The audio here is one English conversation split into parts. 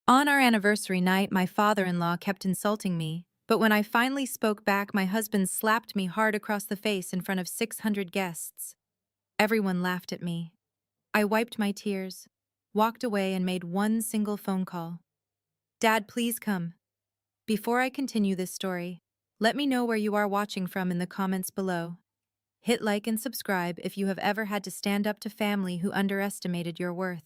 On our anniversary night, my father-in-law kept insulting me, but when I finally spoke back, my husband slapped me hard across the face in front of 600 guests. Everyone laughed at me. I wiped my tears, walked away, and made one single phone call. Dad, please come. Before I continue this story, let me know where you are watching from in the comments below. Hit like and subscribe if you have ever had to stand up to family who underestimated your worth.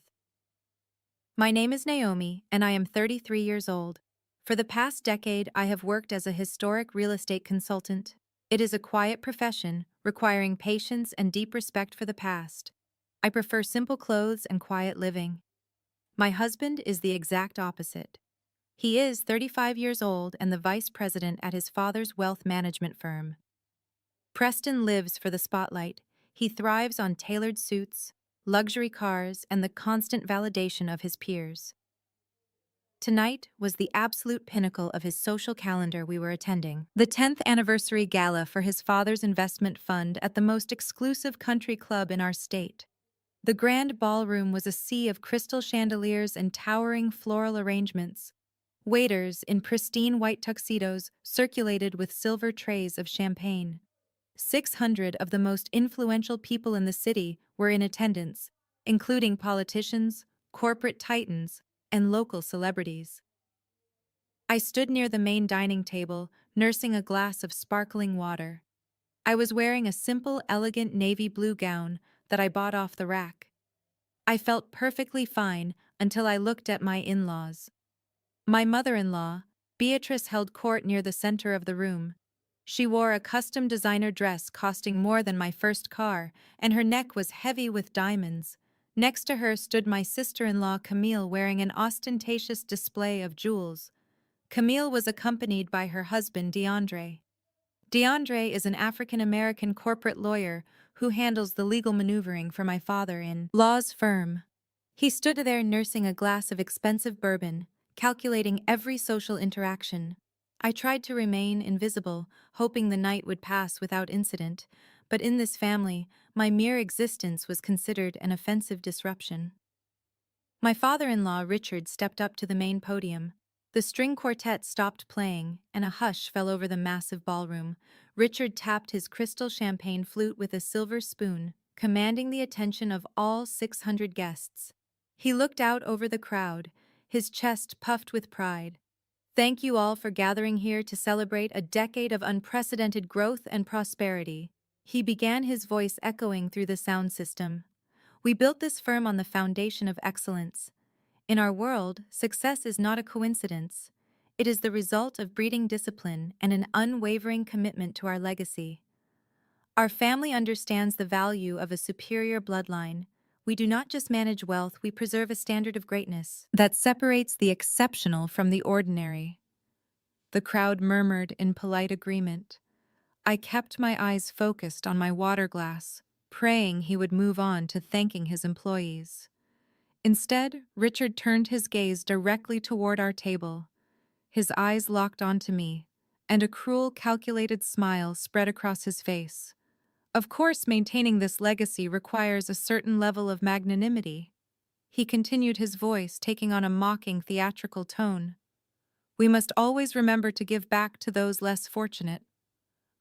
My name is Naomi, and I am 33 years old. For the past decade, I have worked as a historic real estate consultant. It is a quiet profession, requiring patience and deep respect for the past. I prefer simple clothes and quiet living. My husband is the exact opposite. He is 35 years old and the vice president at his father's wealth management firm. Preston lives for the spotlight. He thrives on tailored suits, luxury cars, and the constant validation of his peers. Tonight was the absolute pinnacle of his social calendar we were attending. The 10th anniversary gala for his father's investment fund at the most exclusive country club in our state. The grand ballroom was a sea of crystal chandeliers and towering floral arrangements. Waiters in pristine white tuxedos circulated with silver trays of champagne. 600 of the most influential people in the city were in attendance, including politicians, corporate titans, and local celebrities. I stood near the main dining table, nursing a glass of sparkling water. I was wearing a simple, elegant navy blue gown that I bought off the rack. I felt perfectly fine until I looked at my in-laws. My mother-in-law, Beatrice, held court near the center of the room. She wore a custom designer dress costing more than my first car, and her neck was heavy with diamonds. Next to her stood my sister-in-law Camille, wearing an ostentatious display of jewels. Camille was accompanied by her husband DeAndre. DeAndre is an African-American corporate lawyer who handles the legal maneuvering for my father-in-law's firm. He stood there nursing a glass of expensive bourbon, calculating every social interaction. I tried to remain invisible, hoping the night would pass without incident, but in this family, my mere existence was considered an offensive disruption. My father-in-law, Richard, stepped up to the main podium. The string quartet stopped playing, and a hush fell over the massive ballroom. Richard tapped his crystal champagne flute with a silver spoon, commanding the attention of all 600 guests. He looked out over the crowd, his chest puffed with pride. Thank you all for gathering here to celebrate a decade of unprecedented growth and prosperity. He began, his voice echoing through the sound system. We built this firm on the foundation of excellence. In our world, success is not a coincidence. It is the result of breeding discipline and an unwavering commitment to our legacy. Our family understands the value of a superior bloodline. We do not just manage wealth, we preserve a standard of greatness that separates the exceptional from the ordinary. The crowd murmured in polite agreement. I kept my eyes focused on my water glass, praying he would move on to thanking his employees. Instead, Richard turned his gaze directly toward our table. His eyes locked onto me, and a cruel, calculated smile spread across his face. Of course, maintaining this legacy requires a certain level of magnanimity. He continued, his voice taking on a mocking, theatrical tone. We must always remember to give back to those less fortunate.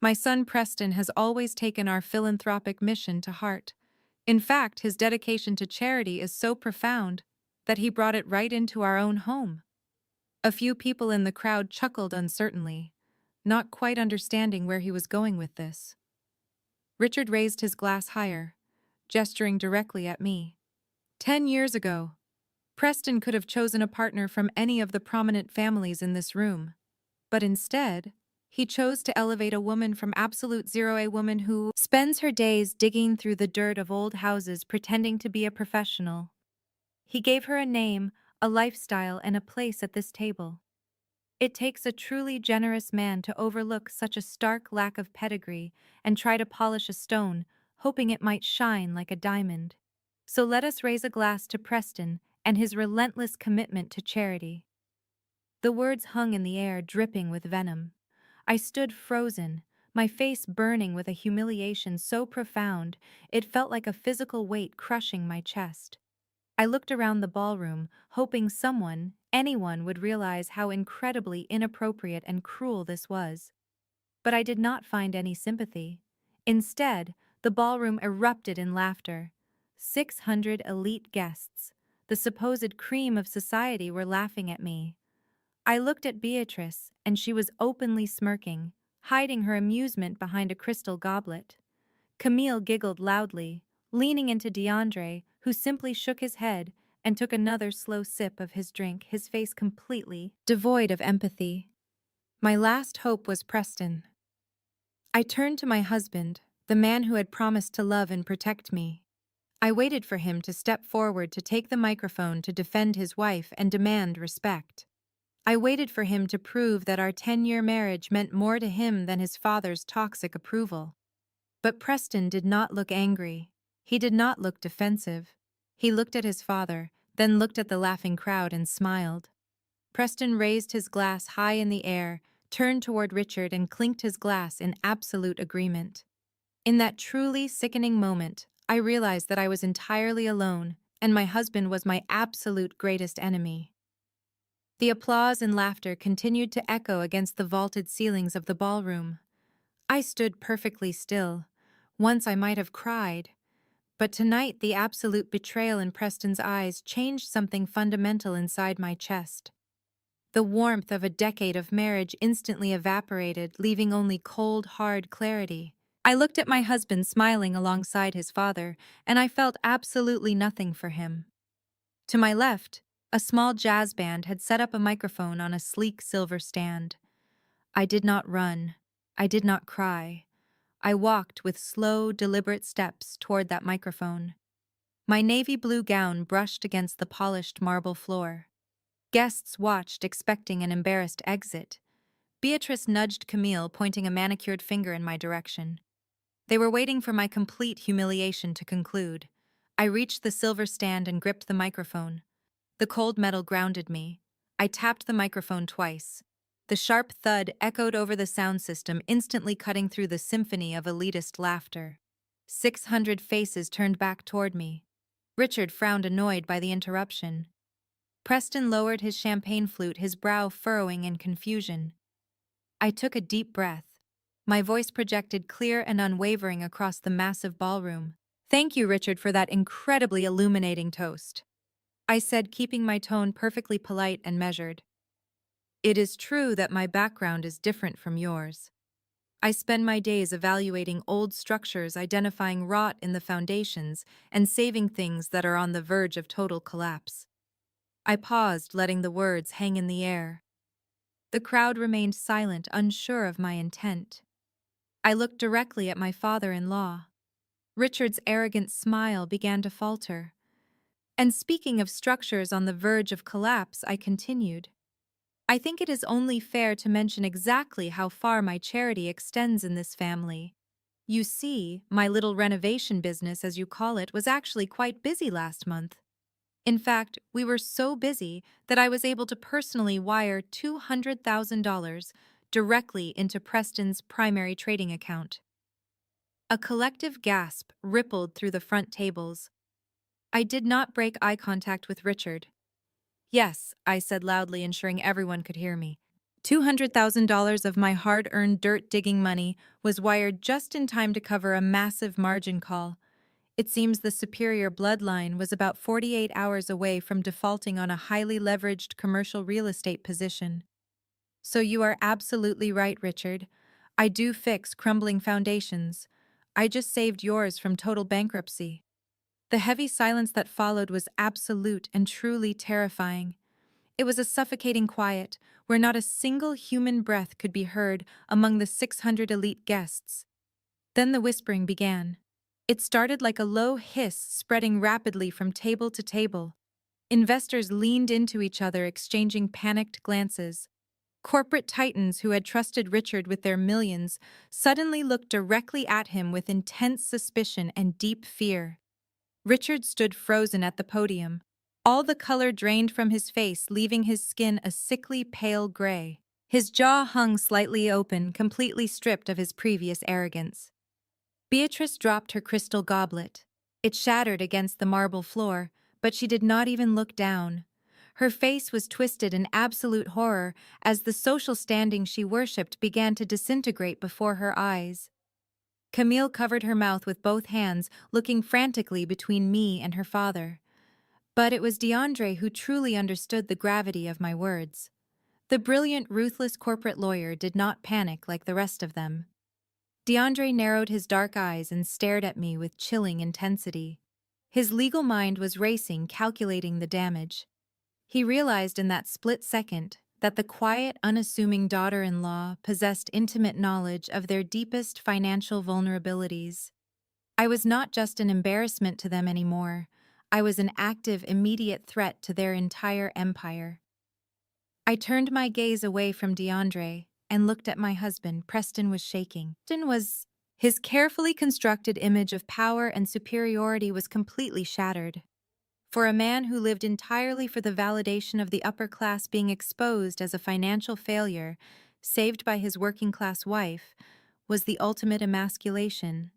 My son Preston has always taken our philanthropic mission to heart. In fact, his dedication to charity is so profound that he brought it right into our own home. A few people in the crowd chuckled uncertainly, not quite understanding where he was going with this. Richard raised his glass higher, gesturing directly at me. 10 years ago, Preston could have chosen a partner from any of the prominent families in this room, but instead, he chose to elevate a woman from absolute zero, a woman who spends her days digging through the dirt of old houses pretending to be a professional. He gave her a name, a lifestyle, and a place at this table. It takes a truly generous man to overlook such a stark lack of pedigree and try to polish a stone, hoping it might shine like a diamond. So let us raise a glass to Preston and his relentless commitment to charity. The words hung in the air, dripping with venom. I stood frozen, my face burning with a humiliation so profound it felt like a physical weight crushing my chest. I looked around the ballroom, hoping someone, anyone would realize how incredibly inappropriate and cruel this was. But I did not find any sympathy. Instead, the ballroom erupted in laughter. 600 elite guests, the supposed cream of society, were laughing at me. I looked at Beatrice, and she was openly smirking, hiding her amusement behind a crystal goblet. Camille giggled loudly, leaning into DeAndre, who simply shook his head and took another slow sip of his drink, his face completely devoid of empathy. My last hope was Preston. I turned to my husband, the man who had promised to love and protect me. I waited for him to step forward to take the microphone to defend his wife and demand respect. I waited for him to prove that our 10-year marriage meant more to him than his father's toxic approval. But Preston did not look angry. He did not look defensive. He looked at his father, then looked at the laughing crowd and smiled. Preston raised his glass high in the air, turned toward Richard and clinked his glass in absolute agreement. In that truly sickening moment, I realized that I was entirely alone, and my husband was my absolute greatest enemy. The applause and laughter continued to echo against the vaulted ceilings of the ballroom. I stood perfectly still. Once I might have cried. But tonight the absolute betrayal in Preston's eyes changed something fundamental inside my chest. The warmth of a decade of marriage instantly evaporated, leaving only cold, hard clarity. I looked at my husband smiling alongside his father, and I felt absolutely nothing for him. To my left, a small jazz band had set up a microphone on a sleek silver stand. I did not run. I did not cry. I walked with slow, deliberate steps toward that microphone. My navy blue gown brushed against the polished marble floor. Guests watched, expecting an embarrassed exit. Beatrice nudged Camille, pointing a manicured finger in my direction. They were waiting for my complete humiliation to conclude. I reached the silver stand and gripped the microphone. The cold metal grounded me. I tapped the microphone twice. The sharp thud echoed over the sound system, instantly cutting through the symphony of elitist laughter. 600 faces turned back toward me. Richard frowned, annoyed by the interruption. Preston lowered his champagne flute, his brow furrowing in confusion. I took a deep breath. My voice projected clear and unwavering across the massive ballroom. "Thank you, Richard, for that incredibly illuminating toast," I said, keeping my tone perfectly polite and measured. "It is true that my background is different from yours. I spend my days evaluating old structures, identifying rot in the foundations, and saving things that are on the verge of total collapse." I paused, letting the words hang in the air. The crowd remained silent, unsure of my intent. I looked directly at my father-in-law. Richard's arrogant smile began to falter. "And speaking of structures on the verge of collapse," I continued, "I think it is only fair to mention exactly how far my charity extends in this family. You see, my little renovation business, as you call it, was actually quite busy last month. In fact, we were so busy that I was able to personally wire $200,000 directly into Preston's primary trading account." A collective gasp rippled through the front tables. I did not break eye contact with Richard. "Yes," I said loudly, ensuring everyone could hear me. $200,000 of my hard-earned dirt-digging money was wired just in time to cover a massive margin call. It seems the superior bloodline was about 48 hours away from defaulting on a highly leveraged commercial real estate position. "So you are absolutely right, Richard. I do fix crumbling foundations. I just saved yours from total bankruptcy." The heavy silence that followed was absolute and truly terrifying. It was a suffocating quiet, where not a single human breath could be heard among the 600 elite guests. Then the whispering began. It started like a low hiss, spreading rapidly from table to table. Investors leaned into each other, exchanging panicked glances. Corporate titans who had trusted Richard with their millions suddenly looked directly at him with intense suspicion and deep fear. Richard stood frozen at the podium. All the color drained from his face, leaving his skin a sickly pale gray. His jaw hung slightly open, completely stripped of his previous arrogance. Beatrice dropped her crystal goblet. It shattered against the marble floor, but she did not even look down. Her face was twisted in absolute horror as the social standing she worshipped began to disintegrate before her eyes. Camille covered her mouth with both hands, looking frantically between me and her father. But it was DeAndre who truly understood the gravity of my words. The brilliant, ruthless corporate lawyer did not panic like the rest of them. DeAndre narrowed his dark eyes and stared at me with chilling intensity. His legal mind was racing, calculating the damage. He realized in that split second that the quiet, unassuming daughter-in-law possessed intimate knowledge of their deepest financial vulnerabilities. I was not just an embarrassment to them anymore. I was an active, immediate threat to their entire empire. I turned my gaze away from DeAndre and looked at my husband. Preston was shaking. His carefully constructed image of power and superiority was completely shattered. For a man who lived entirely for the validation of the upper class, being exposed as a financial failure, saved by his working-class wife, was the ultimate emasculation.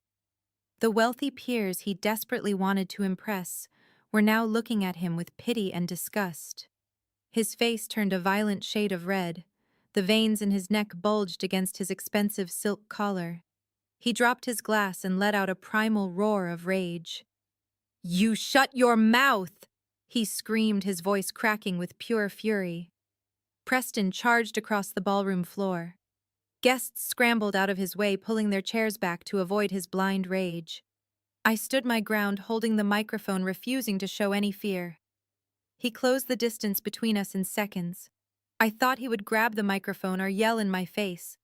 The wealthy peers he desperately wanted to impress were now looking at him with pity and disgust. His face turned a violent shade of red. The veins in his neck bulged against his expensive silk collar. He dropped his glass and let out a primal roar of rage. "You shut your mouth!" he screamed, his voice cracking with pure fury. Preston charged across the ballroom floor. Guests scrambled out of his way, pulling their chairs back to avoid his blind rage. I stood my ground, holding the microphone, refusing to show any fear. He closed the distance between us in seconds. I thought he would grab the microphone or yell in my face.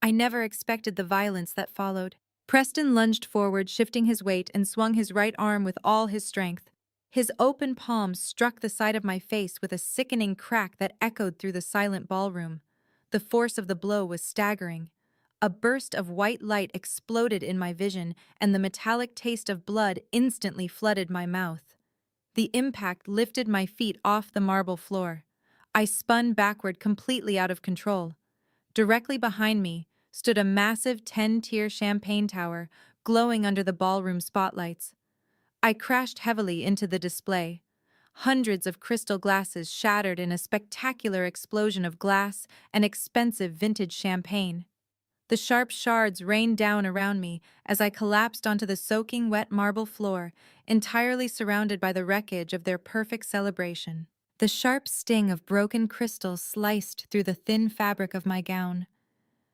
I never expected the violence that followed. Preston lunged forward, shifting his weight, and swung his right arm with all his strength. His open palm struck the side of my face with a sickening crack that echoed through the silent ballroom. The force of the blow was staggering. A burst of white light exploded in my vision, and the metallic taste of blood instantly flooded my mouth. The impact lifted my feet off the marble floor. I spun backward, completely out of control. Directly behind me stood a massive 10-tier champagne tower, glowing under the ballroom spotlights. I crashed heavily into the display. Hundreds of crystal glasses shattered in a spectacular explosion of glass and expensive vintage champagne. The sharp shards rained down around me as I collapsed onto the soaking wet marble floor, entirely surrounded by the wreckage of their perfect celebration. The sharp sting of broken crystal sliced through the thin fabric of my gown.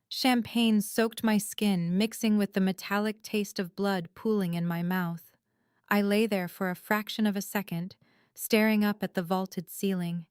Champagne soaked my skin, mixing with the metallic taste of blood pooling in my mouth. I lay there for a fraction of a second, staring up at the vaulted ceiling.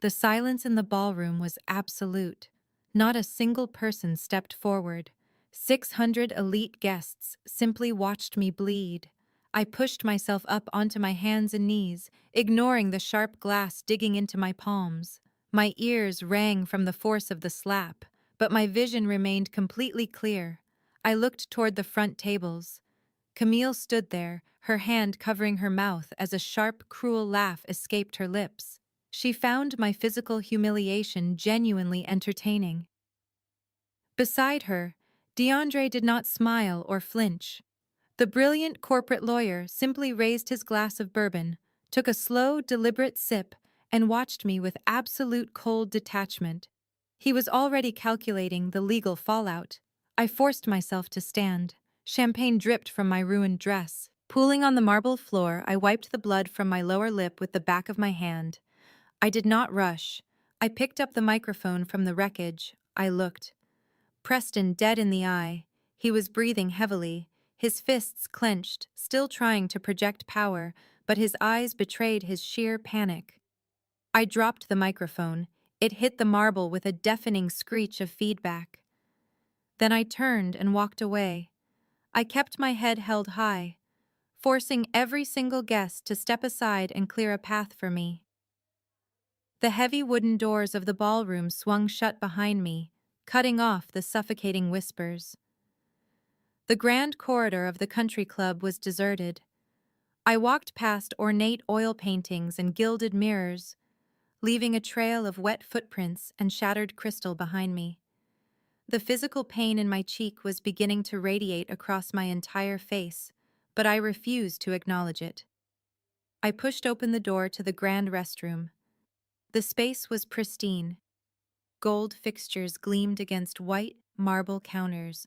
The silence in the ballroom was absolute. Not a single person stepped forward. 600 elite guests simply watched me bleed. I pushed myself up onto my hands and knees, ignoring the sharp glass digging into my palms. My ears rang from the force of the slap, but my vision remained completely clear. I looked toward the front tables. Camille stood there, her hand covering her mouth as a sharp, cruel laugh escaped her lips. She found my physical humiliation genuinely entertaining. Beside her, DeAndre did not smile or flinch. The brilliant corporate lawyer simply raised his glass of bourbon, took a slow, deliberate sip, and watched me with absolute cold detachment. He was already calculating the legal fallout. I forced myself to stand. Champagne dripped from my ruined dress. Pooling on the marble floor, I wiped the blood from my lower lip with the back of my hand. I did not rush. I picked up the microphone from the wreckage. I looked. Preston dead in the eye. He was breathing heavily, his fists clenched, still trying to project power, but his eyes betrayed his sheer panic. I dropped the microphone. It hit the marble with a deafening screech of feedback. Then I turned and walked away. I kept my head held high, forcing every single guest to step aside and clear a path for me. The heavy wooden doors of the ballroom swung shut behind me, cutting off the suffocating whispers. The grand corridor of the country club was deserted. I walked past ornate oil paintings and gilded mirrors, leaving a trail of wet footprints and shattered crystal behind me. The physical pain in my cheek was beginning to radiate across my entire face, but I refused to acknowledge it. I pushed open the door to the grand restroom. The space was pristine. Gold fixtures gleamed against white marble counters.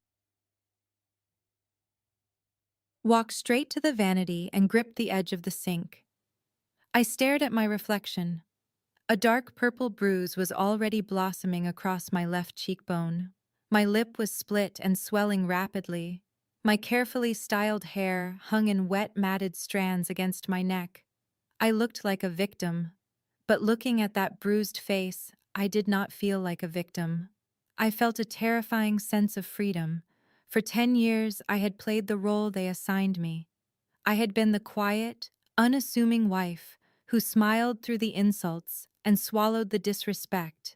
Walked straight to the vanity and gripped the edge of the sink. I stared at my reflection. A dark purple bruise was already blossoming across my left cheekbone. My lip was split and swelling rapidly. My carefully styled hair hung in wet, matted strands against my neck. I looked like a victim, but looking at that bruised face, I did not feel like a victim. I felt a terrifying sense of freedom. For 10 years, I had played the role they assigned me. I had been the quiet, unassuming wife who smiled through the insults and swallowed the disrespect.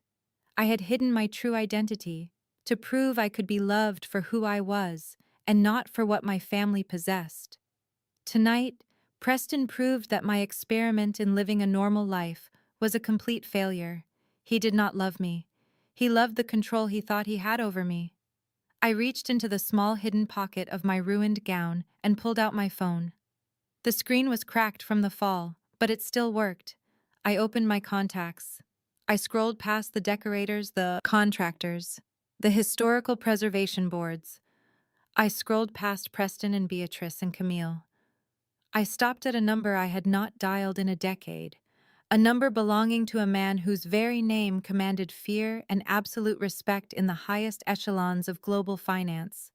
I had hidden my true identity to prove I could be loved for who I was and not for what my family possessed. Tonight, Preston proved that my experiment in living a normal life was a complete failure. He did not love me. He loved the control he thought he had over me. I reached into the small hidden pocket of my ruined gown and pulled out my phone. The screen was cracked from the fall, but it still worked. I opened my contacts. I scrolled past the decorators, the contractors, the historical preservation boards. I scrolled past Preston and Beatrice and Camille. I stopped at a number I had not dialed in a decade, a number belonging to a man whose very name commanded fear and absolute respect in the highest echelons of global finance.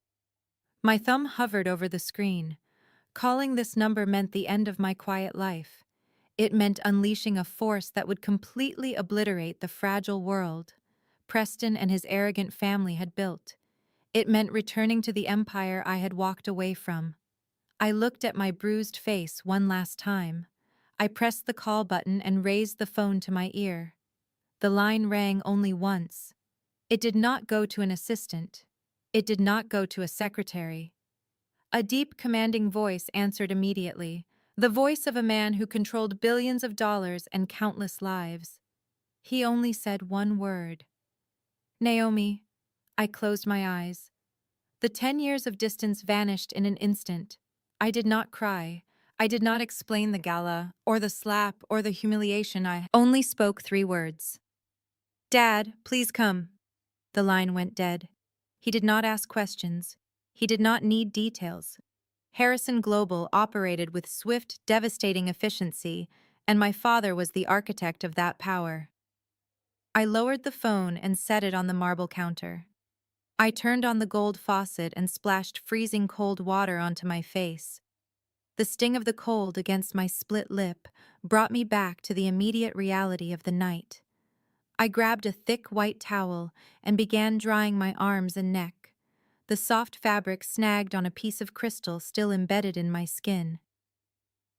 My thumb hovered over the screen. Calling this number meant the end of my quiet life. It meant unleashing a force that would completely obliterate the fragile world Preston and his arrogant family had built. It meant returning to the empire I had walked away from. I looked at my bruised face one last time. I pressed the call button and raised the phone to my ear. The line rang only once. It did not go to an assistant. It did not go to a secretary. A deep, commanding voice answered immediately, the voice of a man who controlled billions of dollars and countless lives. He only said one word. Naomi. I closed my eyes. The 10 years of distance vanished in an instant. I did not cry. I did not explain the gala, or the slap, or the humiliation. I only spoke 3 words. Dad, please come. The line went dead. He did not ask questions. He did not need details. Harrison Global operated with swift, devastating efficiency, and my father was the architect of that power. I lowered the phone and set it on the marble counter. I turned on the gold faucet and splashed freezing cold water onto my face. The sting of the cold against my split lip brought me back to the immediate reality of the night. I grabbed a thick white towel and began drying my arms and neck. The soft fabric snagged on a piece of crystal still embedded in my skin.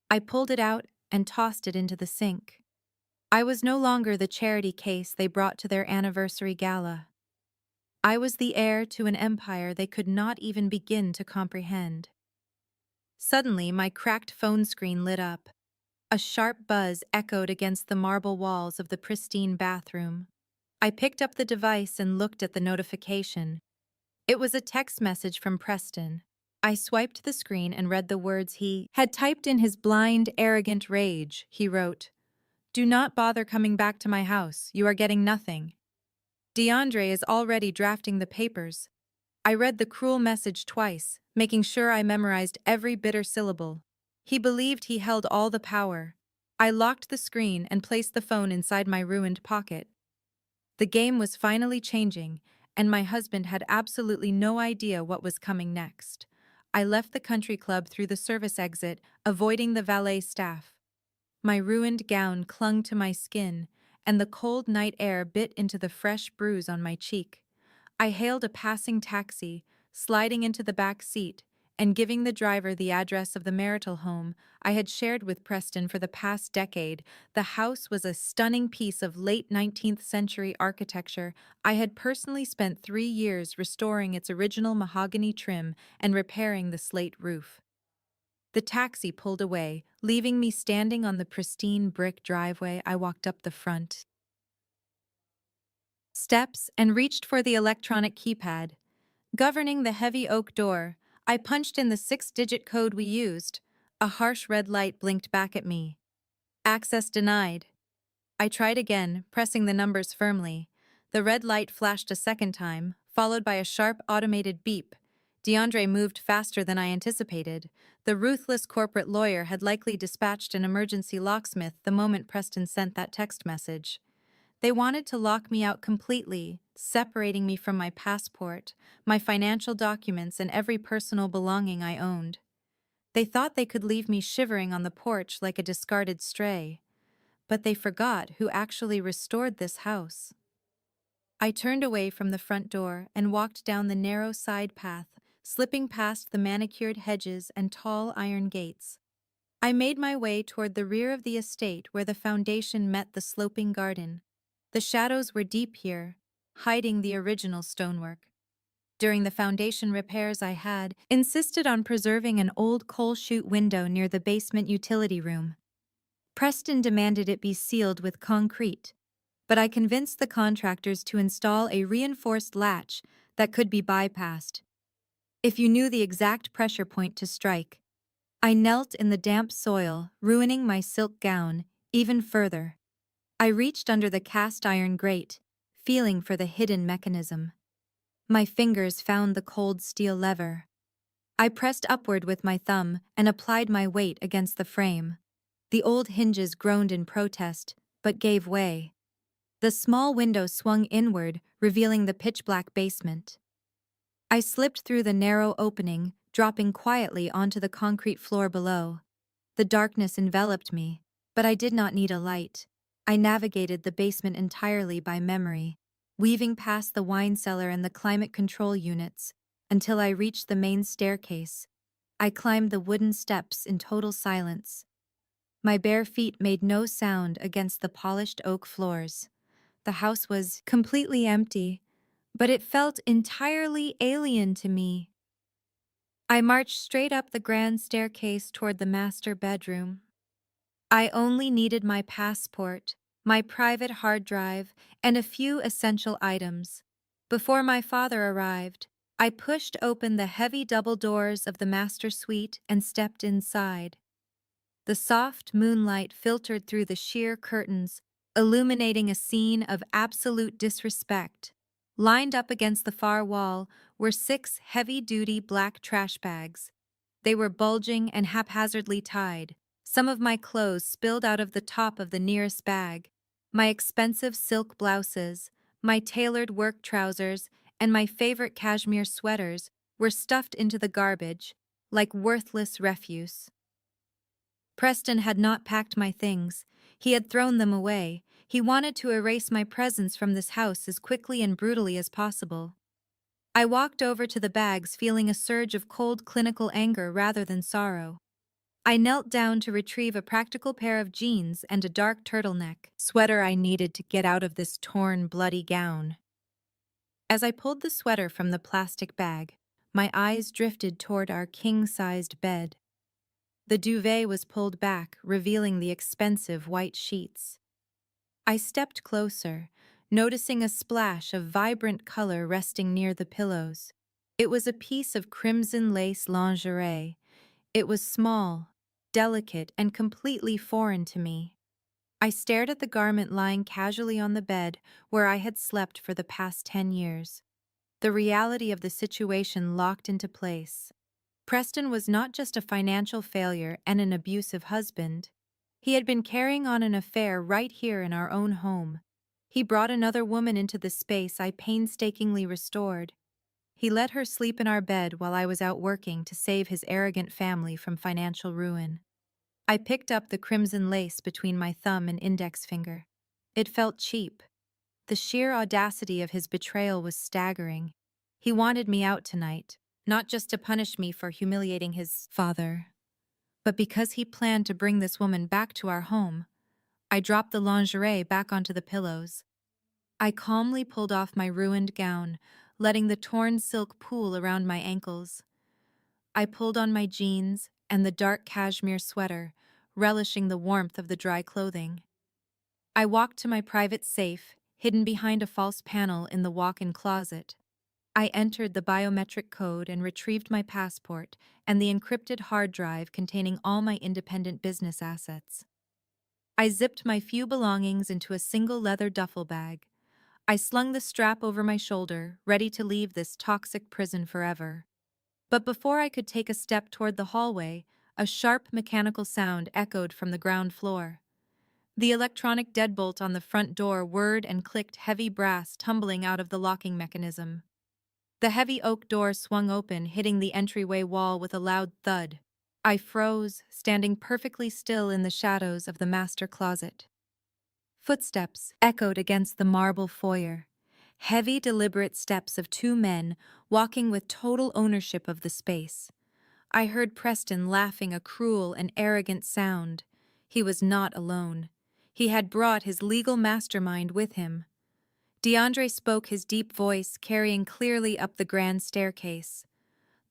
I pulled it out and tossed it into the sink. I was no longer the charity case they brought to their anniversary gala. I was the heir to an empire they could not even begin to comprehend. Suddenly, my cracked phone screen lit up. A sharp buzz echoed against the marble walls of the pristine bathroom. I picked up the device and looked at the notification. It was a text message from Preston. I swiped the screen and read the words he had typed in his blind, arrogant rage. He wrote, "Do not bother coming back to my house. You are getting nothing. DeAndre is already drafting the papers." I read the cruel message twice, making sure I memorized every bitter syllable. He believed he held all the power. I locked the screen and placed the phone inside my ruined pocket. The game was finally changing, and my husband had absolutely no idea what was coming next. I left the country club through the service exit, avoiding the valet staff. My ruined gown clung to my skin, and the cold night air bit into the fresh bruise on my cheek. I hailed a passing taxi, sliding into the back seat, and giving the driver the address of the marital home I had shared with Preston for the past decade. The house was a stunning piece of late 19th century architecture. I had personally spent 3 years restoring its original mahogany trim and repairing the slate roof. The taxi pulled away, leaving me standing on the pristine brick driveway. I walked up the front steps and reached for the electronic keypad. Governing the heavy oak door, I punched in the 6-digit code we used. A harsh red light blinked back at me. Access denied. I tried again, pressing the numbers firmly. The red light flashed a second time, followed by a sharp automated beep. DeAndre moved faster than I anticipated. The ruthless corporate lawyer had likely dispatched an emergency locksmith the moment Preston sent that text message. They wanted to lock me out completely, separating me from my passport, my financial documents, and every personal belonging I owned. They thought they could leave me shivering on the porch like a discarded stray. But they forgot who actually restored this house. I turned away from the front door and walked down the narrow side path, slipping past the manicured hedges and tall iron gates. I made my way toward the rear of the estate where the foundation met the sloping garden. The shadows were deep here, hiding the original stonework. During the foundation repairs, I had insisted on preserving an old coal chute window near the basement utility room. Preston demanded it be sealed with concrete, but I convinced the contractors to install a reinforced latch that could be bypassed. If you knew the exact pressure point to strike. I knelt in the damp soil, ruining my silk gown even further. I reached under the cast iron grate, feeling for the hidden mechanism. My fingers found the cold steel lever. I pressed upward with my thumb and applied my weight against the frame. The old hinges groaned in protest, but gave way. The small window swung inward, revealing the pitch-black basement. I slipped through the narrow opening, dropping quietly onto the concrete floor below. The darkness enveloped me, but I did not need a light. I navigated the basement entirely by memory, weaving past the wine cellar and the climate control units, until I reached the main staircase. I climbed the wooden steps in total silence. My bare feet made no sound against the polished oak floors. The house was completely empty, but it felt entirely alien to me. I marched straight up the grand staircase toward the master bedroom. I only needed my passport, my private hard drive, and a few essential items. Before my father arrived, I pushed open the heavy double doors of the master suite and stepped inside. The soft moonlight filtered through the sheer curtains, illuminating a scene of absolute disrespect. Lined up against the far wall were 6 heavy-duty black trash bags. They were bulging and haphazardly tied. Some of my clothes spilled out of the top of the nearest bag. My expensive silk blouses, my tailored work trousers, and my favorite cashmere sweaters were stuffed into the garbage, like worthless refuse. Preston had not packed my things. He had thrown them away. He wanted to erase my presence from this house as quickly and brutally as possible. I walked over to the bags feeling a surge of cold clinical anger rather than sorrow. I knelt down to retrieve a practical pair of jeans and a dark turtleneck sweater I needed to get out of this torn, bloody gown. As I pulled the sweater from the plastic bag, my eyes drifted toward our king-sized bed. The duvet was pulled back, revealing the expensive white sheets. I stepped closer, noticing a splash of vibrant color resting near the pillows. It was a piece of crimson lace lingerie. It was small, delicate, and completely foreign to me. I stared at the garment lying casually on the bed where I had slept for the past 10 years. The reality of the situation locked into place. Preston was not just a financial failure and an abusive husband. He had been carrying on an affair right here in our own home. He brought another woman into the space I painstakingly restored. He let her sleep in our bed while I was out working to save his arrogant family from financial ruin. I picked up the crimson lace between my thumb and index finger. It felt cheap. The sheer audacity of his betrayal was staggering. He wanted me out tonight, not just to punish me for humiliating his father, but because he planned to bring this woman back to our home. I dropped the lingerie back onto the pillows. I calmly pulled off my ruined gown, letting the torn silk pool around my ankles. I pulled on my jeans and the dark cashmere sweater, relishing the warmth of the dry clothing. I walked to my private safe, hidden behind a false panel in the walk-in closet. I entered the biometric code and retrieved my passport and the encrypted hard drive containing all my independent business assets. I zipped my few belongings into a single leather duffel bag. I slung the strap over my shoulder, ready to leave this toxic prison forever. But before I could take a step toward the hallway, a sharp mechanical sound echoed from the ground floor. The electronic deadbolt on the front door whirred and clicked, heavy brass tumbling out of the locking mechanism. The heavy oak door swung open, hitting the entryway wall with a loud thud. I froze, standing perfectly still in the shadows of the master closet. Footsteps echoed against the marble foyer. Heavy, deliberate steps of two men walking with total ownership of the space. I heard Preston laughing a cruel and arrogant sound. He was not alone. He had brought his legal mastermind with him. DeAndre spoke, his deep voice carrying clearly up the grand staircase.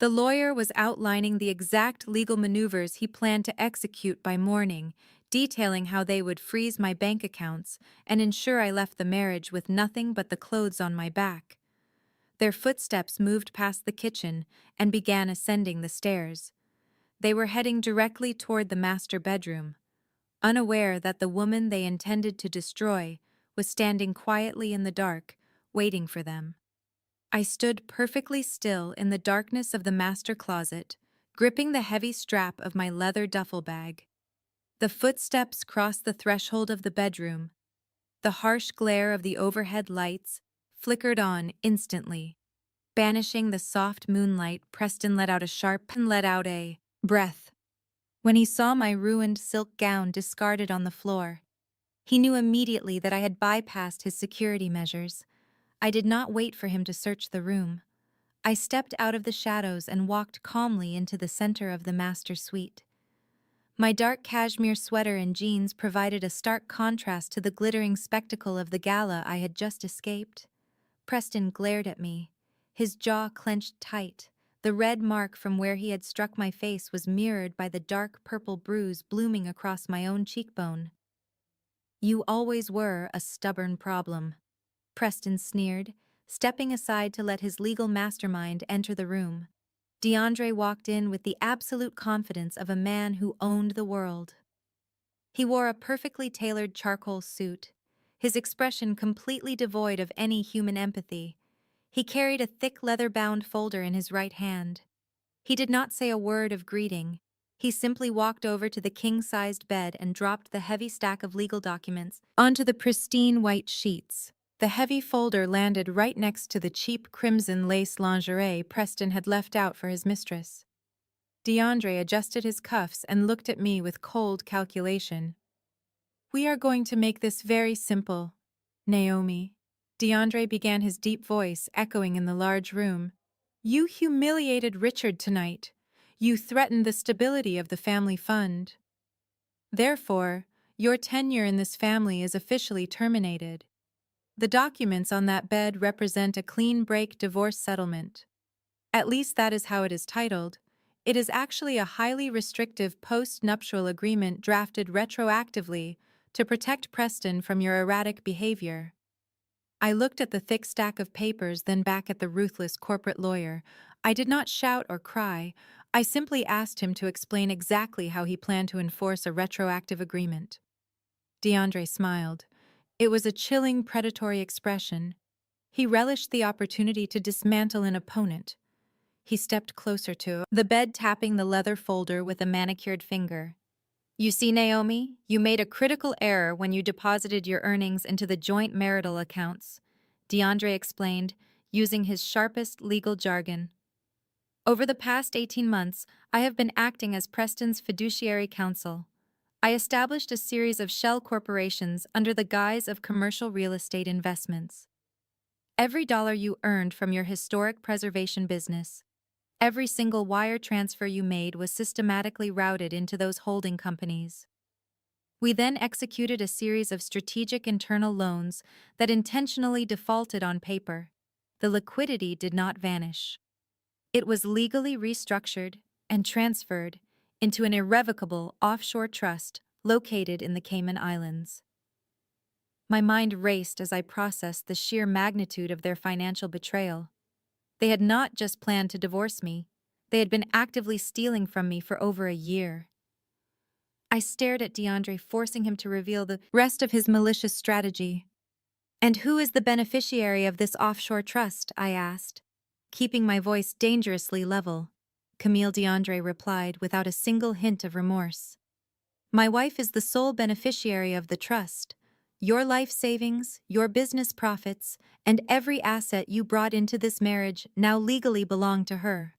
The lawyer was outlining the exact legal maneuvers he planned to execute by morning, detailing how they would freeze my bank accounts and ensure I left the marriage with nothing but the clothes on my back. Their footsteps moved past the kitchen and began ascending the stairs. They were heading directly toward the master bedroom, unaware that the woman they intended to destroy was standing quietly in the dark, waiting for them. I stood perfectly still in the darkness of the master closet, gripping the heavy strap of my leather duffel bag. The footsteps crossed the threshold of the bedroom. The harsh glare of the overhead lights flickered on instantly. Banishing the soft moonlight, Preston let out a breath when he saw my ruined silk gown discarded on the floor. He knew immediately that I had bypassed his security measures. I did not wait for him to search the room. I stepped out of the shadows and walked calmly into the center of the master suite. My dark cashmere sweater and jeans provided a stark contrast to the glittering spectacle of the gala I had just escaped. Preston glared at me, his jaw clenched tight. The red mark from where he had struck my face was mirrored by the dark purple bruise blooming across my own cheekbone. "You always were a stubborn problem," Preston sneered, stepping aside to let his legal mastermind enter the room. DeAndre walked in with the absolute confidence of a man who owned the world. He wore a perfectly tailored charcoal suit, his expression completely devoid of any human empathy. He carried a thick leather-bound folder in his right hand. He did not say a word of greeting. He simply walked over to the king-sized bed and dropped the heavy stack of legal documents onto the pristine white sheets. The heavy folder landed right next to the cheap crimson lace lingerie Preston had left out for his mistress. DeAndre adjusted his cuffs and looked at me with cold calculation. "We are going to make this very simple, Naomi." DeAndre began, his deep voice echoing in the large room. "You humiliated Richard tonight. You threatened the stability of the family fund. Therefore, your tenure in this family is officially terminated. The documents on that bed represent a clean break divorce settlement. At least that is how it is titled. It is actually a highly restrictive post-nuptial agreement drafted retroactively to protect Preston from your erratic behavior." I looked at the thick stack of papers, then back at the ruthless corporate lawyer. I did not shout or cry. I simply asked him to explain exactly how he planned to enforce a retroactive agreement. DeAndre smiled. It was a chilling, predatory expression. He relished the opportunity to dismantle an opponent. He stepped closer to the bed, tapping the leather folder with a manicured finger. "You see, Naomi, you made a critical error when you deposited your earnings into the joint marital accounts," DeAndre explained, using his sharpest legal jargon. "Over the past 18 months, I have been acting as Preston's fiduciary counsel. I established a series of shell corporations under the guise of commercial real estate investments. Every dollar you earned from your historic preservation business, every single wire transfer you made was systematically routed into those holding companies. We then executed a series of strategic internal loans that intentionally defaulted on paper. The liquidity did not vanish. It was legally restructured and transferred into an irrevocable offshore trust located in the Cayman Islands." My mind raced as I processed the sheer magnitude of their financial betrayal. They had not just planned to divorce me, they had been actively stealing from me for over a year. I stared at DeAndre, forcing him to reveal the rest of his malicious strategy. "And who is the beneficiary of this offshore trust?" I asked, keeping my voice dangerously level. Camille DeAndre replied without a single hint of remorse. "My wife is the sole beneficiary of the trust. Your life savings, your business profits, and every asset you brought into this marriage now legally belong to her.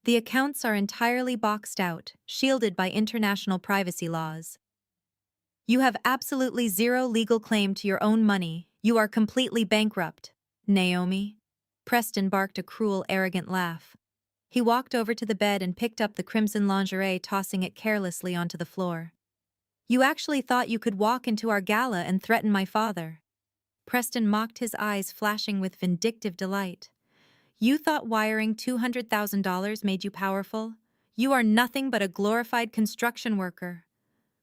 The accounts are entirely boxed out, shielded by international privacy laws. You have absolutely zero legal claim to your own money. You are completely bankrupt." "Naomi?" Preston barked a cruel, arrogant laugh. He walked over to the bed and picked up the crimson lingerie, tossing it carelessly onto the floor. "You actually thought you could walk into our gala and threaten my father?" Preston mocked, his eyes flashing with vindictive delight. "You thought wiring $200,000 made you powerful? You are nothing but a glorified construction worker.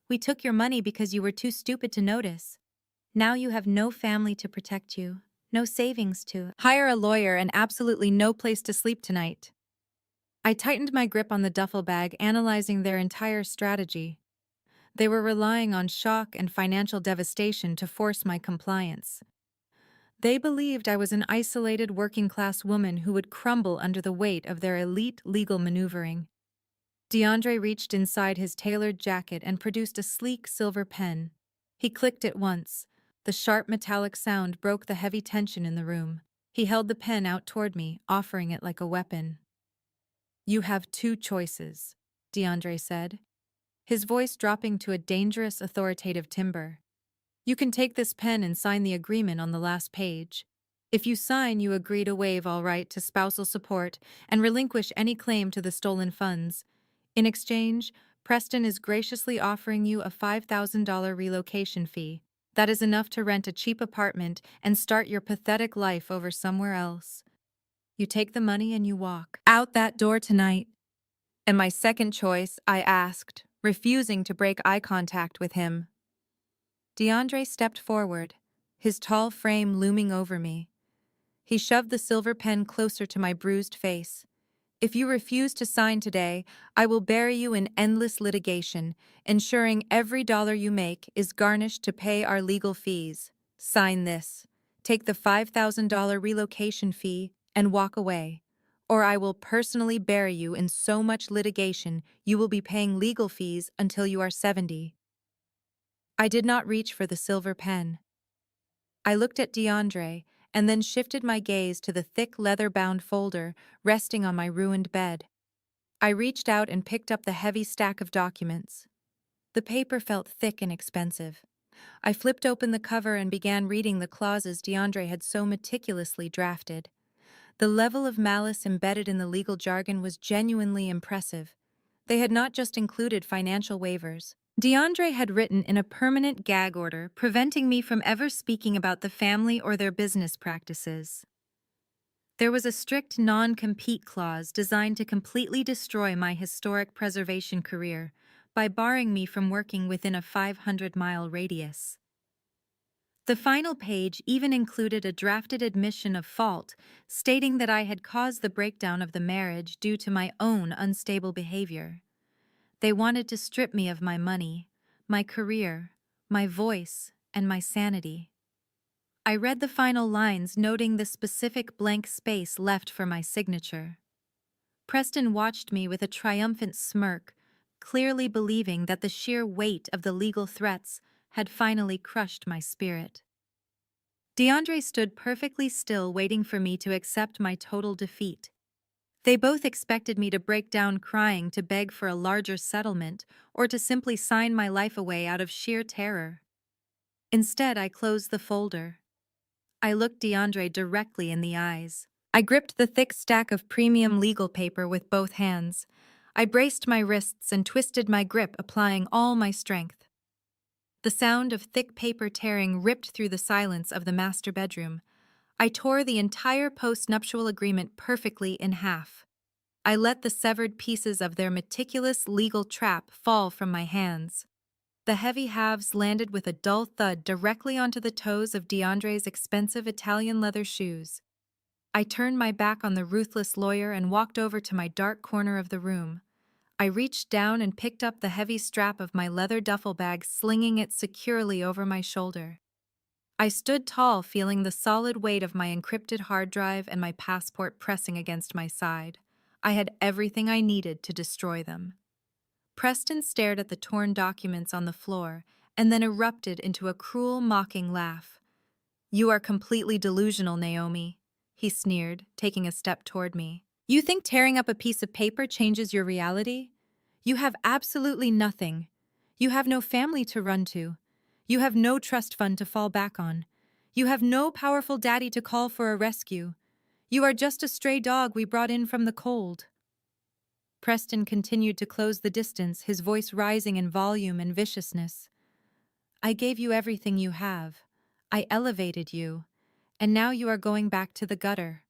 We took your money because you were too stupid to notice. Now you have no family to protect you, no savings to hire a lawyer, and absolutely no place to sleep tonight." I tightened my grip on the duffel bag, analyzing their entire strategy. They were relying on shock and financial devastation to force my compliance. They believed I was an isolated working-class woman who would crumble under the weight of their elite legal maneuvering. DeAndre reached inside his tailored jacket and produced a sleek silver pen. He clicked it once. The sharp metallic sound broke the heavy tension in the room. He held the pen out toward me, offering it like a weapon. "You have two choices," DeAndre said, his voice dropping to a dangerous, authoritative timbre. "You can take this pen and sign the agreement on the last page. If you sign, you agree to waive all right to spousal support and relinquish any claim to the stolen funds. In exchange, Preston is graciously offering you a $5,000 relocation fee. That is enough to rent a cheap apartment and start your pathetic life over somewhere else. You take the money and you walk out that door tonight." "And my second choice?" I asked, refusing to break eye contact with him. DeAndre stepped forward, his tall frame looming over me. He shoved the silver pen closer to my bruised face. "If you refuse to sign today, I will bury you in endless litigation, ensuring every dollar you make is garnished to pay our legal fees. Sign this. Take the $5,000 relocation fee and walk away, or I will personally bury you in so much litigation you will be paying legal fees until you are 70. I did not reach for the silver pen. I looked at DeAndre and then shifted my gaze to the thick leather-bound folder resting on my ruined bed. I reached out and picked up the heavy stack of documents. The paper felt thick and expensive. I flipped open the cover and began reading the clauses DeAndre had so meticulously drafted. The level of malice embedded in the legal jargon was genuinely impressive. They had not just included financial waivers. DeAndre had written in a permanent gag order, preventing me from ever speaking about the family or their business practices. There was a strict non-compete clause designed to completely destroy my historic preservation career by barring me from working within a 500-mile radius. The final page even included a drafted admission of fault, stating that I had caused the breakdown of the marriage due to my own unstable behavior. They wanted to strip me of my money, my career, my voice, and my sanity. I read the final lines, noting the specific blank space left for my signature. Preston watched me with a triumphant smirk, clearly believing that the sheer weight of the legal threats had finally crushed my spirit. DeAndre stood perfectly still, waiting for me to accept my total defeat. They both expected me to break down crying, to beg for a larger settlement, or to simply sign my life away out of sheer terror. Instead, I closed the folder. I looked DeAndre directly in the eyes. I gripped the thick stack of premium legal paper with both hands. I braced my wrists and twisted my grip, applying all my strength. The sound of thick paper tearing ripped through the silence of the master bedroom. I tore the entire post-nuptial agreement perfectly in half. I let the severed pieces of their meticulous legal trap fall from my hands. The heavy halves landed with a dull thud directly onto the toes of DeAndre's expensive Italian leather shoes. I turned my back on the ruthless lawyer and walked over to my dark corner of the room. I reached down and picked up the heavy strap of my leather duffel bag, slinging it securely over my shoulder. I stood tall, feeling the solid weight of my encrypted hard drive and my passport pressing against my side. I had everything I needed to destroy them. Preston stared at the torn documents on the floor and then erupted into a cruel, mocking laugh. "You are completely delusional, Naomi," he sneered, taking a step toward me. "You think tearing up a piece of paper changes your reality? You have absolutely nothing. You have no family to run to. You have no trust fund to fall back on. You have no powerful daddy to call for a rescue. You are just a stray dog we brought in from the cold." Preston continued to close the distance, his voice rising in volume and viciousness. "I gave you everything you have. I elevated you. And now you are going back to the gutter.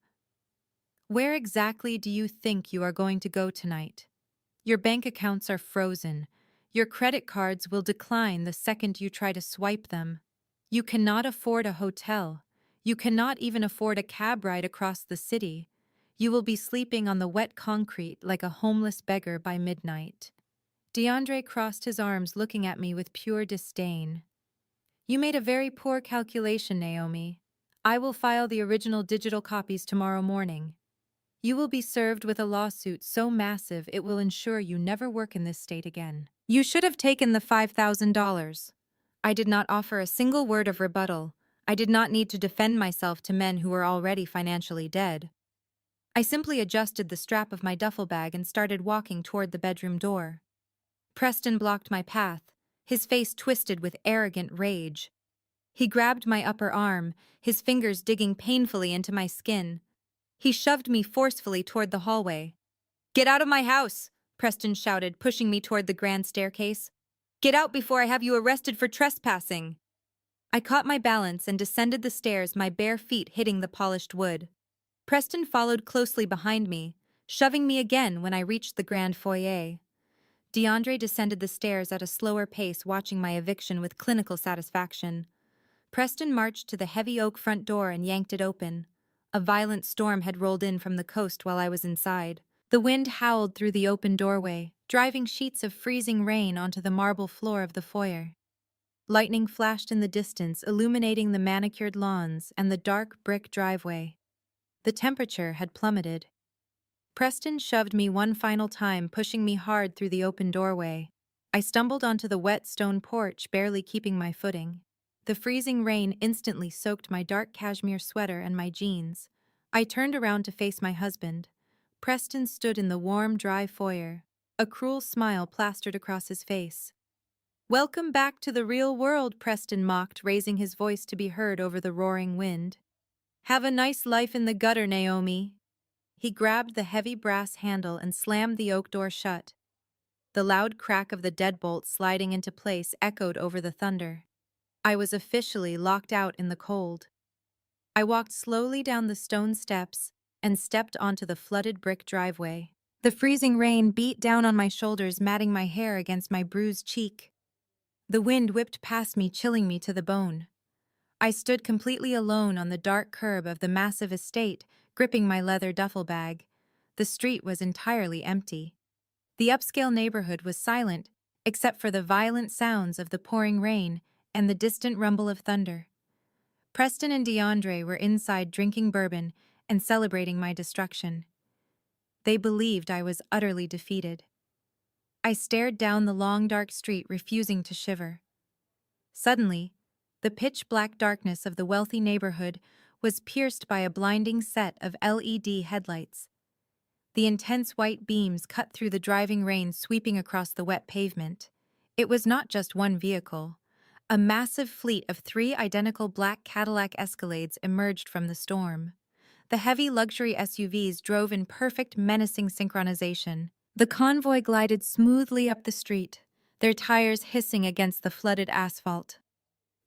Where exactly do you think you are going to go tonight? Your bank accounts are frozen. Your credit cards will decline the second you try to swipe them. You cannot afford a hotel. You cannot even afford a cab ride across the city. You will be sleeping on the wet concrete like a homeless beggar by midnight." DeAndre crossed his arms, looking at me with pure disdain. "You made a very poor calculation, Naomi. I will file the original digital copies tomorrow morning. You will be served with a lawsuit so massive it will ensure you never work in this state again. You should have taken the $5,000. I did not offer a single word of rebuttal. I did not need to defend myself to men who were already financially dead. I simply adjusted the strap of my duffel bag and started walking toward the bedroom door. Preston blocked my path, his face twisted with arrogant rage. He grabbed my upper arm, his fingers digging painfully into my skin. He shoved me forcefully toward the hallway. "Get out of my house!" Preston shouted, pushing me toward the grand staircase. "Get out before I have you arrested for trespassing!" I caught my balance and descended the stairs, my bare feet hitting the polished wood. Preston followed closely behind me, shoving me again when I reached the grand foyer. DeAndre descended the stairs at a slower pace, watching my eviction with clinical satisfaction. Preston marched to the heavy oak front door and yanked it open. A violent storm had rolled in from the coast while I was inside. The wind howled through the open doorway, driving sheets of freezing rain onto the marble floor of the foyer. Lightning flashed in the distance, illuminating the manicured lawns and the dark brick driveway. The temperature had plummeted. Preston shoved me one final time, pushing me hard through the open doorway. I stumbled onto the wet stone porch, barely keeping my footing. The freezing rain instantly soaked my dark cashmere sweater and my jeans. I turned around to face my husband. Preston stood in the warm, dry foyer, a cruel smile plastered across his face. "Welcome back to the real world," Preston mocked, raising his voice to be heard over the roaring wind. "Have a nice life in the gutter, Naomi." He grabbed the heavy brass handle and slammed the oak door shut. The loud crack of the deadbolt sliding into place echoed over the thunder. I was officially locked out in the cold. I walked slowly down the stone steps and stepped onto the flooded brick driveway. The freezing rain beat down on my shoulders, matting my hair against my bruised cheek. The wind whipped past me, chilling me to the bone. I stood completely alone on the dark curb of the massive estate, gripping my leather duffel bag. The street was entirely empty. The upscale neighborhood was silent, except for the violent sounds of the pouring rain and the distant rumble of thunder. Preston and DeAndre were inside drinking bourbon and celebrating my destruction. They believed I was utterly defeated. I stared down the long dark street, refusing to shiver. Suddenly, the pitch-black darkness of the wealthy neighborhood was pierced by a blinding set of LED headlights. The intense white beams cut through the driving rain, sweeping across the wet pavement. It was not just one vehicle. A massive fleet of 3 identical black Cadillac Escalades emerged from the storm. The heavy luxury SUVs drove in perfect, menacing synchronization. The convoy glided smoothly up the street, their tires hissing against the flooded asphalt.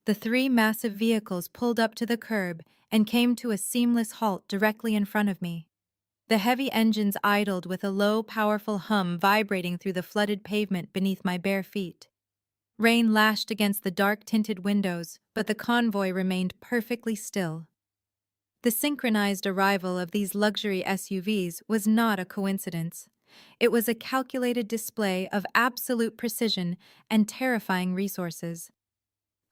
The 3 massive vehicles pulled up to the curb and came to a seamless halt directly in front of me. The heavy engines idled with a low, powerful hum vibrating through the flooded pavement beneath my bare feet. Rain lashed against the dark-tinted windows, but the convoy remained perfectly still. The synchronized arrival of these luxury SUVs was not a coincidence. It was a calculated display of absolute precision and terrifying resources.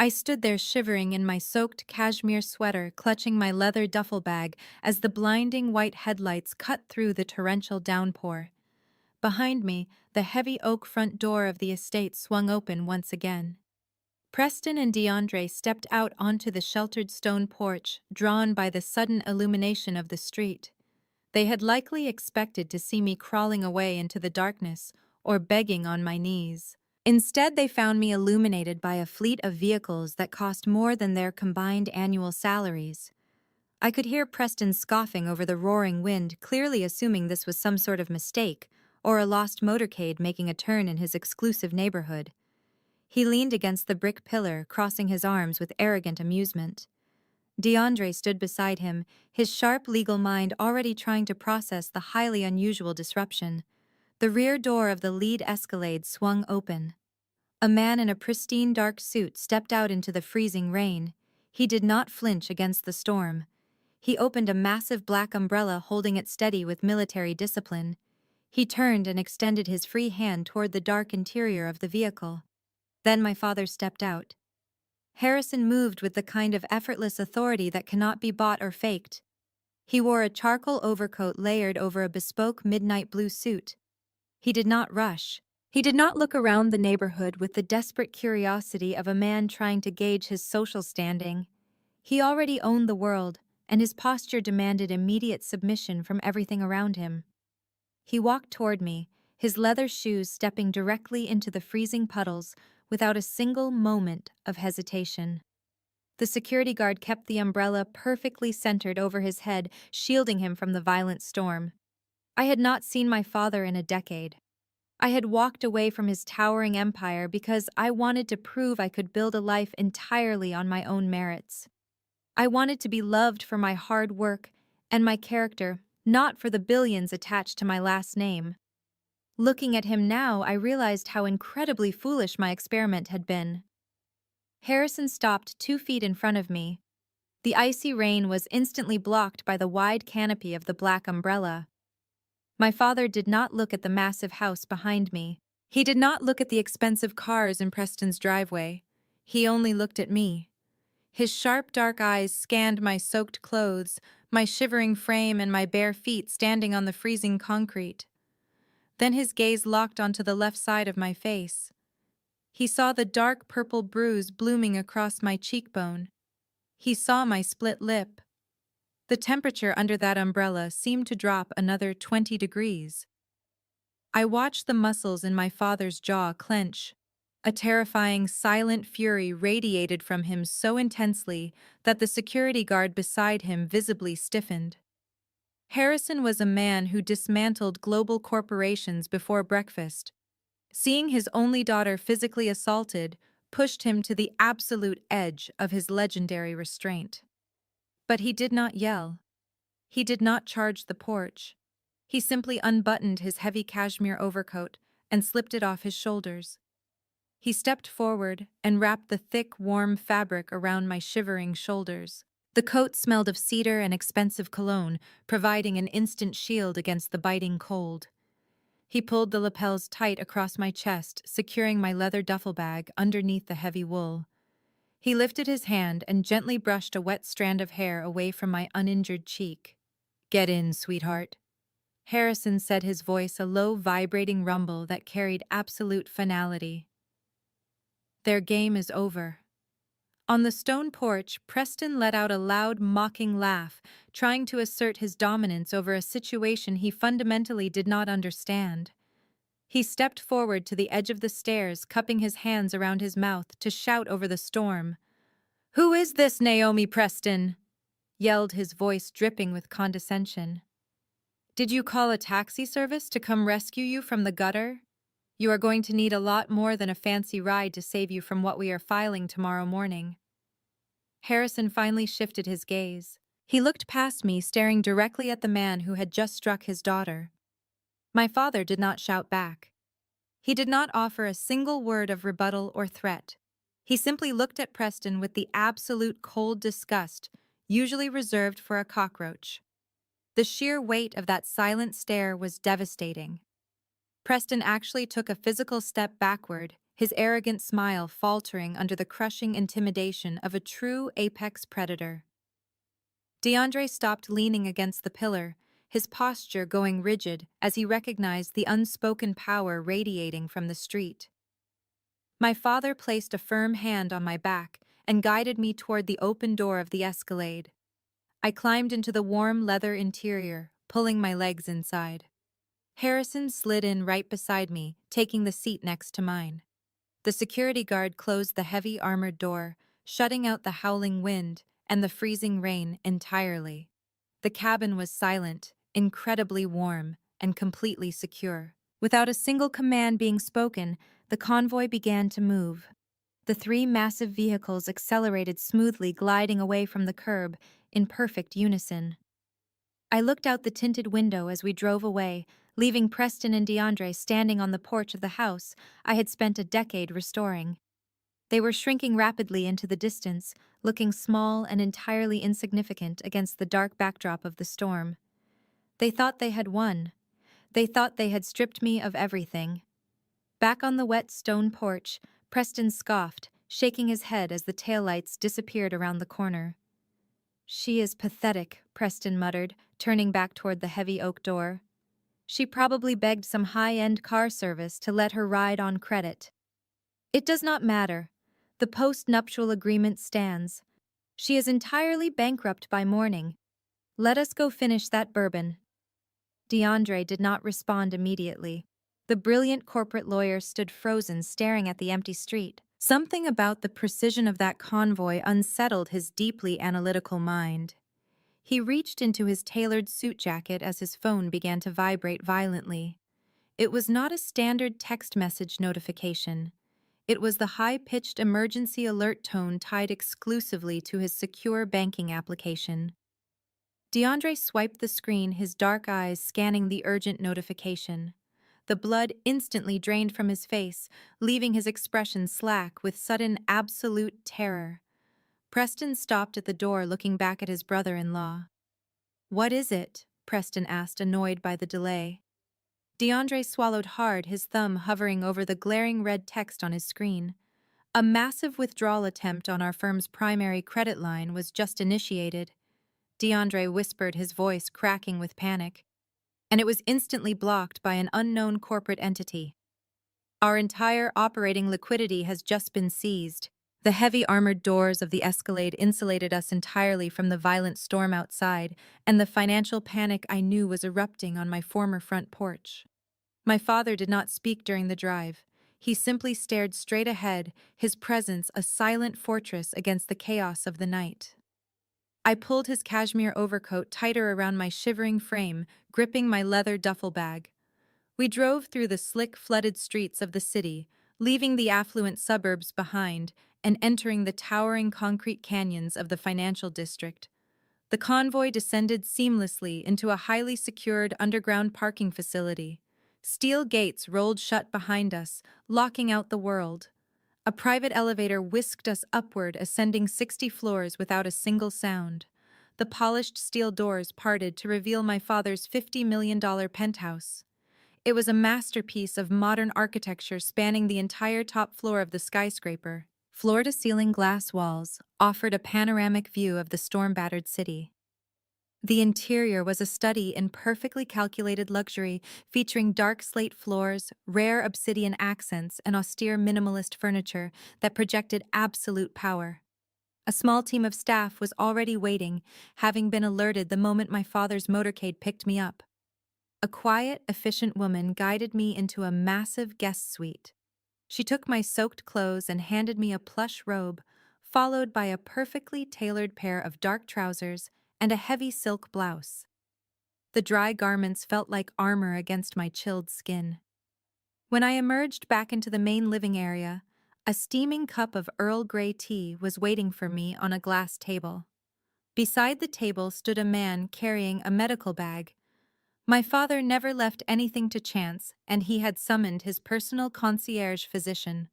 I stood there shivering in my soaked cashmere sweater, clutching my leather duffel bag as the blinding white headlights cut through the torrential downpour. Behind me, the heavy oak front door of the estate swung open once again. Preston and DeAndre stepped out onto the sheltered stone porch, drawn by the sudden illumination of the street. They had likely expected to see me crawling away into the darkness or begging on my knees. Instead, they found me illuminated by a fleet of vehicles that cost more than their combined annual salaries. I could hear Preston scoffing over the roaring wind, clearly assuming this was some sort of mistake or a lost motorcade making a turn in his exclusive neighborhood. He leaned against the brick pillar, crossing his arms with arrogant amusement. DeAndre stood beside him, his sharp legal mind already trying to process the highly unusual disruption. The rear door of the lead Escalade swung open. A man in a pristine dark suit stepped out into the freezing rain. He did not flinch against the storm. He opened a massive black umbrella, holding it steady with military discipline. He turned and extended his free hand toward the dark interior of the vehicle. Then my father stepped out. Harrison moved with the kind of effortless authority that cannot be bought or faked. He wore a charcoal overcoat layered over a bespoke midnight blue suit. He did not rush. He did not look around the neighborhood with the desperate curiosity of a man trying to gauge his social standing. He already owned the world, and his posture demanded immediate submission from everything around him. He walked toward me, his leather shoes stepping directly into the freezing puddles without a single moment of hesitation. The security guard kept the umbrella perfectly centered over his head, shielding him from the violent storm. I had not seen my father in a decade. I had walked away from his towering empire because I wanted to prove I could build a life entirely on my own merits. I wanted to be loved for my hard work and my character, not for the billions attached to my last name. Looking at him now, I realized how incredibly foolish my experiment had been. Harrison stopped 2 feet in front of me. The icy rain was instantly blocked by the wide canopy of the black umbrella. My father did not look at the massive house behind me. He did not look at the expensive cars in Preston's driveway. He only looked at me. His sharp, dark eyes scanned my soaked clothes, my shivering frame, and my bare feet standing on the freezing concrete. Then his gaze locked onto the left side of my face. He saw the dark purple bruise blooming across my cheekbone. He saw my split lip. The temperature under that umbrella seemed to drop another 20 degrees. I watched the muscles in my father's jaw clench. A terrifying, silent fury radiated from him so intensely that the security guard beside him visibly stiffened. Harrison was a man who dismantled global corporations before breakfast. Seeing his only daughter physically assaulted pushed him to the absolute edge of his legendary restraint. But he did not yell. He did not charge the porch. He simply unbuttoned his heavy cashmere overcoat and slipped it off his shoulders. He stepped forward and wrapped the thick, warm fabric around my shivering shoulders. The coat smelled of cedar and expensive cologne, providing an instant shield against the biting cold. He pulled the lapels tight across my chest, securing my leather duffel bag underneath the heavy wool. He lifted his hand and gently brushed a wet strand of hair away from my uninjured cheek. "Get in, sweetheart." Harrison said, his voice a low, vibrating rumble that carried absolute finality. "Their game is over." On the stone porch, Preston let out a loud, mocking laugh, trying to assert his dominance over a situation he fundamentally did not understand. He stepped forward to the edge of the stairs, cupping his hands around his mouth to shout over the storm. "Who is this Naomi Preston?" yelled his voice dripping with condescension. "Did you call a taxi service to come rescue you from the gutter? You are going to need a lot more than a fancy ride to save you from what we are filing tomorrow morning." Harrison finally shifted his gaze. He looked past me, staring directly at the man who had just struck his daughter. My father did not shout back. He did not offer a single word of rebuttal or threat. He simply looked at Preston with the absolute cold disgust usually reserved for a cockroach. The sheer weight of that silent stare was devastating. Preston actually took a physical step backward, his arrogant smile faltering under the crushing intimidation of a true apex predator. DeAndre stopped leaning against the pillar, his posture going rigid as he recognized the unspoken power radiating from the street. My father placed a firm hand on my back and guided me toward the open door of the Escalade. I climbed into the warm leather interior, pulling my legs inside. Harrison slid in right beside me, taking the seat next to mine. The security guard closed the heavy armored door, shutting out the howling wind and the freezing rain entirely. The cabin was silent, incredibly warm, and completely secure. Without a single command being spoken, the convoy began to move. The three massive vehicles accelerated smoothly, gliding away from the curb in perfect unison. I looked out the tinted window as we drove away, leaving Preston and DeAndre standing on the porch of the house I had spent a decade restoring. They were shrinking rapidly into the distance, looking small and entirely insignificant against the dark backdrop of the storm. They thought they had won. They thought they had stripped me of everything. Back on the wet stone porch, Preston scoffed, shaking his head as the taillights disappeared around the corner. "She is pathetic," Preston muttered, turning back toward the heavy oak door. "She probably begged some high-end car service to let her ride on credit." "It does not matter. The post-nuptial agreement stands. She is entirely bankrupt by morning. Let us go finish that bourbon." DeAndre did not respond immediately. The brilliant corporate lawyer stood frozen, staring at the empty street. Something about the precision of that convoy unsettled his deeply analytical mind. He reached into his tailored suit jacket as his phone began to vibrate violently. It was not a standard text message notification. It was the high-pitched emergency alert tone tied exclusively to his secure banking application. DeAndre swiped the screen, his dark eyes scanning the urgent notification. The blood instantly drained from his face, leaving his expression slack with sudden absolute terror. Preston stopped at the door, looking back at his brother-in-law. "What is it?" Preston asked, annoyed by the delay. DeAndre swallowed hard, his thumb hovering over the glaring red text on his screen. "A massive withdrawal attempt on our firm's primary credit line was just initiated," DeAndre whispered, his voice cracking with panic. "And it was instantly blocked by an unknown corporate entity. Our entire operating liquidity has just been seized." The heavy armored doors of the Escalade insulated us entirely from the violent storm outside, and the financial panic I knew was erupting on my former front porch. My father did not speak during the drive. He simply stared straight ahead, his presence a silent fortress against the chaos of the night. I pulled his cashmere overcoat tighter around my shivering frame, gripping my leather duffel bag. We drove through the slick, flooded streets of the city, leaving the affluent suburbs behind and entering the towering concrete canyons of the financial district. The convoy descended seamlessly into a highly secured underground parking facility. Steel gates rolled shut behind us, locking out the world. A private elevator whisked us upward, ascending 60 floors without a single sound. The polished steel doors parted to reveal my father's $50 million penthouse. It was a masterpiece of modern architecture spanning the entire top floor of the skyscraper. Floor-to-ceiling glass walls offered a panoramic view of the storm-battered city. The interior was a study in perfectly calculated luxury, featuring dark slate floors, rare obsidian accents, and austere minimalist furniture that projected absolute power. A small team of staff was already waiting, having been alerted the moment my father's motorcade picked me up. A quiet, efficient woman guided me into a massive guest suite. She took my soaked clothes and handed me a plush robe, followed by a perfectly tailored pair of dark trousers and a heavy silk blouse. The dry garments felt like armor against my chilled skin. When I emerged back into the main living area, a steaming cup of Earl Grey tea was waiting for me on a glass table. Beside the table stood a man carrying a medical bag. My father never left anything to chance, and he had summoned his personal concierge physician.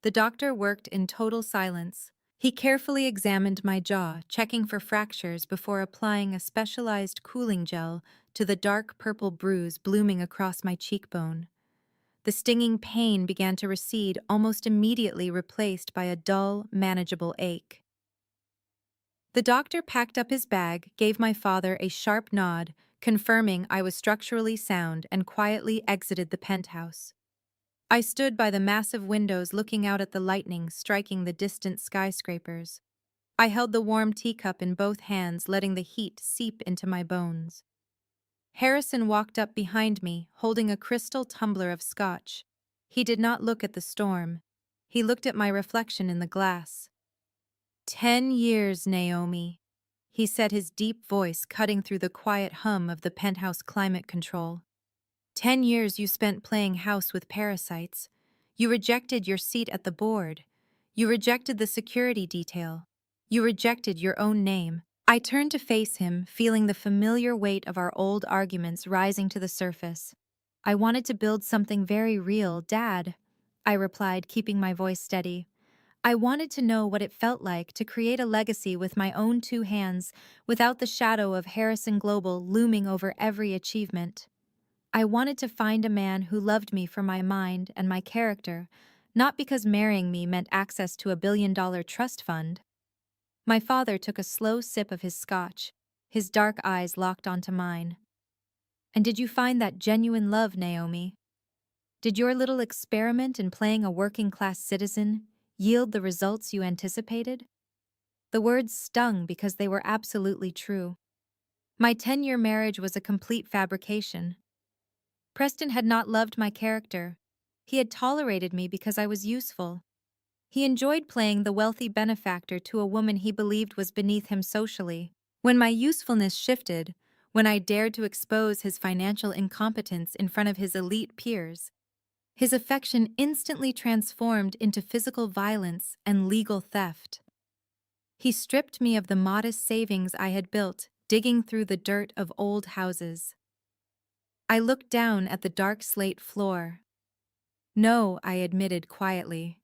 The doctor worked in total silence. He carefully examined my jaw, checking for fractures before applying a specialized cooling gel to the dark purple bruise blooming across my cheekbone. The stinging pain began to recede, almost immediately replaced by a dull, manageable ache. The doctor packed up his bag, gave my father a sharp nod, confirming I was structurally sound, and quietly exited the penthouse. I stood by the massive windows looking out at the lightning striking the distant skyscrapers. I held the warm teacup in both hands, letting the heat seep into my bones. Harrison walked up behind me, holding a crystal tumbler of scotch. He did not look at the storm. He looked at my reflection in the glass. 10 years, Naomi, he said, his deep voice cutting through the quiet hum of the penthouse climate control. 10 years you spent playing house with parasites. You rejected your seat at the board. You rejected the security detail. You rejected your own name. I turned to face him, feeling the familiar weight of our old arguments rising to the surface. I wanted to build something very real, Dad, I replied, keeping my voice steady. I wanted to know what it felt like to create a legacy with my own 2 hands, without the shadow of Harrison Global looming over every achievement. I wanted to find a man who loved me for my mind and my character, not because marrying me meant access to $1 billion trust fund. My father took a slow sip of his scotch, his dark eyes locked onto mine. And did you find that genuine love, Naomi? Did your little experiment in playing a working-class citizen yield the results you anticipated? The words stung because they were absolutely true. My 10-year marriage was a complete fabrication. Preston had not loved my character. He had tolerated me because I was useful. He enjoyed playing the wealthy benefactor to a woman he believed was beneath him socially. When my usefulness shifted, when I dared to expose his financial incompetence in front of his elite peers, his affection instantly transformed into physical violence and legal theft. He stripped me of the modest savings I had built, digging through the dirt of old houses. I looked down at the dark slate floor. No, I admitted quietly.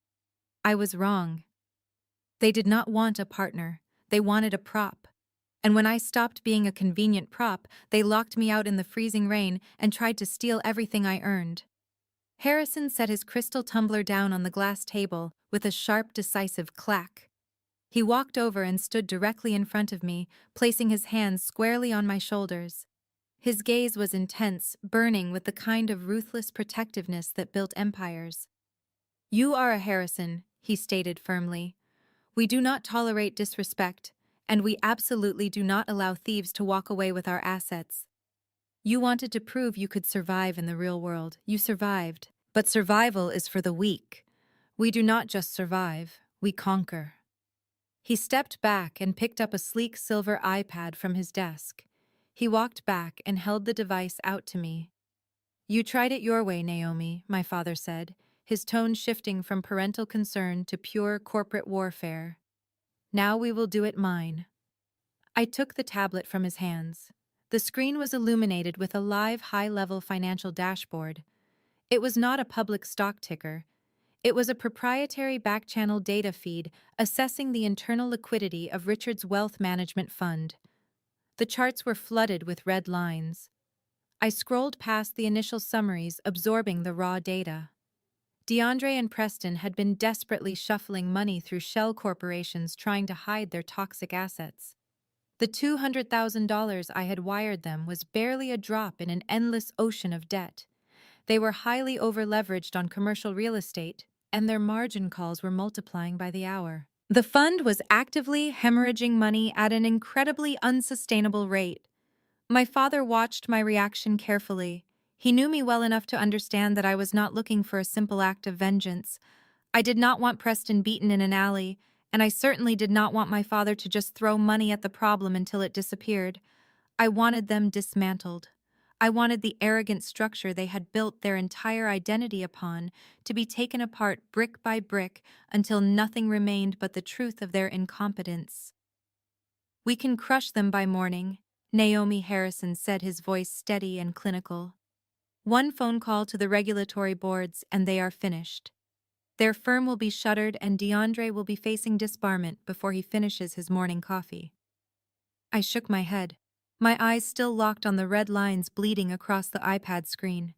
I was wrong. They did not want a partner. They wanted a prop. And when I stopped being a convenient prop, they locked me out in the freezing rain and tried to steal everything I earned. Harrison set his crystal tumbler down on the glass table with a sharp, decisive clack. He walked over and stood directly in front of me, placing his hands squarely on my shoulders. His gaze was intense, burning with the kind of ruthless protectiveness that built empires. You are a Harrison, he stated firmly. We do not tolerate disrespect, and we absolutely do not allow thieves to walk away with our assets. You wanted to prove you could survive in the real world. You survived. But survival is for the weak. We do not just survive, we conquer. He stepped back and picked up a sleek silver iPad from his desk. He walked back and held the device out to me. You tried it your way, Naomi, my father said, his tone shifting from parental concern to pure corporate warfare. Now we will do it mine. I took the tablet from his hands. The screen was illuminated with a live high-level financial dashboard. It was not a public stock ticker. It was a proprietary back-channel data feed assessing the internal liquidity of Richard's wealth management fund. The charts were flooded with red lines. I scrolled past the initial summaries, absorbing the raw data. DeAndre and Preston had been desperately shuffling money through shell corporations trying to hide their toxic assets. The $200,000 I had wired them was barely a drop in an endless ocean of debt. They were highly over-leveraged on commercial real estate, and their margin calls were multiplying by the hour. The fund was actively hemorrhaging money at an incredibly unsustainable rate. My father watched my reaction carefully. He knew me well enough to understand that I was not looking for a simple act of vengeance. I did not want Preston beaten in an alley, and I certainly did not want my father to just throw money at the problem until it disappeared. I wanted them dismantled. I wanted the arrogant structure they had built their entire identity upon to be taken apart brick by brick until nothing remained but the truth of their incompetence. We can crush them by morning, Naomi Harrison said, his voice steady and clinical. One phone call to the regulatory boards and they are finished. Their firm will be shuttered and DeAndre will be facing disbarment before he finishes his morning coffee. I shook my head, my eyes still locked on the red lines bleeding across the iPad screen.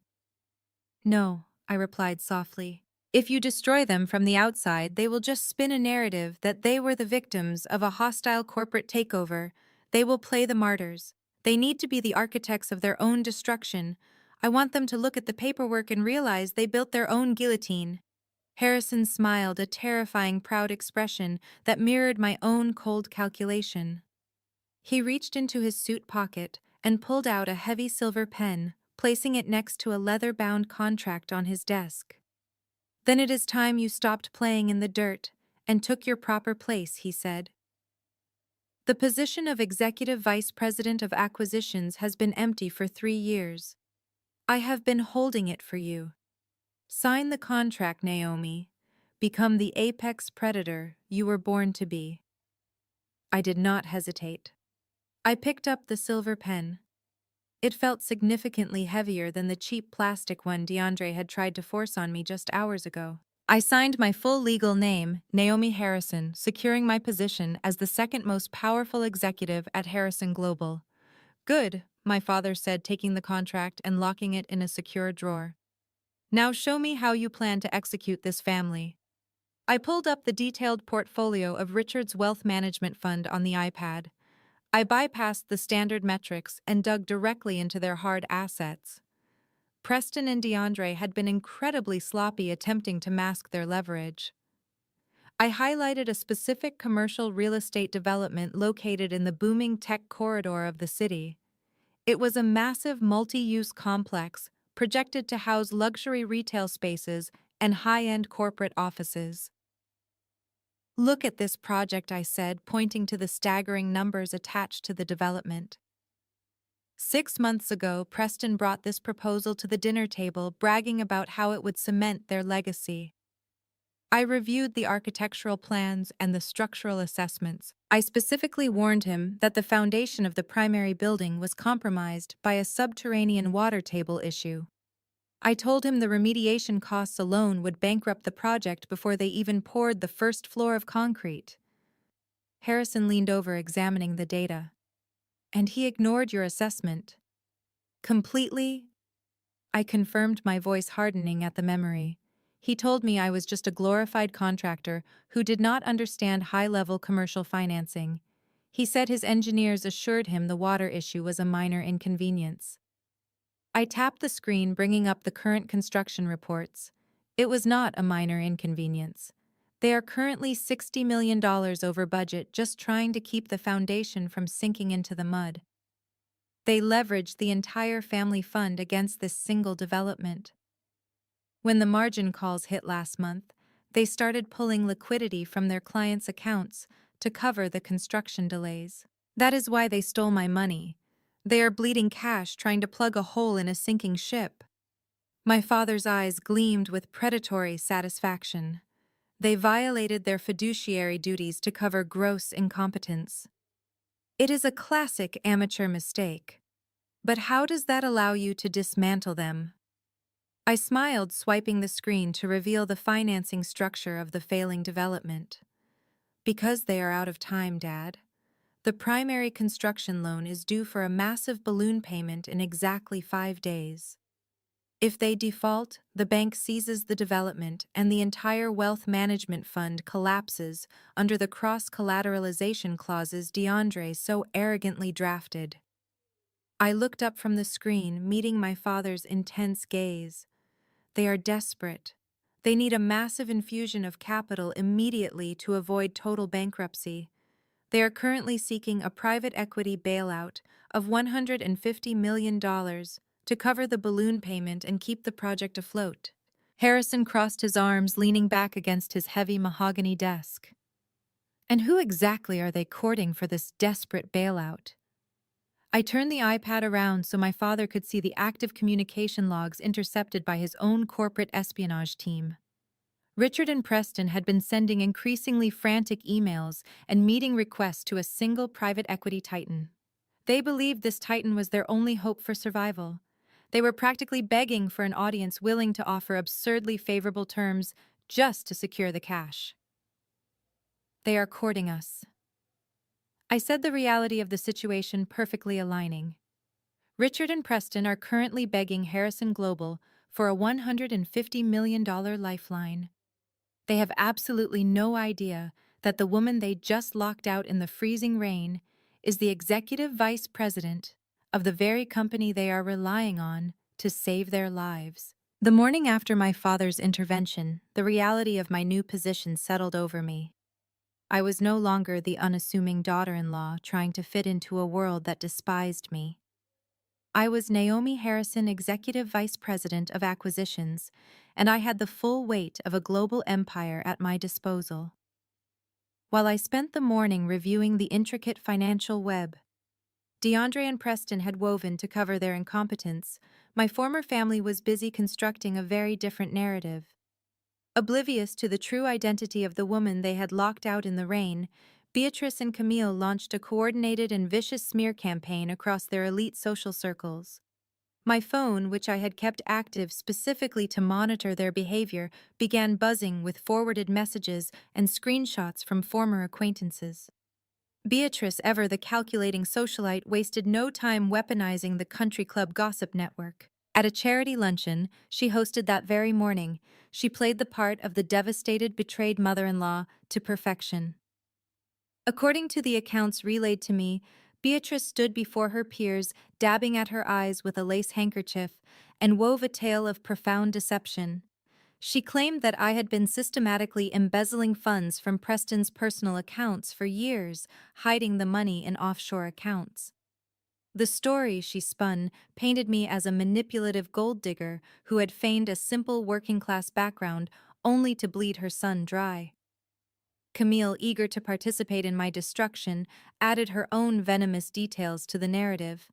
No, I replied softly. If you destroy them from the outside, they will just spin a narrative that they were the victims of a hostile corporate takeover. They will play the martyrs. They need to be the architects of their own destruction. I want them to look at the paperwork and realize they built their own guillotine. Harrison smiled, a terrifying, proud expression that mirrored my own cold calculation. He reached into his suit pocket and pulled out a heavy silver pen, placing it next to a leather-bound contract on his desk. Then it is time you stopped playing in the dirt and took your proper place, he said. The position of Executive Vice President of Acquisitions has been empty for 3 years. I have been holding it for you. Sign the contract, Naomi. Become the apex predator you were born to be. I did not hesitate. I picked up the silver pen. It felt significantly heavier than the cheap plastic one DeAndre had tried to force on me just hours ago. I signed my full legal name, Naomi Harrison, securing my position as the second most powerful executive at Harrison Global. Good, my father said, taking the contract and locking it in a secure drawer. Now show me how you plan to execute this family. I pulled up the detailed portfolio of Richard's wealth management fund on the iPad. I bypassed the standard metrics and dug directly into their hard assets. Preston and DeAndre had been incredibly sloppy attempting to mask their leverage. I highlighted a specific commercial real estate development located in the booming tech corridor of the city. It was a massive multi-use complex projected to house luxury retail spaces and high-end corporate offices. Look at this project, I said, pointing to the staggering numbers attached to the development. 6 months ago, Preston brought this proposal to the dinner table, bragging about how it would cement their legacy. I reviewed the architectural plans and the structural assessments. I specifically warned him that the foundation of the primary building was compromised by a subterranean water table issue. I told him the remediation costs alone would bankrupt the project before they even poured the first floor of concrete. Harrison leaned over, examining the data. And he ignored your assessment. Completely? I confirmed, my voice hardening at the memory. He told me I was just a glorified contractor who did not understand high-level commercial financing. He said his engineers assured him the water issue was a minor inconvenience. I tapped the screen, bringing up the current construction reports. It was not a minor inconvenience. They are currently $60 million over budget, just trying to keep the foundation from sinking into the mud. They leveraged the entire family fund against this single development. When the margin calls hit last month, they started pulling liquidity from their clients' accounts to cover the construction delays. That is why they stole my money. They are bleeding cash, trying to plug a hole in a sinking ship. My father's eyes gleamed with predatory satisfaction. They violated their fiduciary duties to cover gross incompetence. It is a classic amateur mistake. But how does that allow you to dismantle them? I smiled, swiping the screen to reveal the financing structure of the failing development. Because they are out of time, Dad. The primary construction loan is due for a massive balloon payment in exactly 5 days. If they default, the bank seizes the development and the entire wealth management fund collapses under the cross-collateralization clauses DeAndre so arrogantly drafted. I looked up from the screen, meeting my father's intense gaze. They are desperate. They need a massive infusion of capital immediately to avoid total bankruptcy. They are currently seeking a private equity bailout of $150 million to cover the balloon payment and keep the project afloat. Harrison crossed his arms, leaning back against his heavy mahogany desk. And who exactly are they courting for this desperate bailout? I turned the iPad around so my father could see the active communication logs intercepted by his own corporate espionage team. Richard and Preston had been sending increasingly frantic emails and meeting requests to a single private equity titan. They believed this titan was their only hope for survival. They were practically begging for an audience willing to offer absurdly favorable terms just to secure the cash. They are courting us. I said, the reality of the situation perfectly aligning. Richard and Preston are currently begging Harrison Global for a $150 million lifeline. They have absolutely no idea that the woman they just locked out in the freezing rain is the executive vice president of the very company they are relying on to save their lives. The morning after my father's intervention, the reality of my new position settled over me. I was no longer the unassuming daughter-in-law trying to fit into a world that despised me. I was Naomi Harrison, Executive Vice President of Acquisitions, and I had the full weight of a global empire at my disposal. While I spent the morning reviewing the intricate financial web DeAndre and Preston had woven to cover their incompetence, my former family was busy constructing a very different narrative. Oblivious to the true identity of the woman they had locked out in the rain, Beatrice and Camille launched a coordinated and vicious smear campaign across their elite social circles. My phone, which I had kept active specifically to monitor their behavior, began buzzing with forwarded messages and screenshots from former acquaintances. Beatrice, ever the calculating socialite, wasted no time weaponizing the country club gossip network. At a charity luncheon she hosted that very morning, she played the part of the devastated, betrayed mother-in-law to perfection. According to the accounts relayed to me, Beatrice stood before her peers, dabbing at her eyes with a lace handkerchief, and wove a tale of profound deception. She claimed that I had been systematically embezzling funds from Preston's personal accounts for years, hiding the money in offshore accounts. The story she spun painted me as a manipulative gold digger who had feigned a simple working-class background only to bleed her son dry. Camille, eager to participate in my destruction, added her own venomous details to the narrative.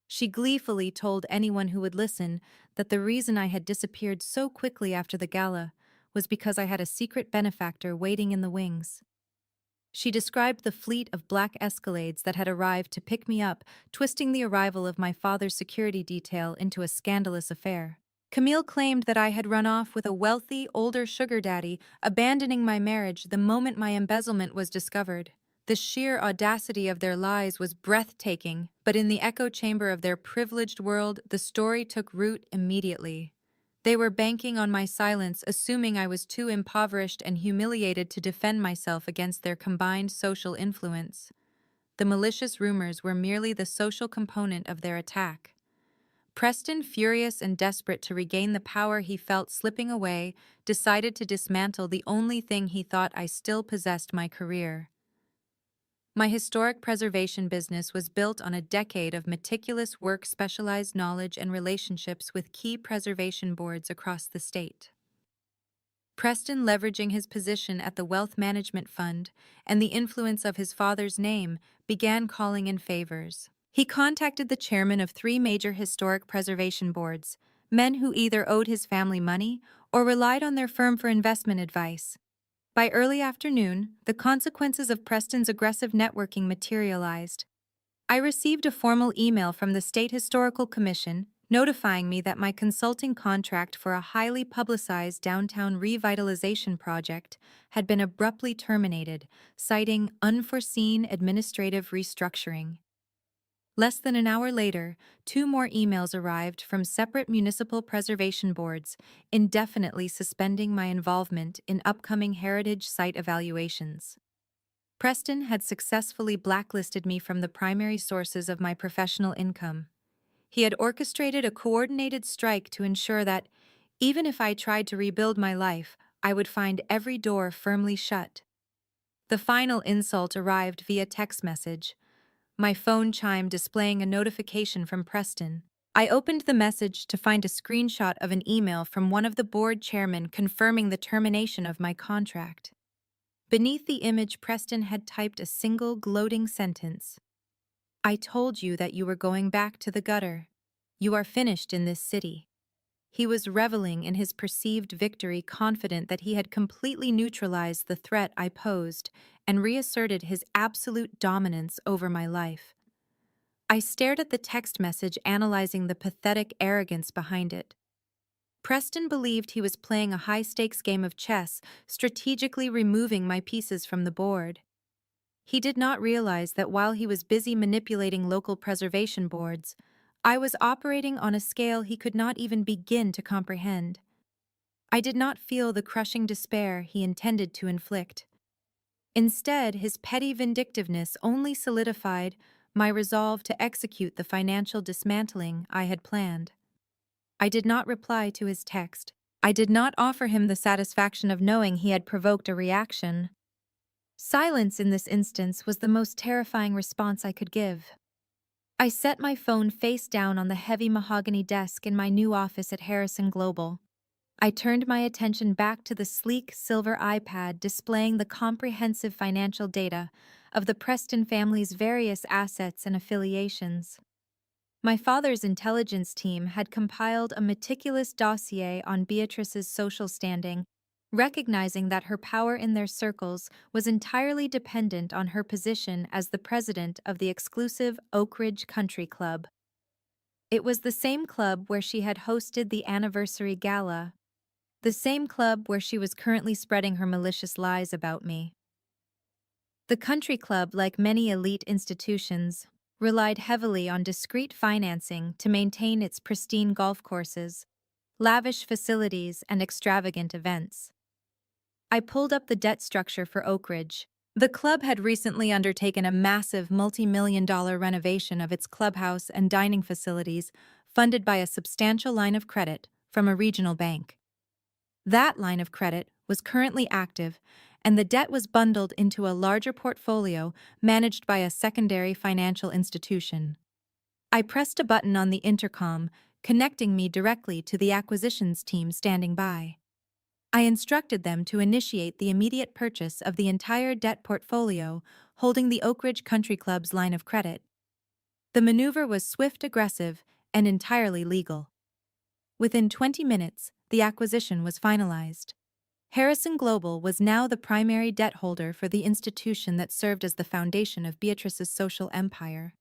She gleefully told anyone who would listen that the reason I had disappeared so quickly after the gala was because I had a secret benefactor waiting in the wings. She described the fleet of black Escalades that had arrived to pick me up, twisting the arrival of my father's security detail into a scandalous affair. Camille claimed that I had run off with a wealthy, older sugar daddy, abandoning my marriage the moment my embezzlement was discovered. The sheer audacity of their lies was breathtaking, but in the echo chamber of their privileged world, the story took root immediately. They were banking on my silence, assuming I was too impoverished and humiliated to defend myself against their combined social influence. The malicious rumors were merely the social component of their attack. Preston, furious and desperate to regain the power he felt slipping away, decided to dismantle the only thing he thought I still possessed: my career. My historic preservation business was built on a decade of meticulous work, specialized knowledge, and relationships with key preservation boards across the state. Preston, leveraging his position at the Wealth Management Fund and the influence of his father's name, began calling in favors. He contacted the chairman of 3 major historic preservation boards, men who either owed his family money or relied on their firm for investment advice. By early afternoon, the consequences of Preston's aggressive networking materialized. I received a formal email from the State Historical Commission notifying me that my consulting contract for a highly publicized downtown revitalization project had been abruptly terminated, citing unforeseen administrative restructuring. Less than an hour later, 2 more emails arrived from separate municipal preservation boards, indefinitely suspending my involvement in upcoming heritage site evaluations. Preston had successfully blacklisted me from the primary sources of my professional income. He had orchestrated a coordinated strike to ensure that, even if I tried to rebuild my life, I would find every door firmly shut. The final insult arrived via text message, my phone chime displaying a notification from Preston. I opened the message to find a screenshot of an email from one of the board chairmen confirming the termination of my contract. Beneath the image, Preston had typed a single gloating sentence. "I told you that you were going back to the gutter. You are finished in this city." He was reveling in his perceived victory, confident that he had completely neutralized the threat I posed and reasserted his absolute dominance over my life. I stared at the text message, analyzing the pathetic arrogance behind it. Preston believed he was playing a high-stakes game of chess, strategically removing my pieces from the board. He did not realize that while he was busy manipulating local preservation boards, I was operating on a scale he could not even begin to comprehend. I did not feel the crushing despair he intended to inflict. Instead, his petty vindictiveness only solidified my resolve to execute the financial dismantling I had planned. I did not reply to his text. I did not offer him the satisfaction of knowing he had provoked a reaction. Silence in this instance was the most terrifying response I could give. I set my phone face down on the heavy mahogany desk in my new office at Harrison Global. I turned my attention back to the sleek silver iPad displaying the comprehensive financial data of the Preston family's various assets and affiliations. My father's intelligence team had compiled a meticulous dossier on Beatrice's social standing, recognizing that her power in their circles was entirely dependent on her position as the president of the exclusive Oak Ridge Country Club. It was the same club where she had hosted the anniversary gala, the same club where she was currently spreading her malicious lies about me. The country club, like many elite institutions, relied heavily on discreet financing to maintain its pristine golf courses, lavish facilities, and extravagant events. I pulled up the debt structure for Oak Ridge. The club had recently undertaken a massive multi-million-dollar renovation of its clubhouse and dining facilities, funded by a substantial line of credit from a regional bank. That line of credit was currently active, and the debt was bundled into a larger portfolio managed by a secondary financial institution. I pressed a button on the intercom, connecting me directly to the acquisitions team standing by. I instructed them to initiate the immediate purchase of the entire debt portfolio holding the Oak Ridge Country Club's line of credit. The maneuver was swift, aggressive, and entirely legal. Within 20 minutes, the acquisition was finalized. Harrison Global was now the primary debt holder for the institution that served as the foundation of Beatrice's social empire.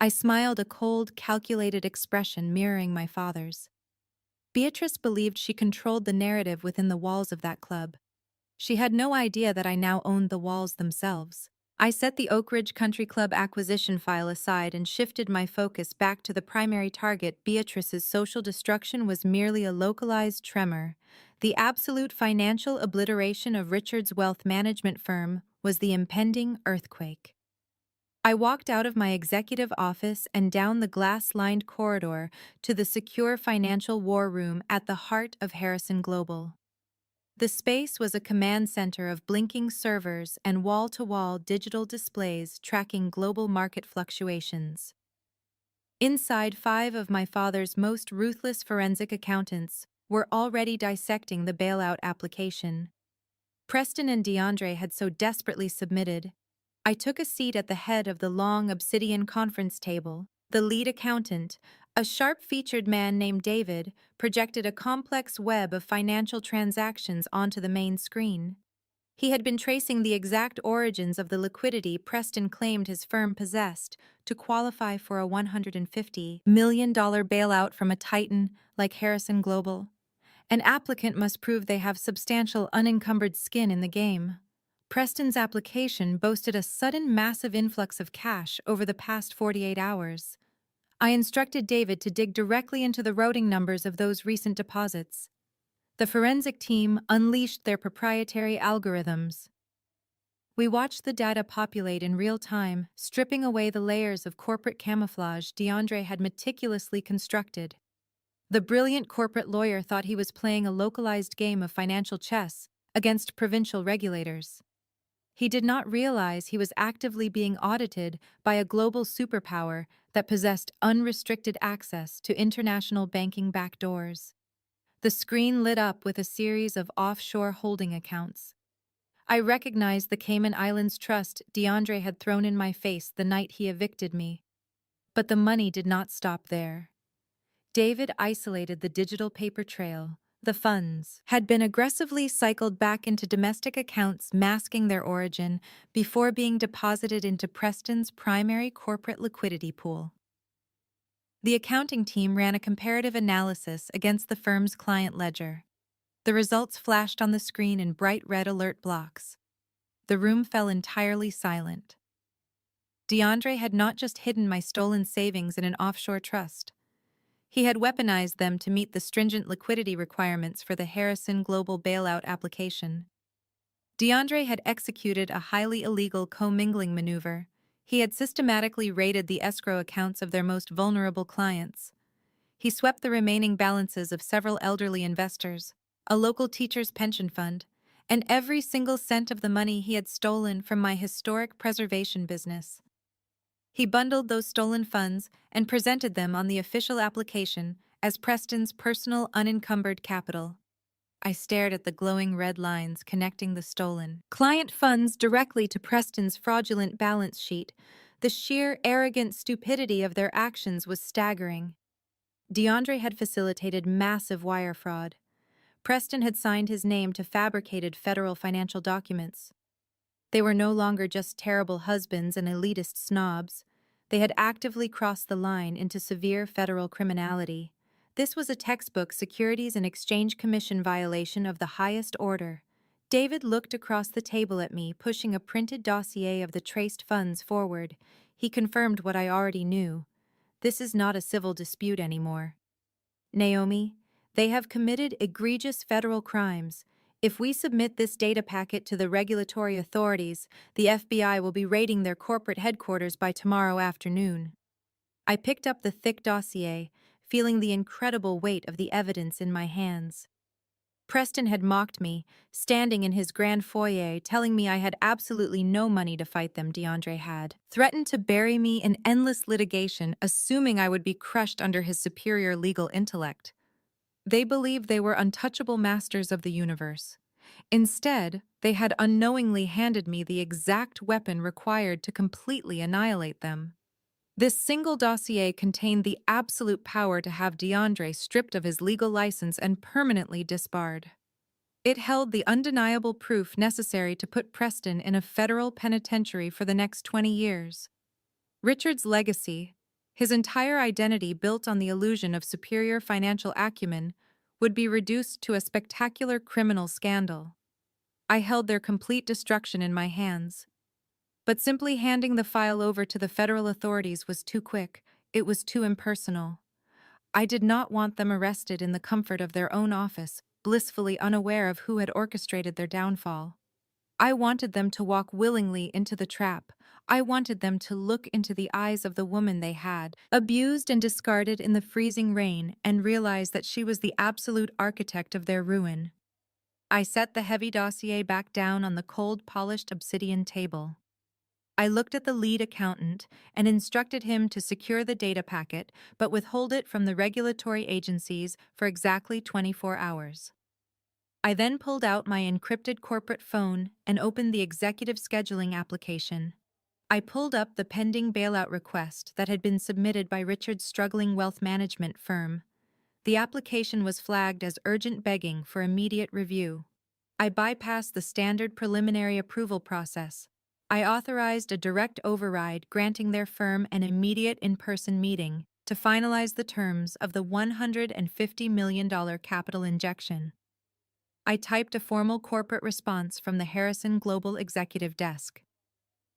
I smiled, a cold, calculated expression mirroring my father's. Beatrice believed she controlled the narrative within the walls of that club. She had no idea that I now owned the walls themselves. I set the Oak Ridge Country Club acquisition file aside and shifted my focus back to the primary target. Beatrice's social destruction was merely a localized tremor. The absolute financial obliteration of Richard's wealth management firm was the impending earthquake. I walked out of my executive office and down the glass-lined corridor to the secure financial war room at the heart of Harrison Global. The space was a command center of blinking servers and wall-to-wall digital displays tracking global market fluctuations. Inside, 5 of my father's most ruthless forensic accountants were already dissecting the bailout application. Preston and DeAndre had so desperately submitted. I took a seat at the head of the long obsidian conference table. The lead accountant, a sharp-featured man named David, projected a complex web of financial transactions onto the main screen. He had been tracing the exact origins of the liquidity Preston claimed his firm possessed to qualify for a $150 million bailout from a titan like Harrison Global. An applicant must prove they have substantial unencumbered skin in the game. Preston's application boasted a sudden massive influx of cash over the past 48 hours. I instructed David to dig directly into the routing numbers of those recent deposits. The forensic team unleashed their proprietary algorithms. We watched the data populate in real time, stripping away the layers of corporate camouflage DeAndre had meticulously constructed. The brilliant corporate lawyer thought he was playing a localized game of financial chess against provincial regulators. He did not realize he was actively being audited by a global superpower that possessed unrestricted access to international banking backdoors. The screen lit up with a series of offshore holding accounts. I recognized the Cayman Islands trust DeAndre had thrown in my face the night he evicted me. But the money did not stop there. David isolated the digital paper trail. The funds had been aggressively cycled back into domestic accounts, masking their origin before being deposited into Preston's primary corporate liquidity pool. The accounting team ran a comparative analysis against the firm's client ledger. The results flashed on the screen in bright red alert blocks. The room fell entirely silent. DeAndre had not just hidden my stolen savings in an offshore trust. He had weaponized them to meet the stringent liquidity requirements for the Harrison Global bailout application. DeAndre had executed a highly illegal commingling maneuver. He had systematically raided the escrow accounts of their most vulnerable clients. He swept the remaining balances of several elderly investors, a local teacher's pension fund, and every single cent of the money he had stolen from my historic preservation business. He bundled those stolen funds and presented them on the official application as Preston's personal unencumbered capital. I stared at the glowing red lines connecting the stolen client funds directly to Preston's fraudulent balance sheet. The sheer arrogant stupidity of their actions was staggering. DeAndre had facilitated massive wire fraud. Preston had signed his name to fabricated federal financial documents. They were no longer just terrible husbands and elitist snobs. They had actively crossed the line into severe federal criminality. This was a textbook Securities and Exchange Commission violation of the highest order. David looked across the table at me, pushing a printed dossier of the traced funds forward. He confirmed what I already knew. This is not a civil dispute anymore. Naomi, they have committed egregious federal crimes. If we submit this data packet to the regulatory authorities, the FBI will be raiding their corporate headquarters by tomorrow afternoon. I picked up the thick dossier, feeling the incredible weight of the evidence in my hands. Preston had mocked me, standing in his grand foyer, telling me I had absolutely no money to fight them. DeAndre had threatened to bury me in endless litigation, assuming I would be crushed under his superior legal intellect. They believed they were untouchable masters of the universe. Instead, they had unknowingly handed me the exact weapon required to completely annihilate them. This single dossier contained the absolute power to have DeAndre stripped of his legal license and permanently disbarred. It held the undeniable proof necessary to put Preston in a federal penitentiary for the next 20 years. Richard's legacy, his entire identity built on the illusion of superior financial acumen, would be reduced to a spectacular criminal scandal. I held their complete destruction in my hands. But simply handing the file over to the federal authorities was too quick. It was too impersonal. I did not want them arrested in the comfort of their own office, blissfully unaware of who had orchestrated their downfall. I wanted them to walk willingly into the trap. I wanted them to look into the eyes of the woman they had abused and discarded in the freezing rain and realize that she was the absolute architect of their ruin. I set the heavy dossier back down on the cold, polished obsidian table. I looked at the lead accountant and instructed him to secure the data packet but withhold it from the regulatory agencies for exactly 24 hours. I then pulled out my encrypted corporate phone and opened the executive scheduling application. I pulled up the pending bailout request that had been submitted by Richard's struggling wealth management firm. The application was flagged as urgent begging for immediate review. I bypassed the standard preliminary approval process. I authorized a direct override granting their firm an immediate in-person meeting to finalize the terms of the $150 million capital injection. I typed a formal corporate response from the Harrison Global Executive Desk.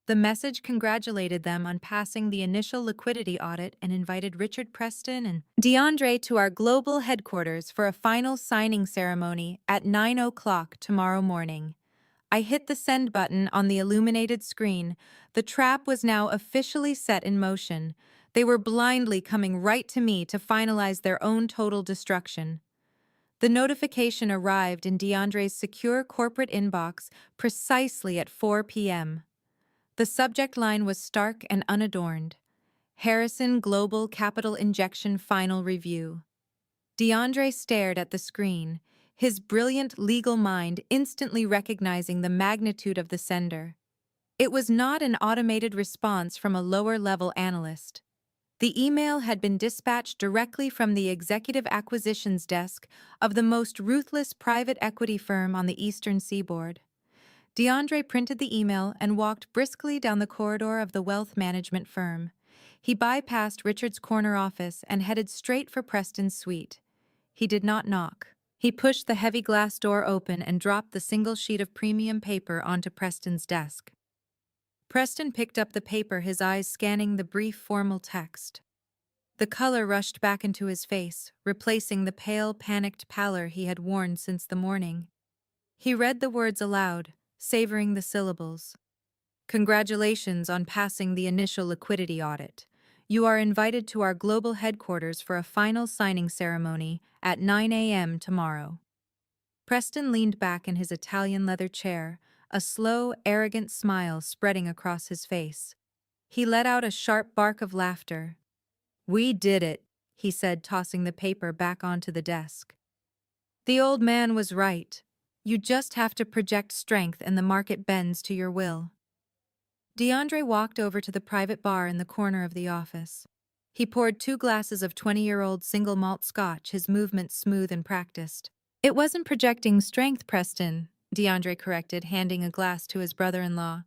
The message congratulated them on passing the initial liquidity audit and invited Richard Preston and DeAndre to our global headquarters for a final signing ceremony at 9 o'clock tomorrow morning. I hit the send button on the illuminated screen. The trap was now officially set in motion. They were blindly coming right to me to finalize their own total destruction. The notification arrived in DeAndre's secure corporate inbox precisely at 4 p.m. The subject line was stark and unadorned. Harrison Global Capital Injection Final Review. DeAndre stared at the screen, his brilliant legal mind instantly recognizing the magnitude of the sender. It was not an automated response from a lower-level analyst. The email had been dispatched directly from the executive acquisitions desk of the most ruthless private equity firm on the Eastern Seaboard. DeAndre printed the email and walked briskly down the corridor of the wealth management firm. He bypassed Richard's corner office and headed straight for Preston's suite. He did not knock. He pushed the heavy glass door open and dropped the single sheet of premium paper onto Preston's desk. Preston picked up the paper, his eyes scanning the brief formal text. The color rushed back into his face, replacing the pale, panicked pallor he had worn since the morning. He read the words aloud, savoring the syllables. Congratulations on passing the initial liquidity audit. You are invited to our global headquarters for a final signing ceremony at 9 a.m. tomorrow. Preston leaned back in his Italian leather chair, a slow, arrogant smile spreading across his face. He let out a sharp bark of laughter. "We did it," he said, tossing the paper back onto the desk. "The old man was right. You just have to project strength and the market bends to your will." DeAndre walked over to the private bar in the corner of the office. He poured 2 glasses of 20-year-old single malt scotch, his movements smooth and practiced. "It wasn't projecting strength, Preston," DeAndre corrected, handing a glass to his brother-in-law.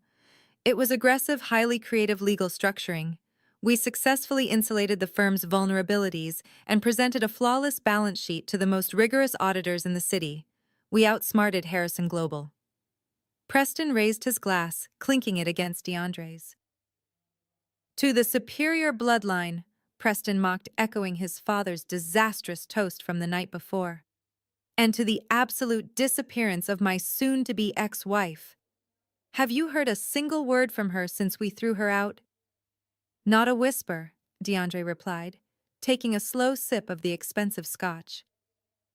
"It was aggressive, highly creative legal structuring. We successfully insulated the firm's vulnerabilities and presented a flawless balance sheet to the most rigorous auditors in the city. We outsmarted Harrison Global." Preston raised his glass, clinking it against DeAndre's. "To the superior bloodline," Preston mocked, echoing his father's disastrous toast from the night before. "And to the absolute disappearance of my soon-to-be ex-wife. Have you heard a single word from her since we threw her out?" "Not a whisper," DeAndre replied, taking a slow sip of the expensive scotch.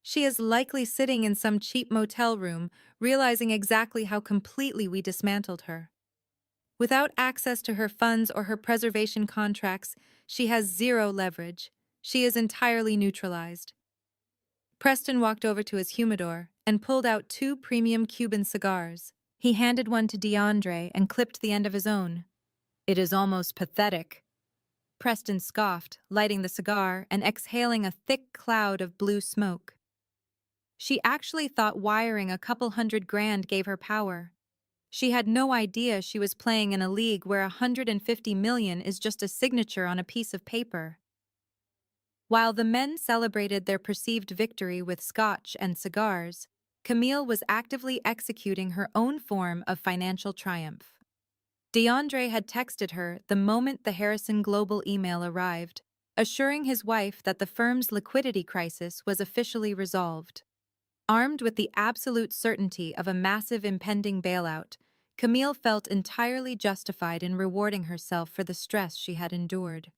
"She is likely sitting in some cheap motel room, realizing exactly how completely we dismantled her. Without access to her funds or her preservation contracts, she has zero leverage. She is entirely neutralized." Preston walked over to his humidor and pulled out 2 premium Cuban cigars. He handed one to DeAndre and clipped the end of his own. "It is almost pathetic." Preston scoffed, lighting the cigar and exhaling a thick cloud of blue smoke. "She actually thought wiring a couple $100,000 gave her power. She had no idea she was playing in a league where $150 million is just a signature on a piece of paper." While the men celebrated their perceived victory with scotch and cigars, Camille was actively executing her own form of financial triumph. DeAndre had texted her the moment the Harrison Global email arrived, assuring his wife that the firm's liquidity crisis was officially resolved. Armed with the absolute certainty of a massive impending bailout, Camille felt entirely justified in rewarding herself for the stress she had endured.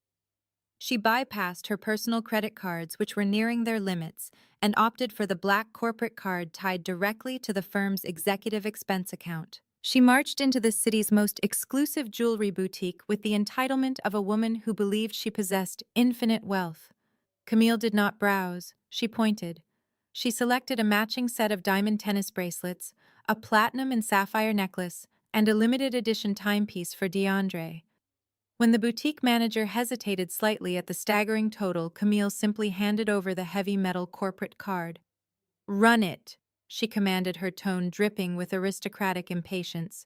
She bypassed her personal credit cards, which were nearing their limits, and opted for the black corporate card tied directly to the firm's executive expense account. She marched into the city's most exclusive jewelry boutique with the entitlement of a woman who believed she possessed infinite wealth. Camille did not browse, she pointed. She selected a matching set of diamond tennis bracelets, a platinum and sapphire necklace, and a limited edition timepiece for DeAndre. When the boutique manager hesitated slightly at the staggering total, Camille simply handed over the heavy metal corporate card. "Run it," she commanded, her tone dripping with aristocratic impatience.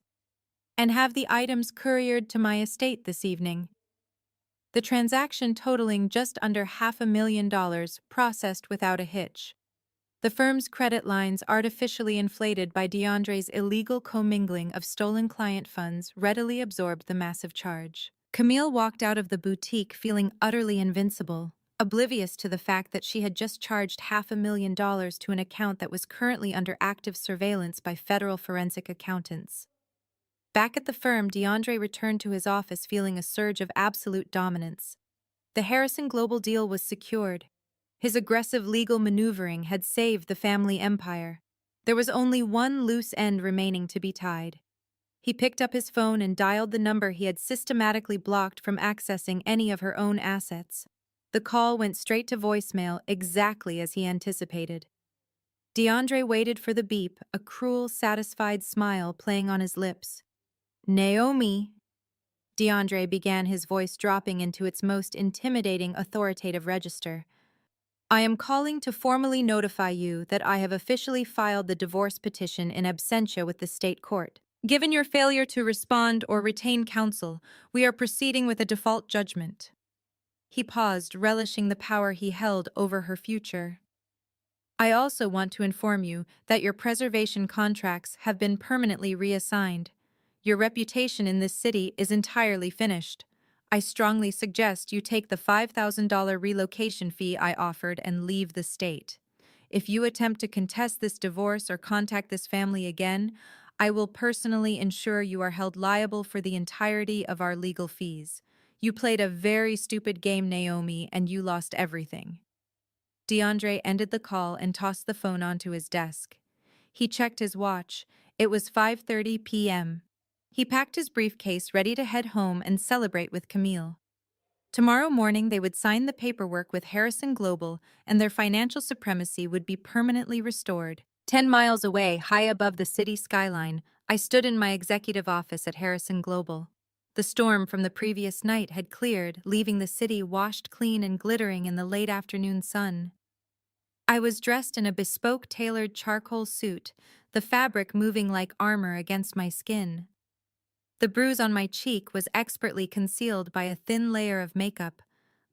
"And have the items couriered to my estate this evening." The transaction, totaling just under $500,000, processed without a hitch. The firm's credit lines, artificially inflated by DeAndre's illegal commingling of stolen client funds, readily absorbed the massive charge. Camille walked out of the boutique feeling utterly invincible, oblivious to the fact that she had just charged $500,000 to an account that was currently under active surveillance by federal forensic accountants. Back at the firm, DeAndre returned to his office feeling a surge of absolute dominance. The Harrison Global deal was secured. His aggressive legal maneuvering had saved the family empire. There was only one loose end remaining to be tied. He picked up his phone and dialed the number he had systematically blocked from accessing any of her own assets. The call went straight to voicemail, exactly as he anticipated. DeAndre waited for the beep, a cruel, satisfied smile playing on his lips. "Naomi," DeAndre began, his voice dropping into its most intimidating, authoritative register. "I am calling to formally notify you that I have officially filed the divorce petition in absentia with the state court. Given your failure to respond or retain counsel, we are proceeding with a default judgment." He paused, relishing the power he held over her future. "I also want to inform you that your preservation contracts have been permanently reassigned. Your reputation in this city is entirely finished. I strongly suggest you take the $5,000 relocation fee I offered and leave the state. If you attempt to contest this divorce or contact this family again, I will personally ensure you are held liable for the entirety of our legal fees. You played a very stupid game, Naomi, and you lost everything. DeAndre ended the call and tossed the phone onto his desk. He checked his watch. It was 5:30 p.m. He packed his briefcase ready to head home and celebrate with Camille. Tomorrow morning they would sign the paperwork with Harrison Global and their financial supremacy would be permanently restored. 10 miles away, high above the city skyline, I stood in my executive office at Harrison Global. The storm from the previous night had cleared, leaving the city washed clean and glittering in the late afternoon sun. I was dressed in a bespoke tailored charcoal suit, the fabric moving like armor against my skin. The bruise on my cheek was expertly concealed by a thin layer of makeup,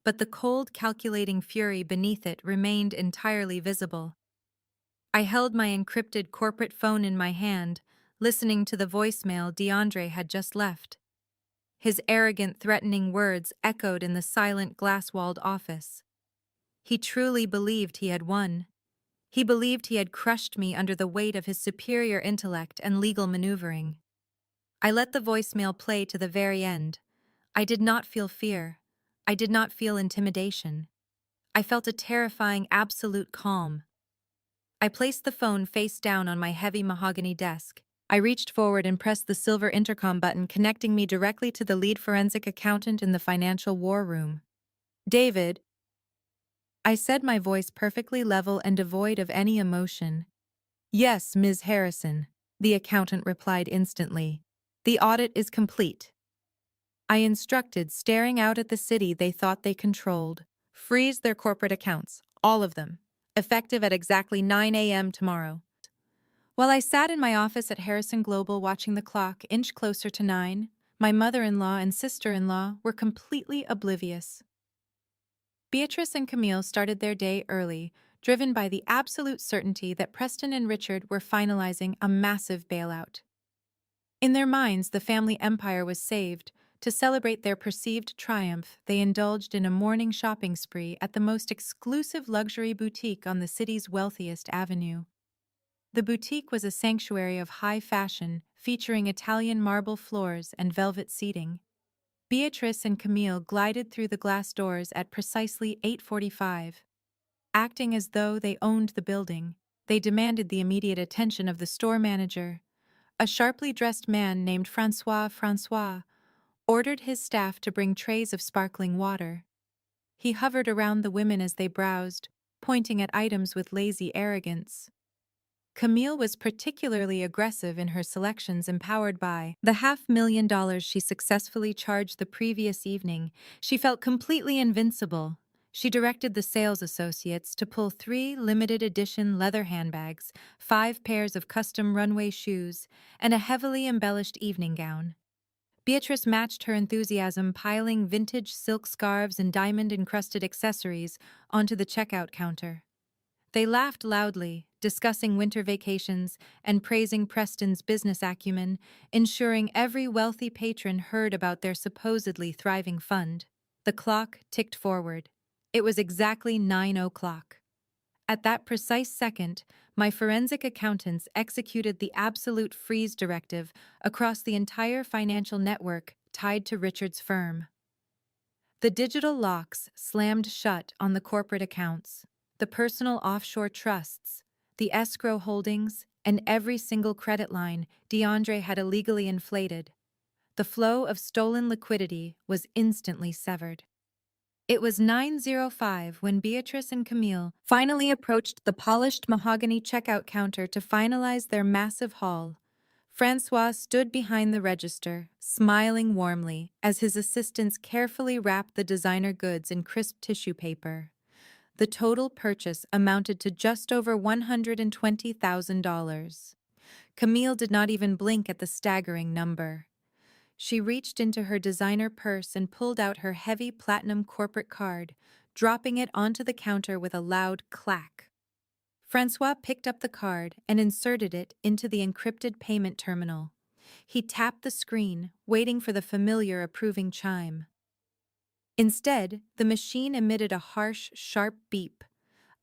but the cold, calculating fury beneath it remained entirely visible. I held my encrypted corporate phone in my hand, listening to the voicemail DeAndre had just left. His arrogant, threatening words echoed in the silent, glass-walled office. He truly believed he had won. He believed he had crushed me under the weight of his superior intellect and legal maneuvering. I let the voicemail play to the very end. I did not feel fear. I did not feel intimidation. I felt a terrifying, absolute calm. I placed the phone face down on my heavy mahogany desk. I reached forward and pressed the silver intercom button connecting me directly to the lead forensic accountant in the financial war room. David, I said, my voice perfectly level and devoid of any emotion. Yes, Ms. Harrison, the accountant replied instantly. The audit is complete. I instructed, staring out at the city they thought they controlled. Freeze their corporate accounts, all of them, effective at exactly 9 a.m. tomorrow. While I sat in my office at Harrison Global watching the clock inch closer to 9, my mother-in-law and sister-in-law were completely oblivious. Beatrice and Camille started their day early, driven by the absolute certainty that Preston and Richard were finalizing a massive bailout. In their minds, the family empire was saved. To celebrate their perceived triumph, they indulged in a morning shopping spree at the most exclusive luxury boutique on the city's wealthiest avenue. The boutique was a sanctuary of high fashion, featuring Italian marble floors and velvet seating. Beatrice and Camille glided through the glass doors at precisely 8:45. Acting as though they owned the building, they demanded the immediate attention of the store manager. A sharply dressed man named Francois ordered his staff to bring trays of sparkling water. He hovered around the women as they browsed, pointing at items with lazy arrogance. Camille was particularly aggressive in her selections, empowered by the $500,000 she successfully charged the previous evening. She felt completely invincible. She directed the sales associates to pull 3 limited edition leather handbags, 5 pairs of custom runway shoes, and a heavily embellished evening gown. Beatrice matched her enthusiasm, piling vintage silk scarves and diamond-encrusted accessories onto the checkout counter. They laughed loudly, discussing winter vacations and praising Preston's business acumen, ensuring every wealthy patron heard about their supposedly thriving fund. The clock ticked forward. It was exactly 9 o'clock. At that precise second, my forensic accountants executed the absolute freeze directive across the entire financial network tied to Richard's firm. The digital locks slammed shut on the corporate accounts, the personal offshore trusts, the escrow holdings, and every single credit line DeAndre had illegally inflated. The flow of stolen liquidity was instantly severed. It was 9:05 when Beatrice and Camille finally approached the polished mahogany checkout counter to finalize their massive haul. Francois stood behind the register, smiling warmly as his assistants carefully wrapped the designer goods in crisp tissue paper. The total purchase amounted to just over $120,000. Camille did not even blink at the staggering number. She reached into her designer purse and pulled out her heavy platinum corporate card, dropping it onto the counter with a loud clack. Francois picked up the card and inserted it into the encrypted payment terminal. He tapped the screen, waiting for the familiar approving chime. Instead, the machine emitted a harsh, sharp beep.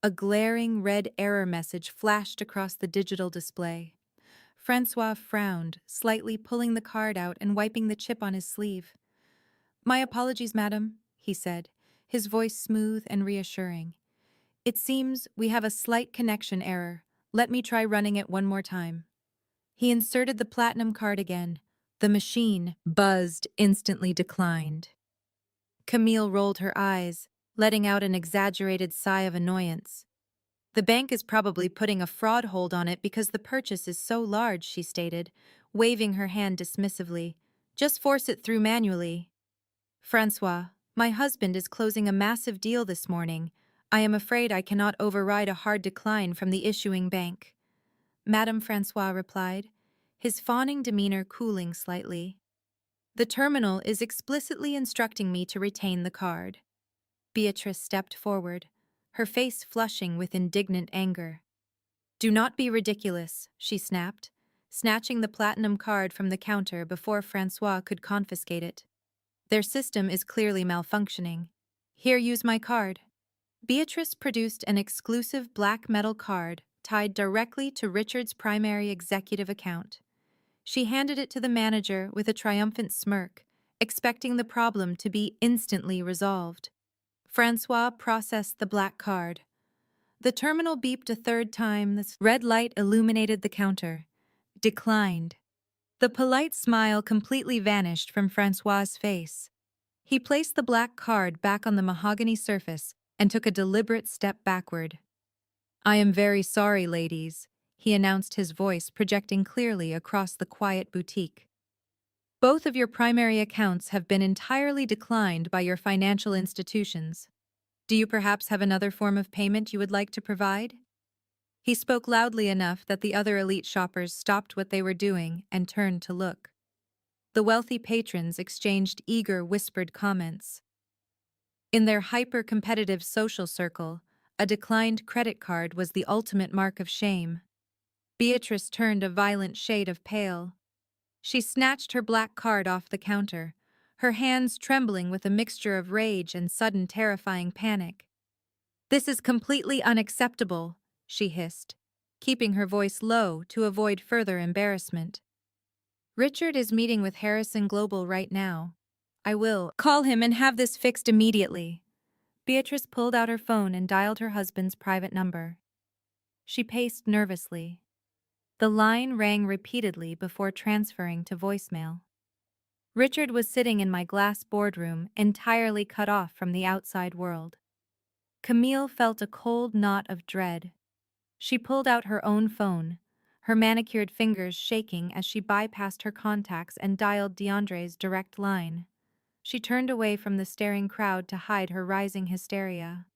A glaring red error message flashed across the digital display. Francois frowned, slightly pulling the card out and wiping the chip on his sleeve. "My apologies, madam," he said, his voice smooth and reassuring. "It seems we have a slight connection error. Let me try running it one more time." He inserted the platinum card again. The machine, buzzed, instantly declined. Camille rolled her eyes, letting out an exaggerated sigh of annoyance. "The bank is probably putting a fraud hold on it because the purchase is so large," she stated, waving her hand dismissively. "Just force it through manually." "Francois, my husband is closing a massive deal this morning. I am afraid I cannot override a hard decline from the issuing bank." Madame Francois replied, his fawning demeanor cooling slightly. "The terminal is explicitly instructing me to retain the card." Beatrice stepped forward, her face flushing with indignant anger. "Do not be ridiculous," she snapped, snatching the platinum card from the counter before Francois could confiscate it. "Their system is clearly malfunctioning. Here, use my card." Beatrice produced an exclusive black metal card tied directly to Richard's primary executive account. She handed it to the manager with a triumphant smirk, expecting the problem to be instantly resolved. Francois processed the black card. The terminal beeped a third time. The red light illuminated the counter. "Declined." The polite smile completely vanished from Francois's face. He placed the black card back on the mahogany surface and took a deliberate step backward. "I am very sorry, ladies," he announced, his voice projecting clearly across the quiet boutique. "Both of your primary accounts have been entirely declined by your financial institutions. Do you perhaps have another form of payment you would like to provide?" He spoke loudly enough that the other elite shoppers stopped what they were doing and turned to look. The wealthy patrons exchanged eager, whispered comments. In their hyper-competitive social circle, a declined credit card was the ultimate mark of shame. Beatrice turned a violent shade of pale. She snatched her black card off the counter, her hands trembling with a mixture of rage and sudden terrifying panic. "This is completely unacceptable," she hissed, keeping her voice low to avoid further embarrassment. "Richard is meeting with Harrison Global right now. I will call him and have this fixed immediately." Beatrice pulled out her phone and dialed her husband's private number. She paced nervously. The line rang repeatedly before transferring to voicemail. Richard was sitting in my glass boardroom, entirely cut off from the outside world. Camille felt a cold knot of dread. She pulled out her own phone, her manicured fingers shaking as she bypassed her contacts and dialed DeAndre's direct line. She turned away from the staring crowd to hide her rising hysteria.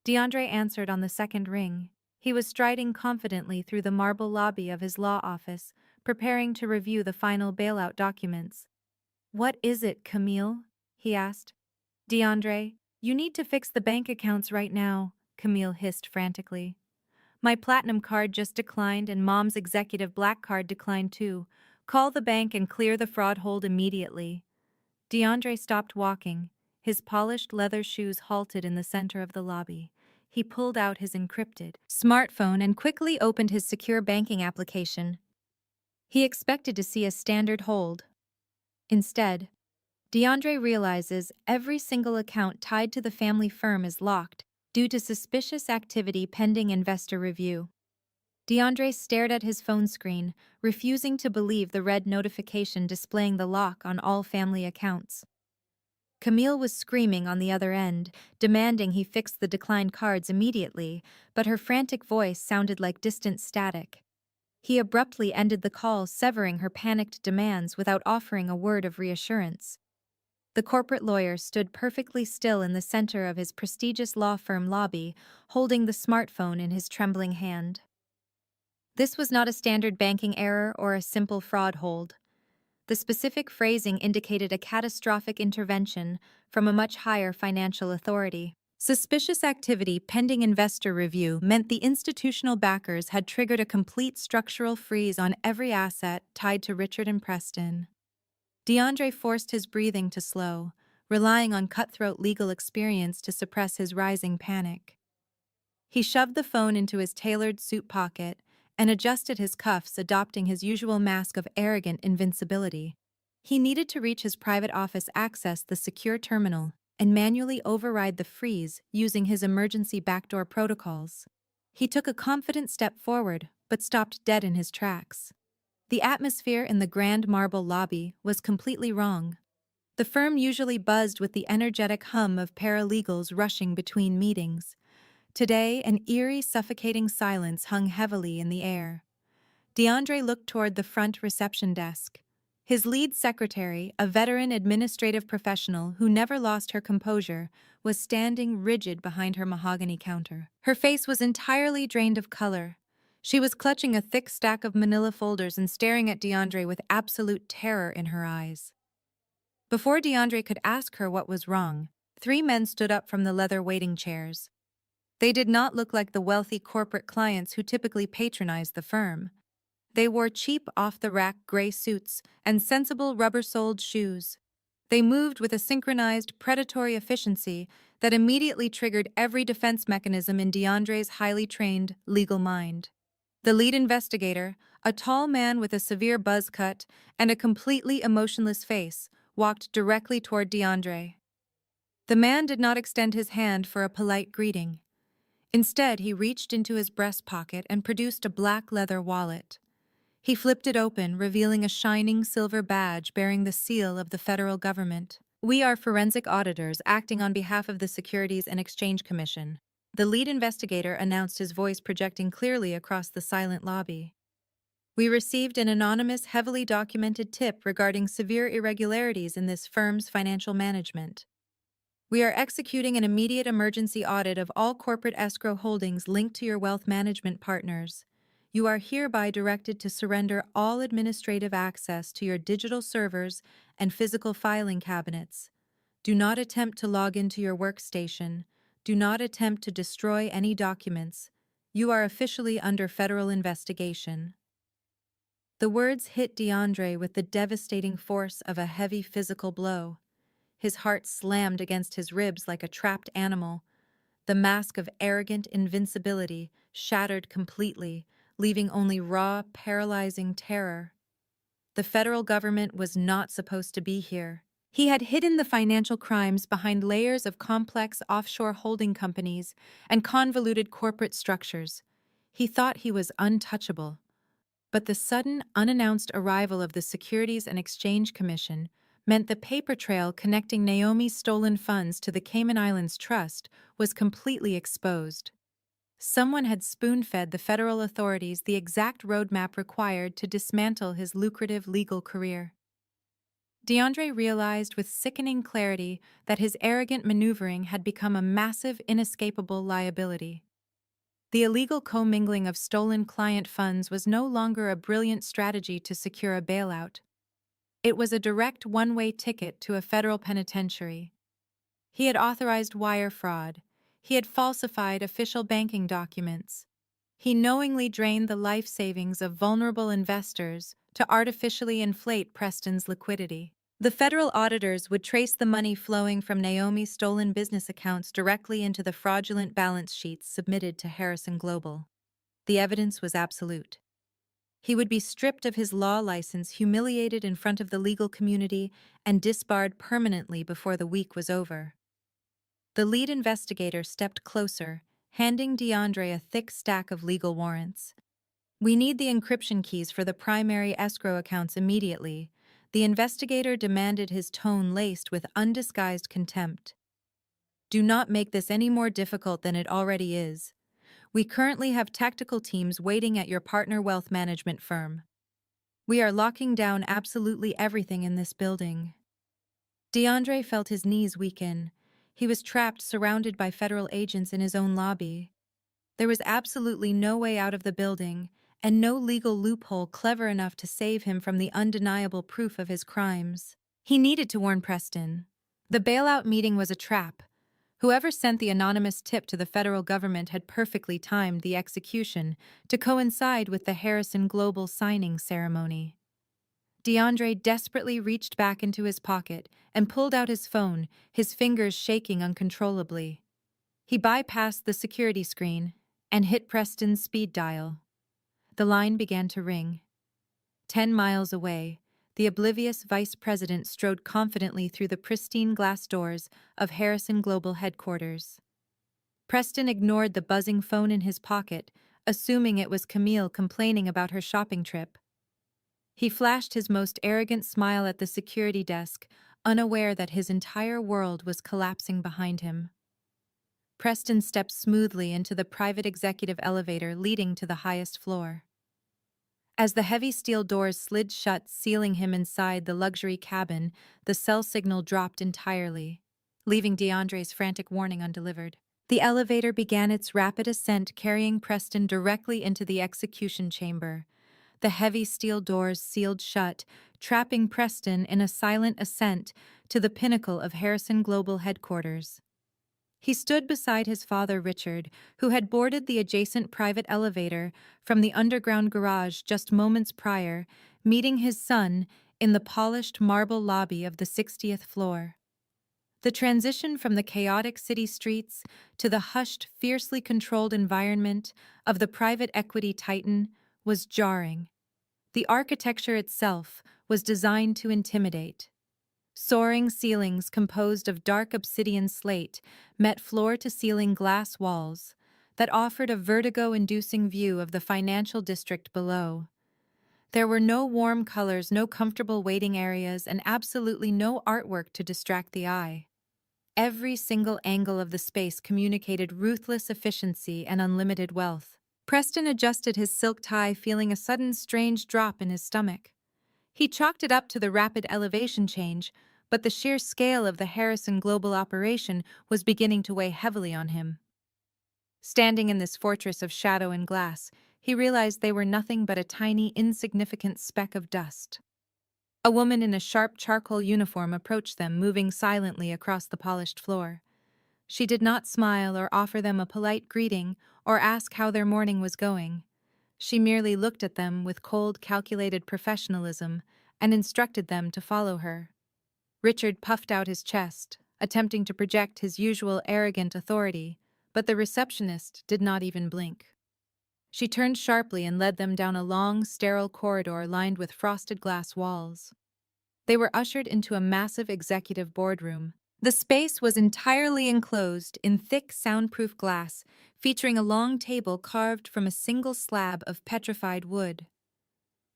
DeAndre answered on the second ring. He was striding confidently through the marble lobby of his law office, preparing to review the final bailout documents. "What is it, Camille?" he asked. "DeAndre, you need to fix the bank accounts right now," Camille hissed frantically. "My platinum card just declined and Mom's executive black card declined too. Call the bank and clear the fraud hold immediately." DeAndre stopped walking. His polished leather shoes halted in the center of the lobby. He pulled out his encrypted smartphone and quickly opened his secure banking application. He expected to see a standard hold. Instead, DeAndre realizes every single account tied to the family firm is locked due to suspicious activity pending investor review. DeAndre stared at his phone screen, refusing to believe the red notification displaying the lock on all family accounts. Camille was screaming on the other end, demanding he fix the declined cards immediately, but her frantic voice sounded like distant static. He abruptly ended the call, severing her panicked demands without offering a word of reassurance. The corporate lawyer stood perfectly still in the center of his prestigious law firm lobby, holding the smartphone in his trembling hand. This was not a standard banking error or a simple fraud hold. The specific phrasing indicated a catastrophic intervention from a much higher financial authority. Suspicious activity pending investor review meant the institutional backers had triggered a complete structural freeze on every asset tied to Richard and Preston. DeAndre forced his breathing to slow, relying on cutthroat legal experience to suppress his rising panic. He shoved the phone into his tailored suit pocket and adjusted his cuffs, adopting his usual mask of arrogant invincibility. He needed to reach his private office, access the secure terminal, and manually override the freeze using his emergency backdoor protocols. He took a confident step forward, but stopped dead in his tracks. The atmosphere in the grand marble lobby was completely wrong. The firm usually buzzed with the energetic hum of paralegals rushing between meetings. Today, an eerie, suffocating silence hung heavily in the air. DeAndre looked toward the front reception desk. His lead secretary, a veteran administrative professional who never lost her composure, was standing rigid behind her mahogany counter. Her face was entirely drained of color. She was clutching a thick stack of manila folders and staring at DeAndre with absolute terror in her eyes. Before DeAndre could ask her what was wrong, three men stood up from the leather waiting chairs. They did not look like the wealthy corporate clients who typically patronize the firm. They wore cheap, off-the-rack gray suits and sensible rubber-soled shoes. They moved with a synchronized, predatory efficiency that immediately triggered every defense mechanism in DeAndre's highly trained, legal mind. The lead investigator, a tall man with a severe buzz cut and a completely emotionless face, walked directly toward DeAndre. The man did not extend his hand for a polite greeting. Instead, he reached into his breast pocket and produced a black leather wallet. He flipped it open, revealing a shining silver badge bearing the seal of the federal government. "We are forensic auditors acting on behalf of the Securities and Exchange Commission," the lead investigator announced, his voice projecting clearly across the silent lobby. "We received an anonymous, heavily documented tip regarding severe irregularities in this firm's financial management. We are executing an immediate emergency audit of all corporate escrow holdings linked to your wealth management partners. You are hereby directed to surrender all administrative access to your digital servers and physical filing cabinets. Do not attempt to log into your workstation. Do not attempt to destroy any documents. You are officially under federal investigation." The words hit DeAndre with the devastating force of a heavy physical blow. His heart slammed against his ribs like a trapped animal. The mask of arrogant invincibility shattered completely, leaving only raw, paralyzing terror. The federal government was not supposed to be here. He had hidden the financial crimes behind layers of complex offshore holding companies and convoluted corporate structures. He thought he was untouchable. But the sudden, unannounced arrival of the Securities and Exchange Commission meant the paper trail connecting Naomi's stolen funds to the Cayman Islands Trust was completely exposed. Someone had spoon-fed the federal authorities the exact roadmap required to dismantle his lucrative legal career. DeAndre realized with sickening clarity that his arrogant maneuvering had become a massive, inescapable liability. The illegal commingling of stolen client funds was no longer a brilliant strategy to secure a bailout. It was a direct one-way ticket to a federal penitentiary. He had authorized wire fraud. He had falsified official banking documents. He knowingly drained the life savings of vulnerable investors to artificially inflate Preston's liquidity. The federal auditors would trace the money flowing from Naomi's stolen business accounts directly into the fraudulent balance sheets submitted to Harrison Global. The evidence was absolute. He would be stripped of his law license, humiliated in front of the legal community, and disbarred permanently before the week was over. The lead investigator stepped closer, handing DeAndre a thick stack of legal warrants. "We need the encryption keys for the primary escrow accounts immediately," the investigator demanded, his tone laced with undisguised contempt. "Do not make this any more difficult than it already is. We currently have tactical teams waiting at your partner wealth management firm. We are locking down absolutely everything in this building." DeAndre felt his knees weaken. He was trapped, surrounded by federal agents in his own lobby. There was absolutely no way out of the building, and no legal loophole clever enough to save him from the undeniable proof of his crimes. He needed to warn Preston. The bailout meeting was a trap. Whoever sent the anonymous tip to the federal government had perfectly timed the execution to coincide with the Harrison Global signing ceremony. DeAndre desperately reached back into his pocket and pulled out his phone, his fingers shaking uncontrollably. He bypassed the security screen and hit Preston's speed dial. The line began to ring. 10 miles away, the oblivious vice president strode confidently through the pristine glass doors of Harrison Global headquarters. Preston ignored the buzzing phone in his pocket, assuming it was Camille complaining about her shopping trip. He flashed his most arrogant smile at the security desk, unaware that his entire world was collapsing behind him. Preston stepped smoothly into the private executive elevator leading to the highest floor. As the heavy steel doors slid shut, sealing him inside the luxury cabin, the cell signal dropped entirely, leaving DeAndre's frantic warning undelivered. The elevator began its rapid ascent, carrying Preston directly into the execution chamber. The heavy steel doors sealed shut, trapping Preston in a silent ascent to the pinnacle of Harrison Global headquarters. He stood beside his father, Richard, who had boarded the adjacent private elevator from the underground garage just moments prior, meeting his son in the polished marble lobby of the 60th floor. The transition from the chaotic city streets to the hushed, fiercely controlled environment of the private equity titan was jarring. The architecture itself was designed to intimidate. Soaring ceilings composed of dark obsidian slate met floor-to-ceiling glass walls that offered a vertigo-inducing view of the financial district below. There were no warm colors, no comfortable waiting areas, and absolutely no artwork to distract the eye. Every single angle of the space communicated ruthless efficiency and unlimited wealth. Preston adjusted his silk tie, feeling a sudden strange drop in his stomach. He chalked it up to the rapid elevation change, but the sheer scale of the Harrison Global operation was beginning to weigh heavily on him. Standing in this fortress of shadow and glass, he realized they were nothing but a tiny, insignificant speck of dust. A woman in a sharp charcoal uniform approached them, moving silently across the polished floor. She did not smile or offer them a polite greeting or ask how their morning was going. She merely looked at them with cold, calculated professionalism and instructed them to follow her. Richard puffed out his chest, attempting to project his usual arrogant authority, but the receptionist did not even blink. She turned sharply and led them down a long, sterile corridor lined with frosted glass walls. They were ushered into a massive executive boardroom. The space was entirely enclosed in thick, soundproof glass, featuring a long table carved from a single slab of petrified wood.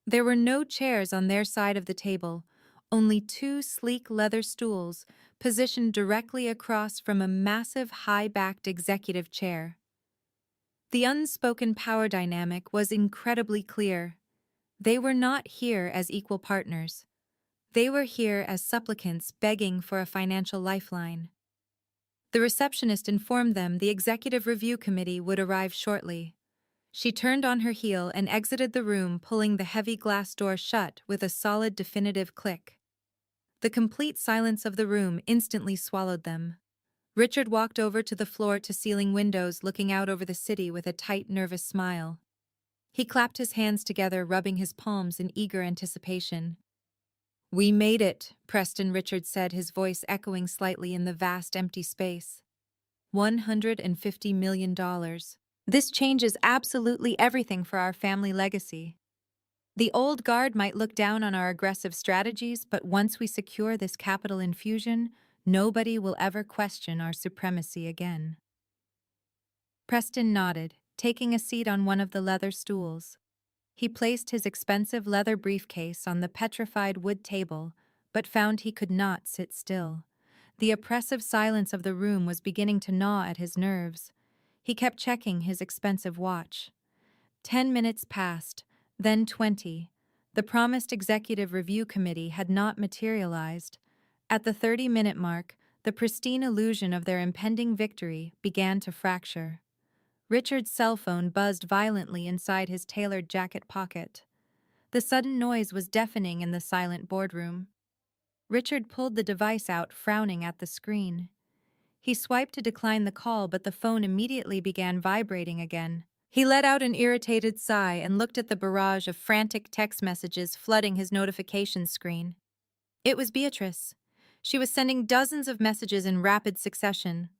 There were no chairs on their side of the table, only two sleek leather stools positioned directly across from a massive, high-backed executive chair. The unspoken power dynamic was incredibly clear. They were not here as equal partners. They were here as supplicants begging for a financial lifeline. The receptionist informed them the executive review committee would arrive shortly. She turned on her heel and exited the room, pulling the heavy glass door shut with a solid, definitive click. The complete silence of the room instantly swallowed them. Richard walked over to the floor-to-ceiling windows, looking out over the city with a tight, nervous smile. He clapped his hands together, rubbing his palms in eager anticipation. "We made it," Preston Richard said, his voice echoing slightly in the vast, empty space. $150 million. This changes absolutely everything for our family legacy. The old guard might look down on our aggressive strategies, but once we secure this capital infusion, nobody will ever question our supremacy again. Preston nodded, taking a seat on one of the leather stools. He placed his expensive leather briefcase on the petrified wood table, but found he could not sit still. The oppressive silence of the room was beginning to gnaw at his nerves. He kept checking his expensive watch. 10 minutes passed, then 20. The promised executive review committee had not materialized. At the 30-minute mark, the pristine illusion of their impending victory began to fracture. Richard's cell phone buzzed violently inside his tailored jacket pocket. The sudden noise was deafening in the silent boardroom. Richard pulled the device out, frowning at the screen. He swiped to decline the call, but the phone immediately began vibrating again. He let out an irritated sigh and looked at the barrage of frantic text messages flooding his notification screen. It was Beatrice. She was sending dozens of messages in rapid succession.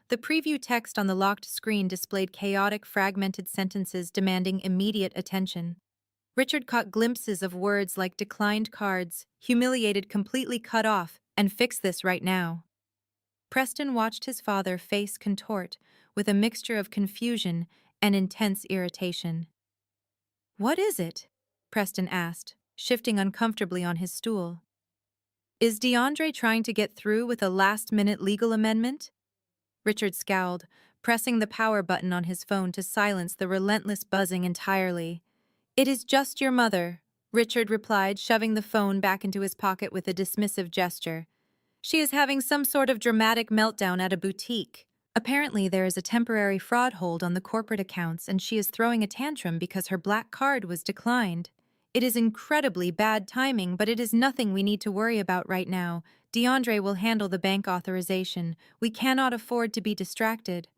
The preview text on the locked screen displayed chaotic, fragmented sentences demanding immediate attention. Richard caught glimpses of words like declined cards, humiliated, completely cut off, and fix this right now. Preston watched his father face contort with a mixture of confusion and intense irritation. "What is it?" Preston asked, shifting uncomfortably on his stool. "Is DeAndre trying to get through with a last-minute legal amendment?" Richard scowled, pressing the power button on his phone to silence the relentless buzzing entirely. "It is just your mother," Richard replied, shoving the phone back into his pocket with a dismissive gesture. "She is having some sort of dramatic meltdown at a boutique. Apparently, there is a temporary fraud hold on the corporate accounts, and she is throwing a tantrum because her black card was declined. It is incredibly bad timing, but it is nothing we need to worry about right now. DeAndre will handle the bank authorization. We cannot afford to be distracted."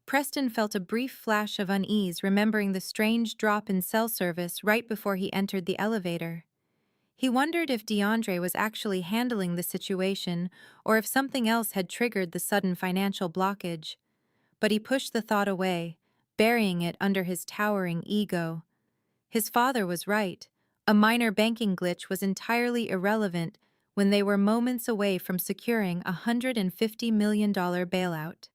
Preston felt a brief flash of unease, remembering the strange drop in cell service right before he entered the elevator. He wondered if DeAndre was actually handling the situation or if something else had triggered the sudden financial blockage. But he pushed the thought away, burying it under his towering ego. His father was right. A minor banking glitch was entirely irrelevant when they were moments away from securing a $150 million bailout.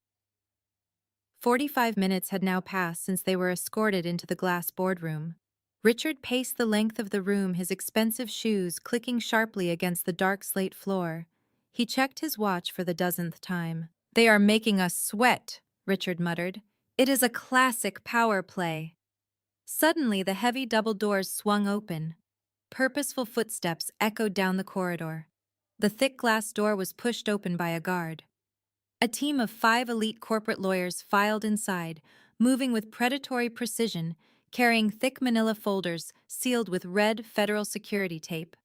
45 minutes had now passed since they were escorted into the glass boardroom. Richard paced the length of the room, his expensive shoes clicking sharply against the dark slate floor. He checked his watch for the dozenth time. "They are making us sweat," Richard muttered. "It is a classic power play." Suddenly, the heavy double doors swung open. Purposeful footsteps echoed down the corridor. The thick glass door was pushed open by a guard. A team of 5 elite corporate lawyers filed inside, moving with predatory precision, carrying thick manila folders sealed with red federal security tape.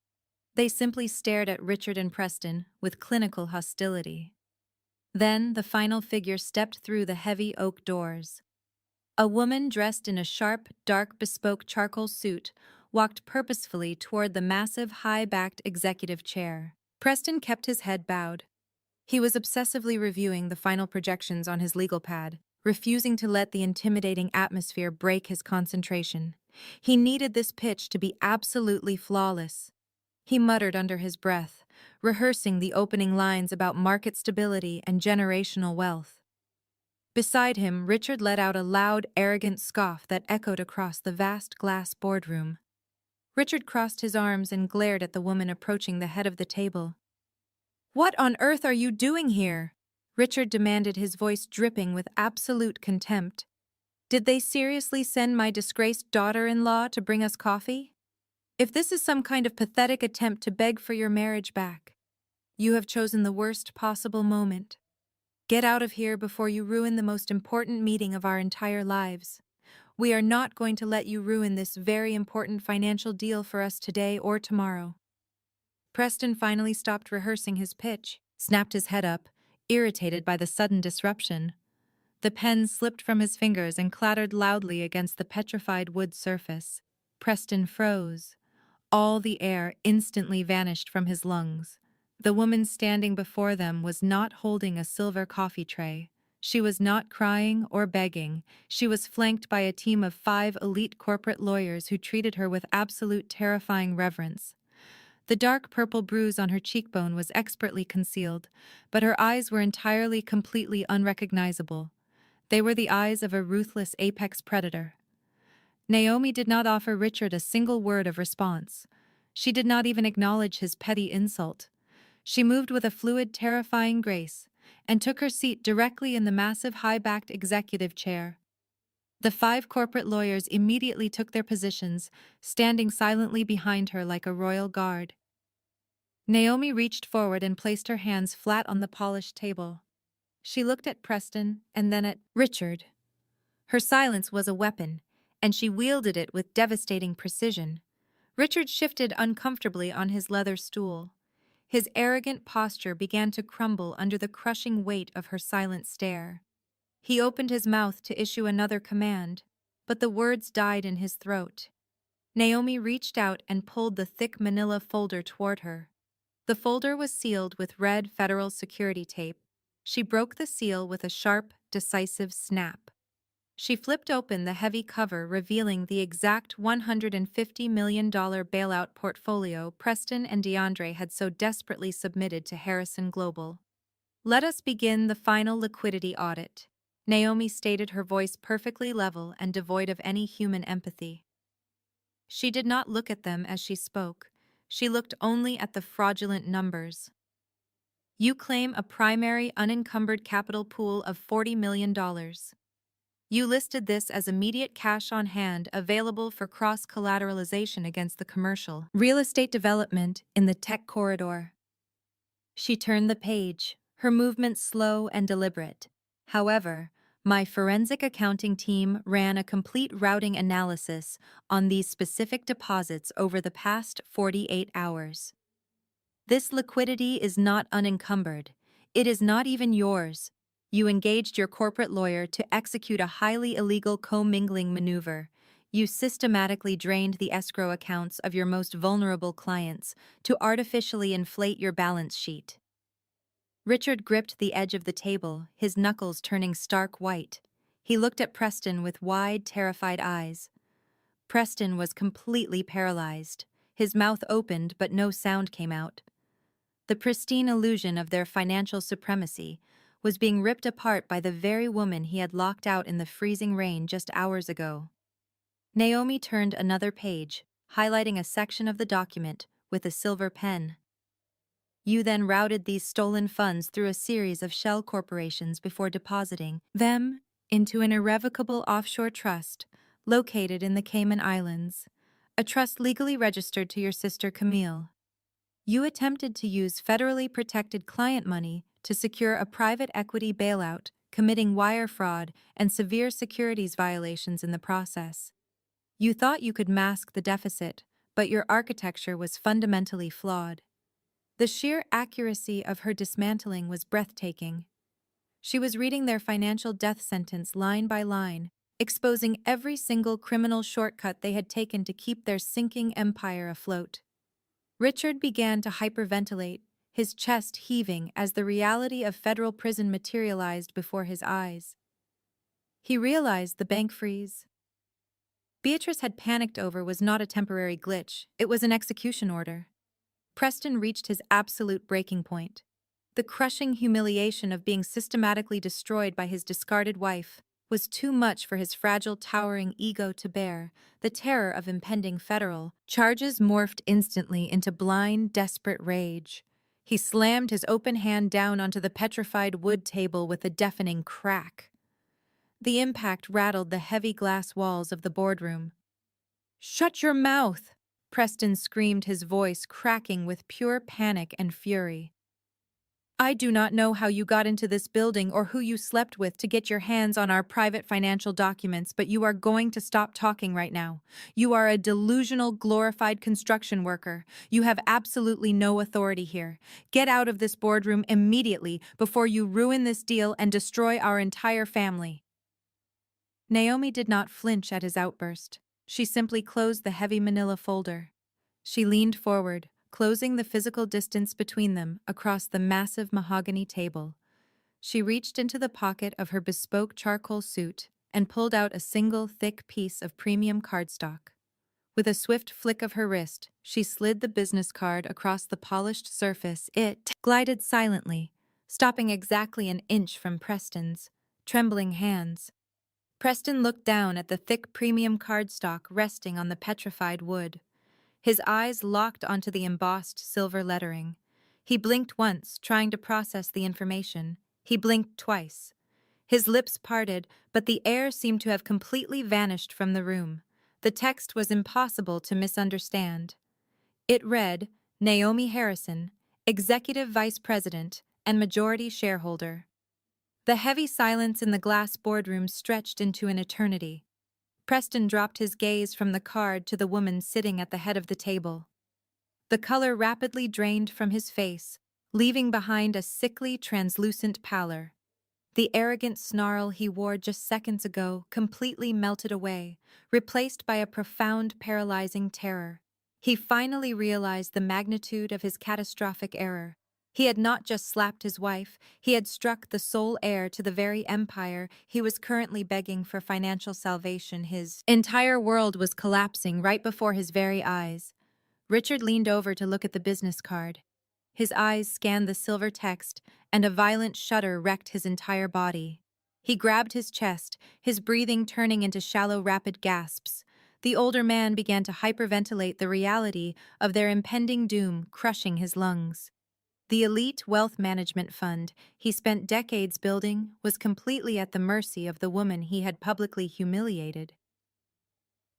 They simply stared at Richard and Preston with clinical hostility. Then the final figure stepped through the heavy oak doors. A woman dressed in a sharp, dark, bespoke charcoal suit walked purposefully toward the massive, high-backed executive chair. Preston kept his head bowed. He was obsessively reviewing the final projections on his legal pad, refusing to let the intimidating atmosphere break his concentration. He needed this pitch to be absolutely flawless. He muttered under his breath, rehearsing the opening lines about market stability and generational wealth. Beside him, Richard let out a loud, arrogant scoff that echoed across the vast glass boardroom. Richard crossed his arms and glared at the woman approaching the head of the table. "What on earth are you doing here?" Richard demanded, his voice dripping with absolute contempt. "Did they seriously send my disgraced daughter-in-law to bring us coffee? If this is some kind of pathetic attempt to beg for your marriage back, you have chosen the worst possible moment. Get out of here before you ruin the most important meeting of our entire lives. We are not going to let you ruin this very important financial deal for us today or tomorrow." Preston finally stopped rehearsing his pitch, snapped his head up, irritated by the sudden disruption. The pen slipped from his fingers and clattered loudly against the petrified wood surface. Preston froze. All the air instantly vanished from his lungs. The woman standing before them was not holding a silver coffee tray. She was not crying or begging. She was flanked by a team of 5 elite corporate lawyers who treated her with absolute terrifying reverence. The dark purple bruise on her cheekbone was expertly concealed, but her eyes were entirely, completely unrecognizable. They were the eyes of a ruthless apex predator. Naomi did not offer Richard a single word of response. She did not even acknowledge his petty insult. She moved with a fluid, terrifying grace and took her seat directly in the massive, high-backed executive chair. The 5 corporate lawyers immediately took their positions, standing silently behind her like a royal guard. Naomi reached forward and placed her hands flat on the polished table. She looked at Preston and then at Richard. Her silence was a weapon, and she wielded it with devastating precision. Richard shifted uncomfortably on his leather stool. His arrogant posture began to crumble under the crushing weight of her silent stare. He opened his mouth to issue another command, but the words died in his throat. Naomi reached out and pulled the thick manila folder toward her. The folder was sealed with red federal security tape. She broke the seal with a sharp, decisive snap. She flipped open the heavy cover, revealing the exact $150 million bailout portfolio Preston and DeAndre had so desperately submitted to Harrison Global. "Let us begin the final liquidity audit," Naomi stated, her voice perfectly level and devoid of any human empathy. She did not look at them as she spoke. She looked only at the fraudulent numbers. "You claim a primary unencumbered capital pool of $40 million. You listed this as immediate cash on hand available for cross-collateralization against the commercial real estate development in the tech corridor." She turned the page, her movements slow and deliberate. "However, my forensic accounting team ran a complete routing analysis on these specific deposits over the past 48 hours. This liquidity is not unencumbered. It is not even yours. You engaged your corporate lawyer to execute a highly illegal commingling maneuver. You systematically drained the escrow accounts of your most vulnerable clients to artificially inflate your balance sheet." Richard gripped the edge of the table, his knuckles turning stark white. He looked at Preston with wide, terrified eyes. Preston was completely paralyzed. His mouth opened, but no sound came out. The pristine illusion of their financial supremacy was being ripped apart by the very woman he had locked out in the freezing rain just hours ago. Naomi turned another page, highlighting a section of the document with a silver pen. "You then routed these stolen funds through a series of shell corporations before depositing them into an irrevocable offshore trust located in the Cayman Islands, a trust legally registered to your sister Camille. You attempted to use federally protected client money to secure a private equity bailout, committing wire fraud and severe securities violations in the process. You thought you could mask the deficit, but your architecture was fundamentally flawed." The sheer accuracy of her dismantling was breathtaking. She was reading their financial death sentence line by line, exposing every single criminal shortcut they had taken to keep their sinking empire afloat. Richard began to hyperventilate, his chest heaving as the reality of federal prison materialized before his eyes. He realized the bank freeze Beatrice had panicked over was not a temporary glitch, it was an execution order. Preston reached his absolute breaking point. The crushing humiliation of being systematically destroyed by his discarded wife was too much for his fragile, towering ego to bear. The terror of impending federal charges morphed instantly into blind, desperate rage. He slammed his open hand down onto the petrified wood table with a deafening crack. The impact rattled the heavy glass walls of the boardroom. "Shut your mouth!" Preston screamed, his voice cracking with pure panic and fury. "I do not know how you got into this building or who you slept with to get your hands on our private financial documents, but you are going to stop talking right now. You are a delusional, glorified construction worker. You have absolutely no authority here. Get out of this boardroom immediately before you ruin this deal and destroy our entire family." Naomi did not flinch at his outburst. She simply closed the heavy manila folder. She leaned forward, closing the physical distance between them across the massive mahogany table. She reached into the pocket of her bespoke charcoal suit and pulled out a single thick piece of premium cardstock. With a swift flick of her wrist, she slid the business card across the polished surface. It glided silently, stopping exactly an inch from Preston's trembling hands. Preston looked down at the thick premium cardstock resting on the petrified wood. His eyes locked onto the embossed silver lettering. He blinked once, trying to process the information. He blinked twice. His lips parted, but the air seemed to have completely vanished from the room. The text was impossible to misunderstand. It read, "Naomi Harrison, Executive Vice President and Majority Shareholder." The heavy silence in the glass boardroom stretched into an eternity. Preston dropped his gaze from the card to the woman sitting at the head of the table. The color rapidly drained from his face, leaving behind a sickly, translucent pallor. The arrogant snarl he wore just seconds ago completely melted away, replaced by a profound, paralyzing terror. He finally realized the magnitude of his catastrophic error. He had not just slapped his wife, he had struck the sole heir to the very empire he was currently begging for financial salvation. His entire world was collapsing right before his very eyes. Richard leaned over to look at the business card. His eyes scanned the silver text, and a violent shudder wrecked his entire body. He grabbed his chest, his breathing turning into shallow, rapid gasps. The older man began to hyperventilate the reality of their impending doom crushing his lungs. The elite wealth management fund he spent decades building was completely at the mercy of the woman he had publicly humiliated.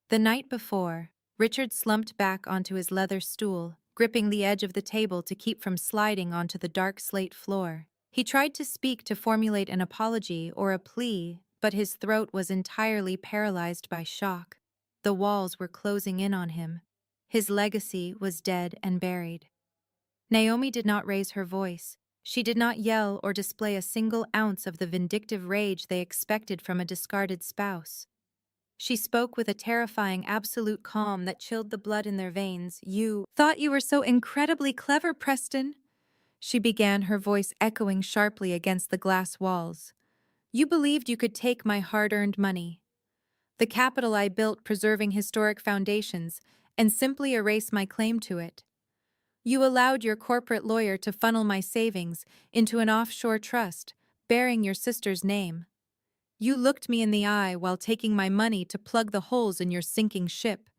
The night before, Richard slumped back onto his leather stool, gripping the edge of the table to keep from sliding onto the dark slate floor. He tried to speak to formulate an apology or a plea, but his throat was entirely paralyzed by shock. The walls were closing in on him. His legacy was dead and buried. Naomi did not raise her voice. She did not yell or display a single ounce of the vindictive rage they expected from a discarded spouse. She spoke with a terrifying absolute calm that chilled the blood in their veins. "You thought you were so incredibly clever, Preston," she began, her voice echoing sharply against the glass walls. "You believed you could take my hard-earned money, the capital I built preserving historic foundations, and simply erase my claim to it. You allowed your corporate lawyer to funnel my savings into an offshore trust, bearing your sister's name. You looked me in the eye while taking my money to plug the holes in your sinking ship.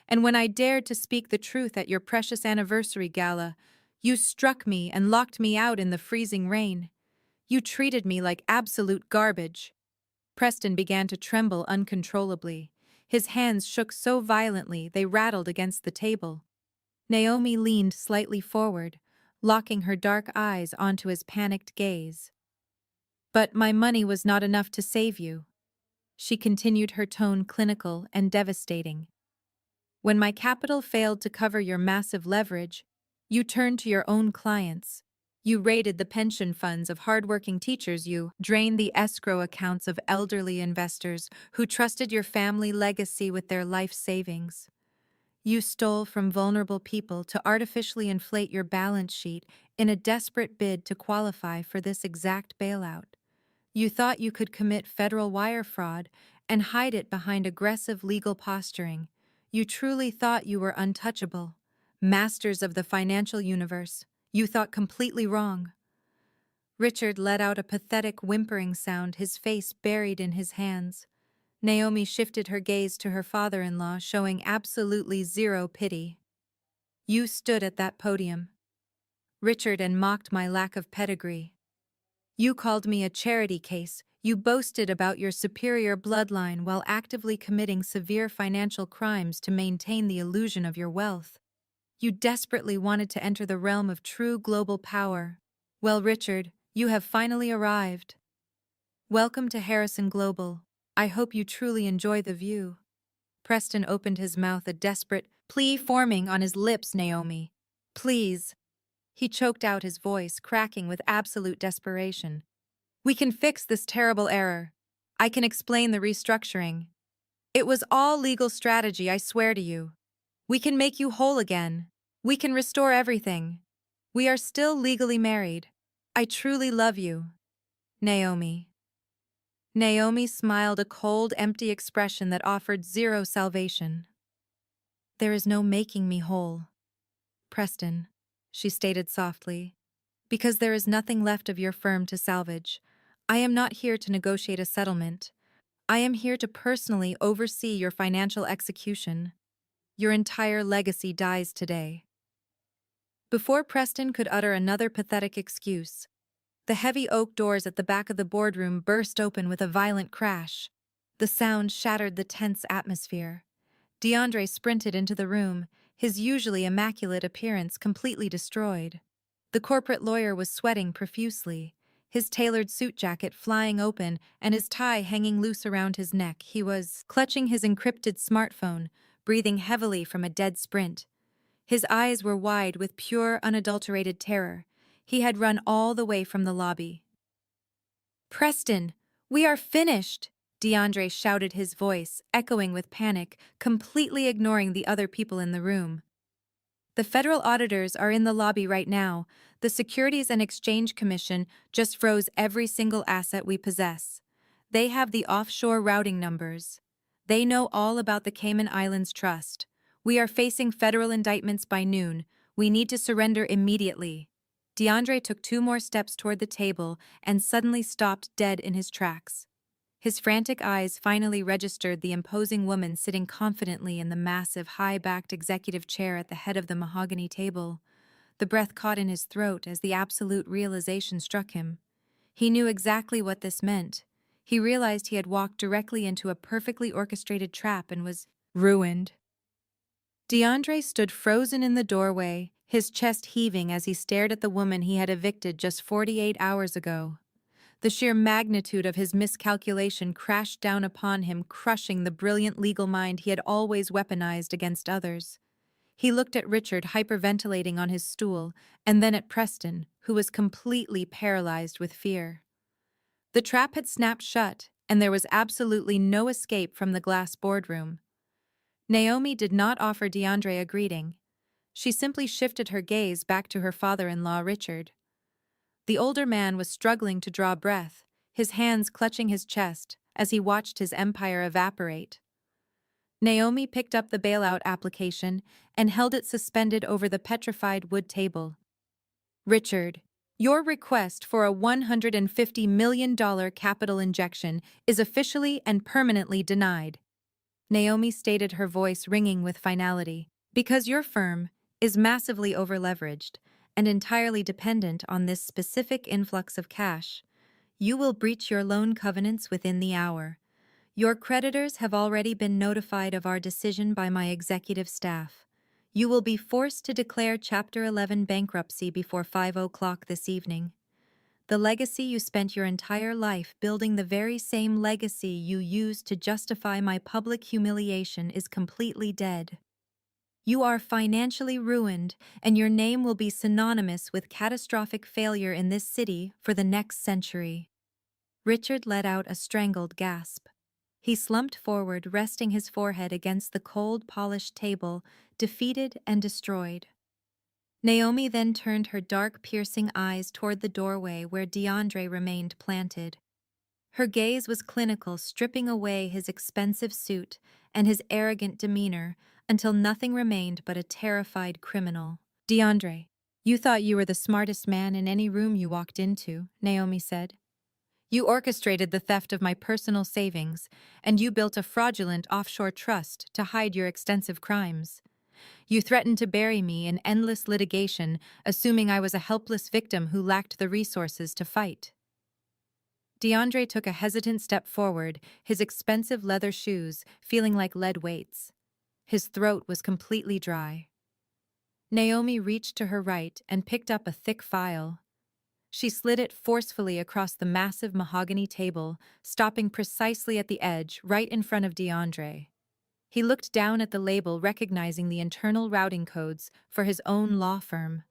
And when I dared to speak the truth at your precious anniversary gala, you struck me and locked me out in the freezing rain. You treated me like absolute garbage." Preston began to tremble uncontrollably. His hands shook so violently they rattled against the table. Naomi leaned slightly forward, locking her dark eyes onto his panicked gaze. "But my money was not enough to save you," she continued, her tone clinical and devastating. "When my capital failed to cover your massive leverage, you turned to your own clients. You raided the pension funds of hardworking teachers. You drained the escrow accounts of elderly investors who trusted your family legacy with their life savings. You stole from vulnerable people to artificially inflate your balance sheet in a desperate bid to qualify for this exact bailout. You thought you could commit federal wire fraud and hide it behind aggressive legal posturing. You truly thought you were untouchable, masters of the financial universe. You thought completely wrong." Richard let out a pathetic whimpering sound, his face buried in his hands. Naomi shifted her gaze to her father-in-law, showing absolutely zero pity. "You stood at that podium, Richard, and mocked my lack of pedigree. You called me a charity case. You boasted about your superior bloodline while actively committing severe financial crimes to maintain the illusion of your wealth. You desperately wanted to enter the realm of true global power. Well, Richard, you have finally arrived. Welcome to Harrison Global. I hope you truly enjoy the view." Preston opened his mouth, a desperate plea forming on his lips. "Naomi, please." He choked out, his voice cracking with absolute desperation. "We can fix this terrible error. I can explain the restructuring. It was all legal strategy, I swear to you. We can make you whole again. We can restore everything. We are still legally married. I truly love you. Naomi." Naomi smiled, a cold, empty expression that offered zero salvation. "There is no making me whole, Preston," she stated softly, "because there is nothing left of your firm to salvage. I am not here to negotiate a settlement. I am here to personally oversee your financial execution. Your entire legacy dies today." Before Preston could utter another pathetic excuse, the heavy oak doors at the back of the boardroom burst open with a violent crash. The sound shattered the tense atmosphere. DeAndre sprinted into the room, his usually immaculate appearance completely destroyed. The corporate lawyer was sweating profusely, his tailored suit jacket flying open and his tie hanging loose around his neck. He was clutching his encrypted smartphone, breathing heavily from a dead sprint. His eyes were wide with pure, unadulterated terror. He had run all the way from the lobby. "Preston, we are finished!" DeAndre shouted, his voice echoing with panic, completely ignoring the other people in the room. "The federal auditors are in the lobby right now. The Securities and Exchange Commission just froze every single asset we possess. They have the offshore routing numbers. They know all about the Cayman Islands Trust. We are facing federal indictments by noon. We need to surrender immediately." DeAndre took 2 more steps toward the table and suddenly stopped dead in his tracks. His frantic eyes finally registered the imposing woman sitting confidently in the massive, high-backed executive chair at the head of the mahogany table. The breath caught in his throat as the absolute realization struck him. He knew exactly what this meant. He realized he had walked directly into a perfectly orchestrated trap and was ruined. DeAndre stood frozen in the doorway, his chest heaving as he stared at the woman he had evicted just 48 hours ago. The sheer magnitude of his miscalculation crashed down upon him, crushing the brilliant legal mind he had always weaponized against others. He looked at Richard hyperventilating on his stool, and then at Preston, who was completely paralyzed with fear. The trap had snapped shut, and there was absolutely no escape from the glass boardroom. Naomi did not offer DeAndre a greeting. She simply shifted her gaze back to her father-in-law, Richard. The older man was struggling to draw breath, his hands clutching his chest as he watched his empire evaporate. Naomi picked up the bailout application and held it suspended over the petrified wood table. "Richard, your request for a $150 million capital injection is officially and permanently denied," Naomi stated, her voice ringing with finality. "Because your firm is massively overleveraged and entirely dependent on this specific influx of cash, you will breach your loan covenants within the hour. Your creditors have already been notified of our decision by my executive staff. You will be forced to declare Chapter 11 bankruptcy before 5 o'clock this evening. The legacy you spent your entire life building, the very same legacy you used to justify my public humiliation, is completely dead. You are financially ruined, and your name will be synonymous with catastrophic failure in this city for the next century." Richard let out a strangled gasp. He slumped forward, resting his forehead against the cold, polished table, defeated and destroyed. Naomi then turned her dark, piercing eyes toward the doorway where DeAndre remained planted. Her gaze was clinical, stripping away his expensive suit and his arrogant demeanor until nothing remained but a terrified criminal. "DeAndre, you thought you were the smartest man in any room you walked into," Naomi said. "You orchestrated the theft of my personal savings, and you built a fraudulent offshore trust to hide your extensive crimes. You threatened to bury me in endless litigation, assuming I was a helpless victim who lacked the resources to fight." DeAndre took a hesitant step forward, his expensive leather shoes feeling like lead weights. His throat was completely dry. Naomi reached to her right and picked up a thick file. She slid it forcefully across the massive mahogany table, stopping precisely at the edge, right in front of DeAndre. He looked down at the label, recognizing the internal routing codes for his own law firm.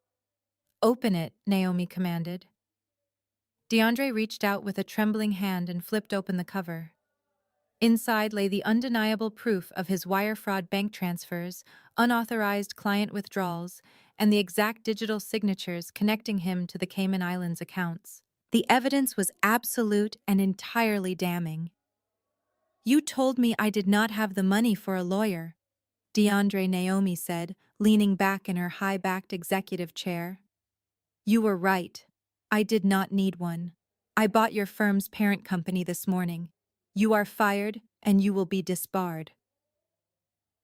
"Open it," Naomi commanded. DeAndre reached out with a trembling hand and flipped open the cover. Inside lay the undeniable proof of his wire fraud bank transfers, unauthorized client withdrawals, and the exact digital signatures connecting him to the Cayman Islands accounts. The evidence was absolute and entirely damning. "You told me I did not have the money for a lawyer," DeAndre, Naomi said, leaning back in her high-backed executive chair. "You were right. I did not need one. I bought your firm's parent company this morning. You are fired, and you will be disbarred."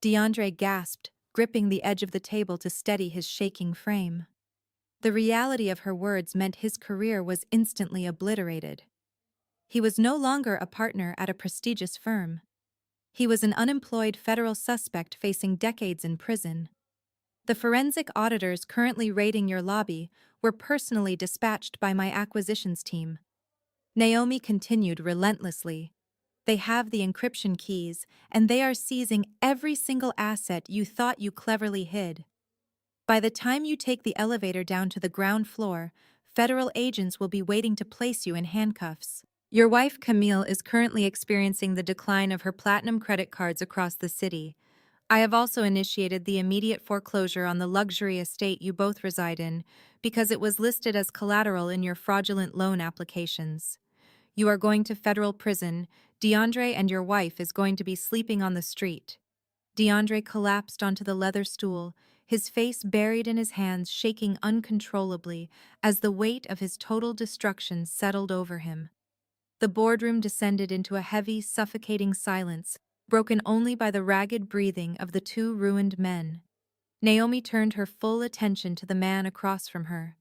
DeAndre gasped, gripping the edge of the table to steady his shaking frame. The reality of her words meant his career was instantly obliterated. He was no longer a partner at a prestigious firm. He was an unemployed federal suspect facing decades in prison. "The forensic auditors currently raiding your lobby were personally dispatched by my acquisitions team," Naomi continued relentlessly. "They have the encryption keys, and they are seizing every single asset you thought you cleverly hid." By the time you take the elevator down to the ground floor, federal agents will be waiting to place you in handcuffs. Your wife, Camille, is currently experiencing the decline of her platinum credit cards across the city. I have also initiated the immediate foreclosure on the luxury estate you both reside in because it was listed as collateral in your fraudulent loan applications. You are going to federal prison. DeAndre and your wife is going to be sleeping on the street. DeAndre collapsed onto the leather stool, his face buried in his hands, shaking uncontrollably as the weight of his total destruction settled over him. The boardroom descended into a heavy, suffocating silence, broken only by the ragged breathing of the two ruined men. Naomi turned her full attention to the man across from her.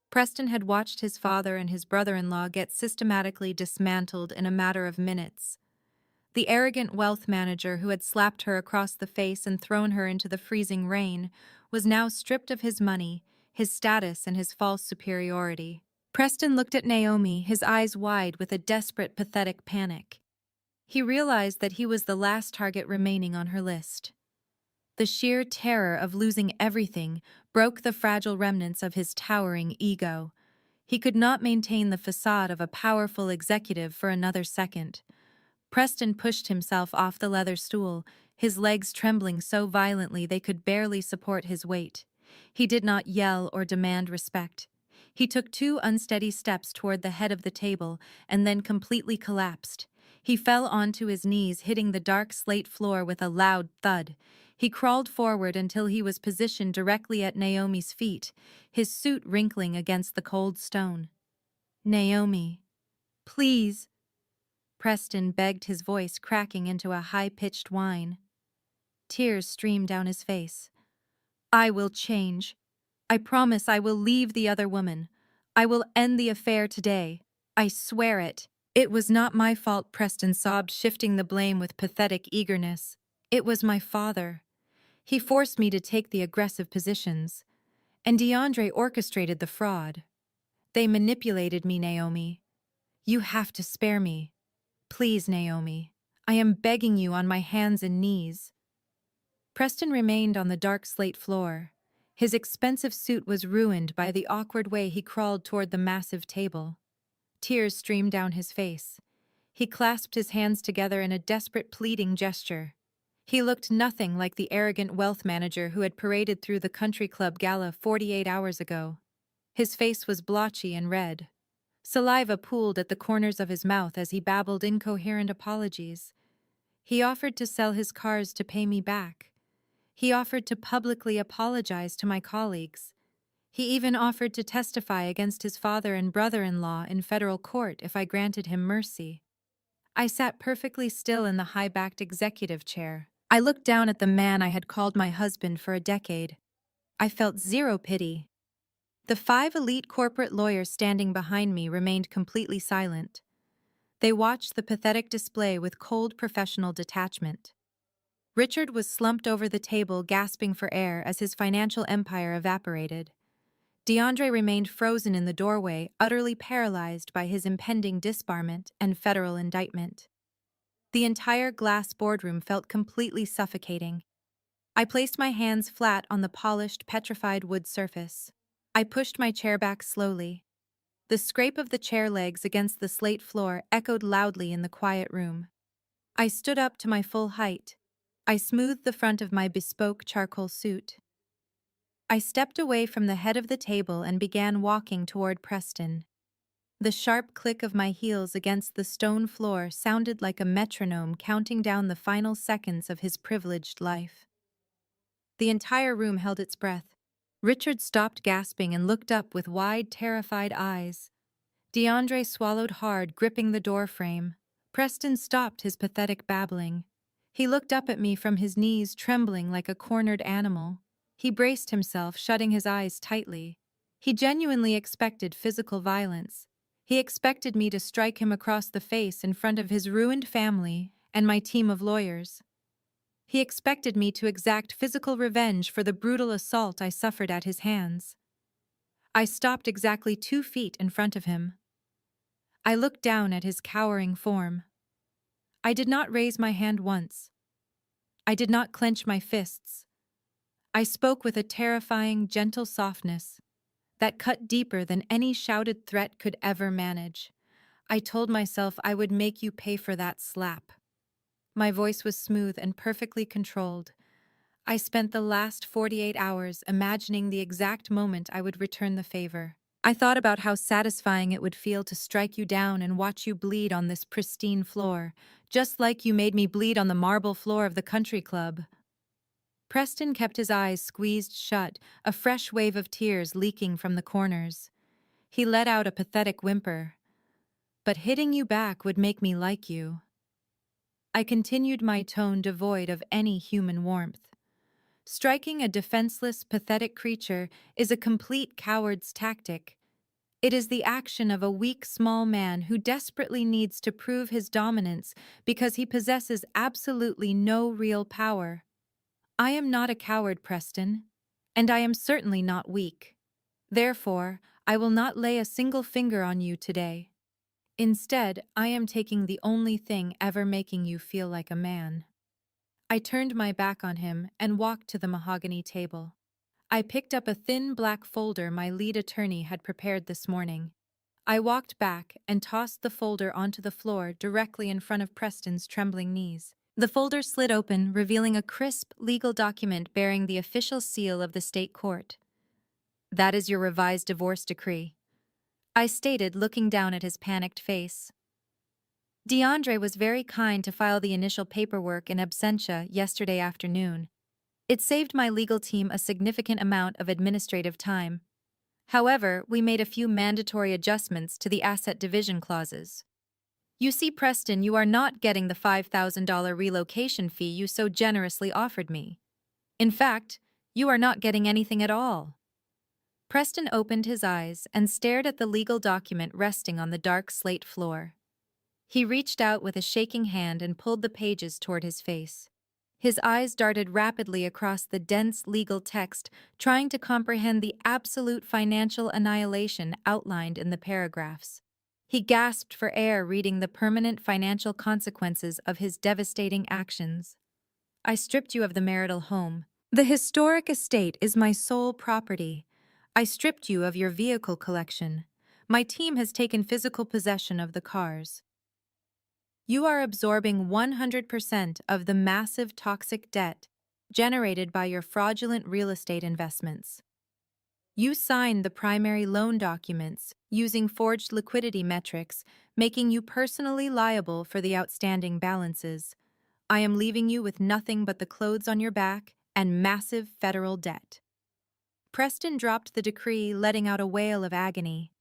Preston had watched his father and his brother-in-law get systematically dismantled in a matter of minutes. The arrogant wealth manager who had slapped her across the face and thrown her into the freezing rain was now stripped of his money, his status, and his false superiority. Preston looked at Naomi, his eyes wide with a desperate, pathetic panic. He realized that he was the last target remaining on her list. The sheer terror of losing everything broke the fragile remnants of his towering ego. He could not maintain the facade of a powerful executive for another second. Preston pushed himself off the leather stool, his legs trembling so violently they could barely support his weight. He did not yell or demand respect. He took 2 unsteady steps toward the head of the table and then completely collapsed. He fell onto his knees, hitting the dark slate floor with a loud thud. He crawled forward until he was positioned directly at Naomi's feet, his suit wrinkling against the cold stone. "Naomi, please," Preston begged, his voice cracking into a high-pitched whine. Tears streamed down his face. "I will change. I promise I will leave the other woman. I will end the affair today. I swear it." "It was not my fault," Preston sobbed, shifting the blame with pathetic eagerness. "It was my father. He forced me to take the aggressive positions. And DeAndre orchestrated the fraud. They manipulated me, Naomi. You have to spare me. Please, Naomi. I am begging you on my hands and knees." Preston remained on the dark slate floor. His expensive suit was ruined by the awkward way he crawled toward the massive table. Tears streamed down his face. He clasped his hands together in a desperate, pleading gesture. He looked nothing like the arrogant wealth manager who had paraded through the country club gala 48 hours ago. His face was blotchy and red. Saliva pooled at the corners of his mouth as he babbled incoherent apologies. He offered to sell his cars to pay me back. He offered to publicly apologize to my colleagues. He even offered to testify against his father and brother-in-law in federal court if I granted him mercy. I sat perfectly still in the high-backed executive chair. I looked down at the man I had called my husband for a decade. I felt zero pity. The 5 elite corporate lawyers standing behind me remained completely silent. They watched the pathetic display with cold professional detachment. Richard was slumped over the table, gasping for air as his financial empire evaporated. DeAndre remained frozen in the doorway, utterly paralyzed by his impending disbarment and federal indictment. The entire glass boardroom felt completely suffocating. I placed my hands flat on the polished, petrified wood surface. I pushed my chair back slowly. The scrape of the chair legs against the slate floor echoed loudly in the quiet room. I stood up to my full height. I smoothed the front of my bespoke charcoal suit. I stepped away from the head of the table and began walking toward Preston. The sharp click of my heels against the stone floor sounded like a metronome counting down the final seconds of his privileged life. The entire room held its breath. Richard stopped gasping and looked up with wide, terrified eyes. DeAndre swallowed hard, gripping the doorframe. Preston stopped his pathetic babbling. He looked up at me from his knees, trembling like a cornered animal. He braced himself, shutting his eyes tightly. He genuinely expected physical violence. He expected me to strike him across the face in front of his ruined family and my team of lawyers. He expected me to exact physical revenge for the brutal assault I suffered at his hands. I stopped exactly 2 feet in front of him. I looked down at his cowering form. I did not raise my hand once. I did not clench my fists. I spoke with a terrifying, gentle softness that cut deeper than any shouted threat could ever manage. I told myself I would make you pay for that slap. My voice was smooth and perfectly controlled. I spent the last 48 hours imagining the exact moment I would return the favor. I thought about how satisfying it would feel to strike you down and watch you bleed on this pristine floor, just like you made me bleed on the marble floor of the country club. Preston kept his eyes squeezed shut, a fresh wave of tears leaking from the corners. He let out a pathetic whimper. But hitting you back would make me like you. I continued, my tone devoid of any human warmth. Striking a defenseless, pathetic creature is a complete coward's tactic. It is the action of a weak, small man who desperately needs to prove his dominance because he possesses absolutely no real power. I am not a coward, Preston, and I am certainly not weak. Therefore, I will not lay a single finger on you today. Instead, I am taking the only thing ever making you feel like a man. I turned my back on him and walked to the mahogany table. I picked up a thin black folder my lead attorney had prepared this morning. I walked back and tossed the folder onto the floor directly in front of Preston's trembling knees. The folder slid open, revealing a crisp legal document bearing the official seal of the state court. "That is your revised divorce decree," I stated, looking down at his panicked face. DeAndre was very kind to file the initial paperwork in absentia yesterday afternoon. It saved my legal team a significant amount of administrative time. However, we made a few mandatory adjustments to the asset division clauses. You see, Preston, you are not getting the $5,000 relocation fee you so generously offered me. In fact, you are not getting anything at all. Preston opened his eyes and stared at the legal document resting on the dark slate floor. He reached out with a shaking hand and pulled the pages toward his face. His eyes darted rapidly across the dense legal text, trying to comprehend the absolute financial annihilation outlined in the paragraphs. He gasped for air reading the permanent financial consequences of his devastating actions. "I stripped you of the marital home. The historic estate is my sole property. I stripped you of your vehicle collection. My team has taken physical possession of the cars. You are absorbing 100% of the massive toxic debt generated by your fraudulent real estate investments. You signed the primary loan documents using forged liquidity metrics, making you personally liable for the outstanding balances. I am leaving you with nothing but the clothes on your back and massive federal debt." Preston dropped the decree, letting out a wail of agony.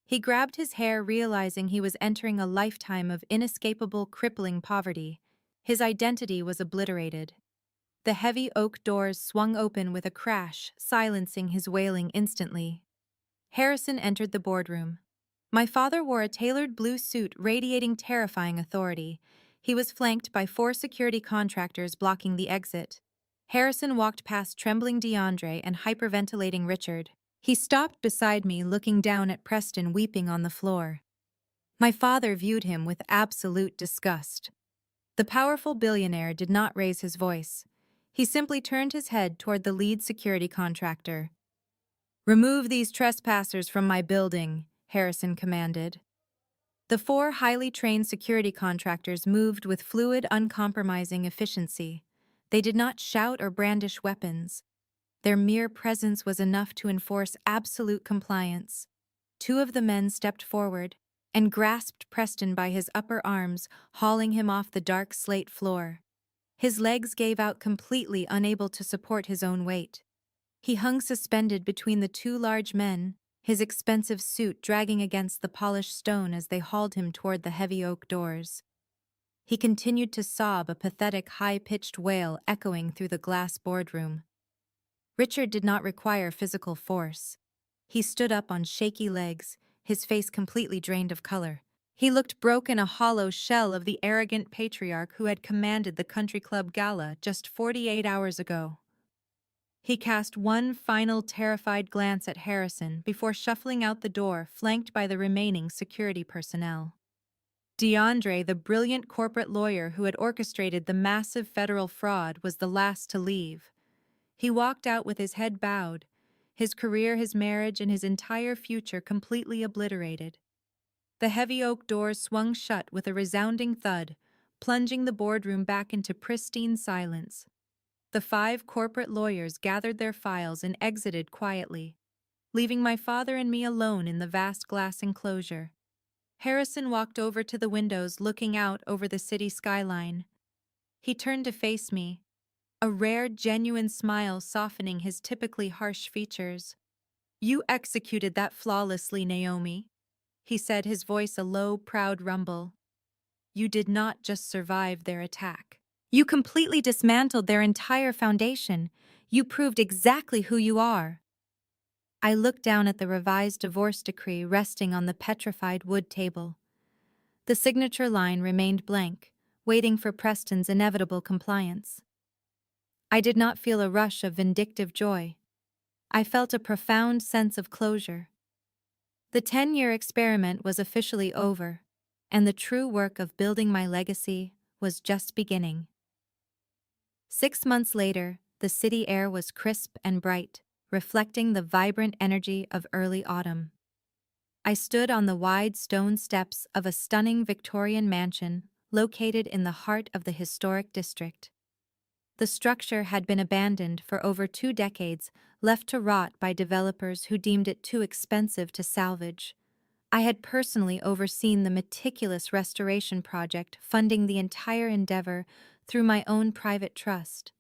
He grabbed his hair, realizing he was entering a lifetime of inescapable, crippling poverty. His identity was obliterated. The heavy oak doors swung open with a crash, silencing his wailing instantly. Harrison entered the boardroom. My father wore a tailored blue suit radiating terrifying authority. He was flanked by 4 security contractors blocking the exit. Harrison walked past trembling DeAndre and hyperventilating Richard. He stopped beside me, looking down at Preston weeping on the floor. My father viewed him with absolute disgust. The powerful billionaire did not raise his voice. He simply turned his head toward the lead security contractor. "Remove these trespassers from my building," Harrison commanded. The 4 highly trained security contractors moved with fluid, uncompromising efficiency. They did not shout or brandish weapons. Their mere presence was enough to enforce absolute compliance. 2 of the men stepped forward and grasped Preston by his upper arms, hauling him off the dark slate floor. His legs gave out completely, unable to support his own weight. He hung suspended between the 2 large men, his expensive suit dragging against the polished stone as they hauled him toward the heavy oak doors. He continued to sob, a pathetic, high-pitched wail echoing through the glass boardroom. Richard did not require physical force. He stood up on shaky legs, his face completely drained of color. He looked broken, a hollow shell of the arrogant patriarch who had commanded the country club gala just 48 hours ago. He cast one final terrified glance at Harrison before shuffling out the door, flanked by the remaining security personnel. DeAndre, the brilliant corporate lawyer who had orchestrated the massive federal fraud, was the last to leave. He walked out with his head bowed, his career, his marriage, and his entire future completely obliterated. The heavy oak doors swung shut with a resounding thud, plunging the boardroom back into pristine silence. The 5 corporate lawyers gathered their files and exited quietly, leaving my father and me alone in the vast glass enclosure. Harrison walked over to the windows looking out over the city skyline. He turned to face me, a rare, genuine smile softening his typically harsh features. "You executed that flawlessly, Naomi," he said, his voice a low, proud rumble. "You did not just survive their attack. You completely dismantled their entire foundation. You proved exactly who you are." I looked down at the revised divorce decree resting on the petrified wood table. The signature line remained blank, waiting for Preston's inevitable compliance. I did not feel a rush of vindictive joy. I felt a profound sense of closure. The 10-year experiment was officially over, and the true work of building my legacy was just beginning. 6 months later, the city air was crisp and bright, reflecting the vibrant energy of early autumn. I stood on the wide stone steps of a stunning Victorian mansion located in the heart of the historic district. The structure had been abandoned for over 2 decades, left to rot by developers who deemed it too expensive to salvage. I had personally overseen the meticulous restoration project, funding the entire endeavor through my own private trust.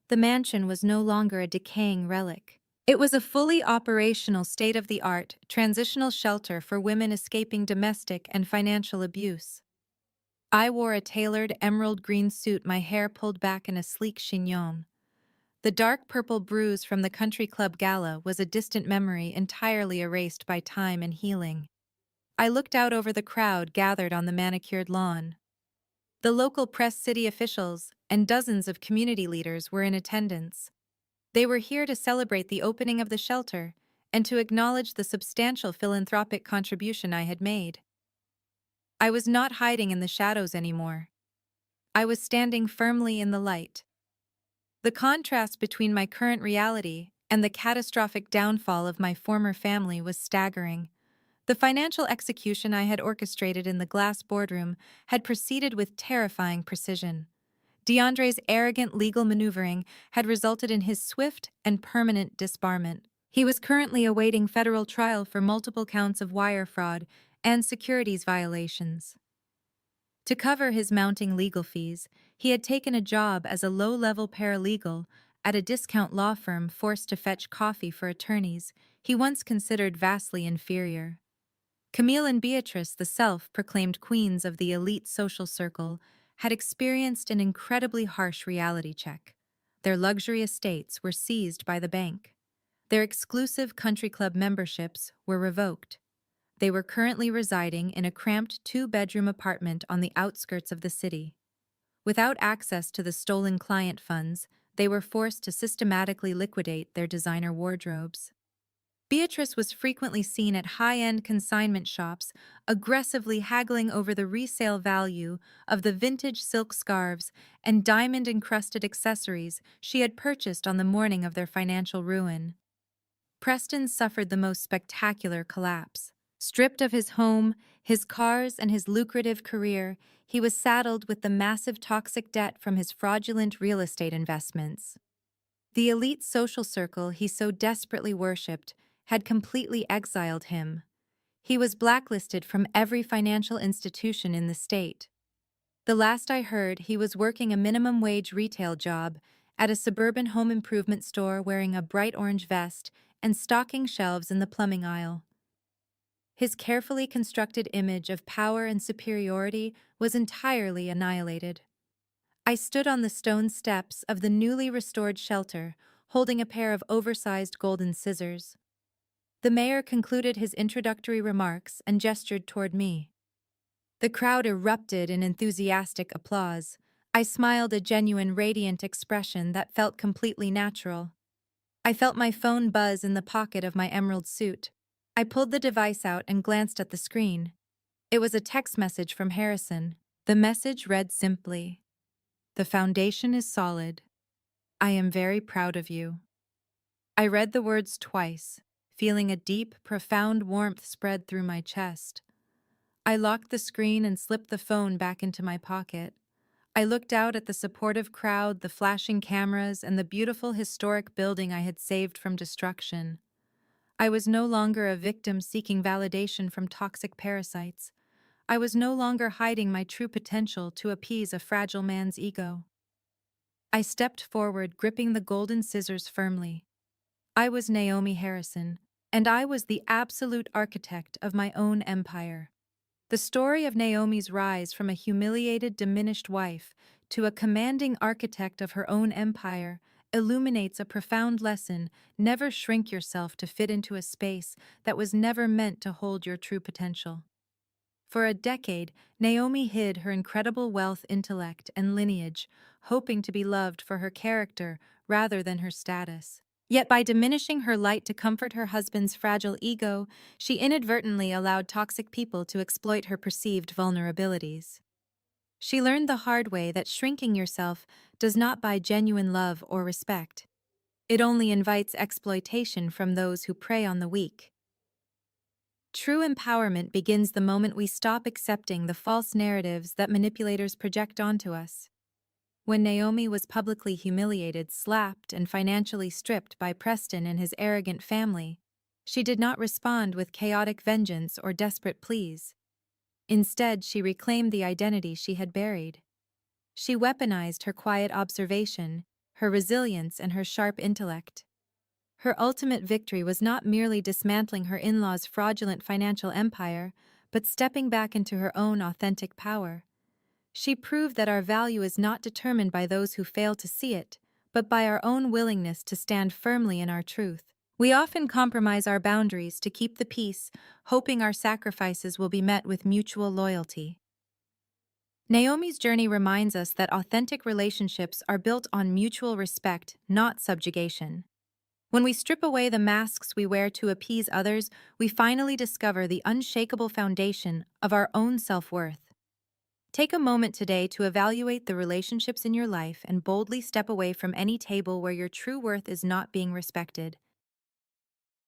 The mansion was no longer a decaying relic. It was a fully operational, state-of-the-art, transitional shelter for women escaping domestic and financial abuse. I wore a tailored emerald green suit, my hair pulled back in a sleek chignon. The dark purple bruise from the country club gala was a distant memory entirely erased by time and healing. I looked out over the crowd gathered on the manicured lawn. The local press, city officials, and dozens of community leaders were in attendance. They were here to celebrate the opening of the shelter and to acknowledge the substantial philanthropic contribution I had made. I was not hiding in the shadows anymore. I was standing firmly in the light. The contrast between my current reality and the catastrophic downfall of my former family was staggering. The financial execution I had orchestrated in the glass boardroom had proceeded with terrifying precision. DeAndre's arrogant legal maneuvering had resulted in his swift and permanent disbarment. He was currently awaiting federal trial for multiple counts of wire fraud and securities violations. To cover his mounting legal fees, he had taken a job as a low-level paralegal at a discount law firm, forced to fetch coffee for attorneys he once considered vastly inferior. Camille and Beatrice, the self-proclaimed queens of the elite social circle, had experienced an incredibly harsh reality check. Their luxury estates were seized by the bank. Their exclusive country club memberships were revoked. They were currently residing in a cramped 2-bedroom apartment on the outskirts of the city. Without access to the stolen client funds, they were forced to systematically liquidate their designer wardrobes. Beatrice was frequently seen at high-end consignment shops, aggressively haggling over the resale value of the vintage silk scarves and diamond-encrusted accessories she had purchased on the morning of their financial ruin. Preston suffered the most spectacular collapse. Stripped of his home, his cars, and his lucrative career, he was saddled with the massive toxic debt from his fraudulent real estate investments. The elite social circle he so desperately worshipped had completely exiled him. He was blacklisted from every financial institution in the state. The last I heard, he was working a minimum-wage retail job at a suburban home improvement store, wearing a bright orange vest and stocking shelves in the plumbing aisle. His carefully constructed image of power and superiority was entirely annihilated. I stood on the stone steps of the newly restored shelter, holding a pair of oversized golden scissors. The mayor concluded his introductory remarks and gestured toward me. The crowd erupted in enthusiastic applause. I smiled, a genuine, radiant expression that felt completely natural. I felt my phone buzz in the pocket of my emerald suit. I pulled the device out and glanced at the screen. It was a text message from Harrison. The message read simply, "The foundation is solid. I am very proud of you. I read the words twice, feeling a deep, profound warmth spread through my chest. I locked the screen and slipped the phone back into my pocket. I looked out at the supportive crowd, the flashing cameras, and the beautiful historic building I had saved from destruction. I was no longer a victim seeking validation from toxic parasites. I was no longer hiding my true potential to appease a fragile man's ego. I stepped forward, gripping the golden scissors firmly. I was Naomi Harrison, and I was the absolute architect of my own empire. The story of Naomi's rise from a humiliated, diminished wife to a commanding architect of her own empire illuminates a profound lesson: never shrink yourself to fit into a space that was never meant to hold your true potential. For a decade, Naomi hid her incredible wealth, intellect, and lineage, hoping to be loved for her character rather than her status. Yet by diminishing her light to comfort her husband's fragile ego, she inadvertently allowed toxic people to exploit her perceived vulnerabilities. She learned the hard way that shrinking yourself does not buy genuine love or respect. It only invites exploitation from those who prey on the weak. True empowerment begins the moment we stop accepting the false narratives that manipulators project onto us. When Naomi was publicly humiliated, slapped, and financially stripped by Preston and his arrogant family, she did not respond with chaotic vengeance or desperate pleas. Instead, she reclaimed the identity she had buried. She weaponized her quiet observation, her resilience, and her sharp intellect. Her ultimate victory was not merely dismantling her in-laws' fraudulent financial empire, but stepping back into her own authentic power. She proved that our value is not determined by those who fail to see it, but by our own willingness to stand firmly in our truth. We often compromise our boundaries to keep the peace, hoping our sacrifices will be met with mutual loyalty. Naomi's journey reminds us that authentic relationships are built on mutual respect, not subjugation. When we strip away the masks we wear to appease others, we finally discover the unshakable foundation of our own self-worth. Take a moment today to evaluate the relationships in your life and boldly step away from any table where your true worth is not being respected.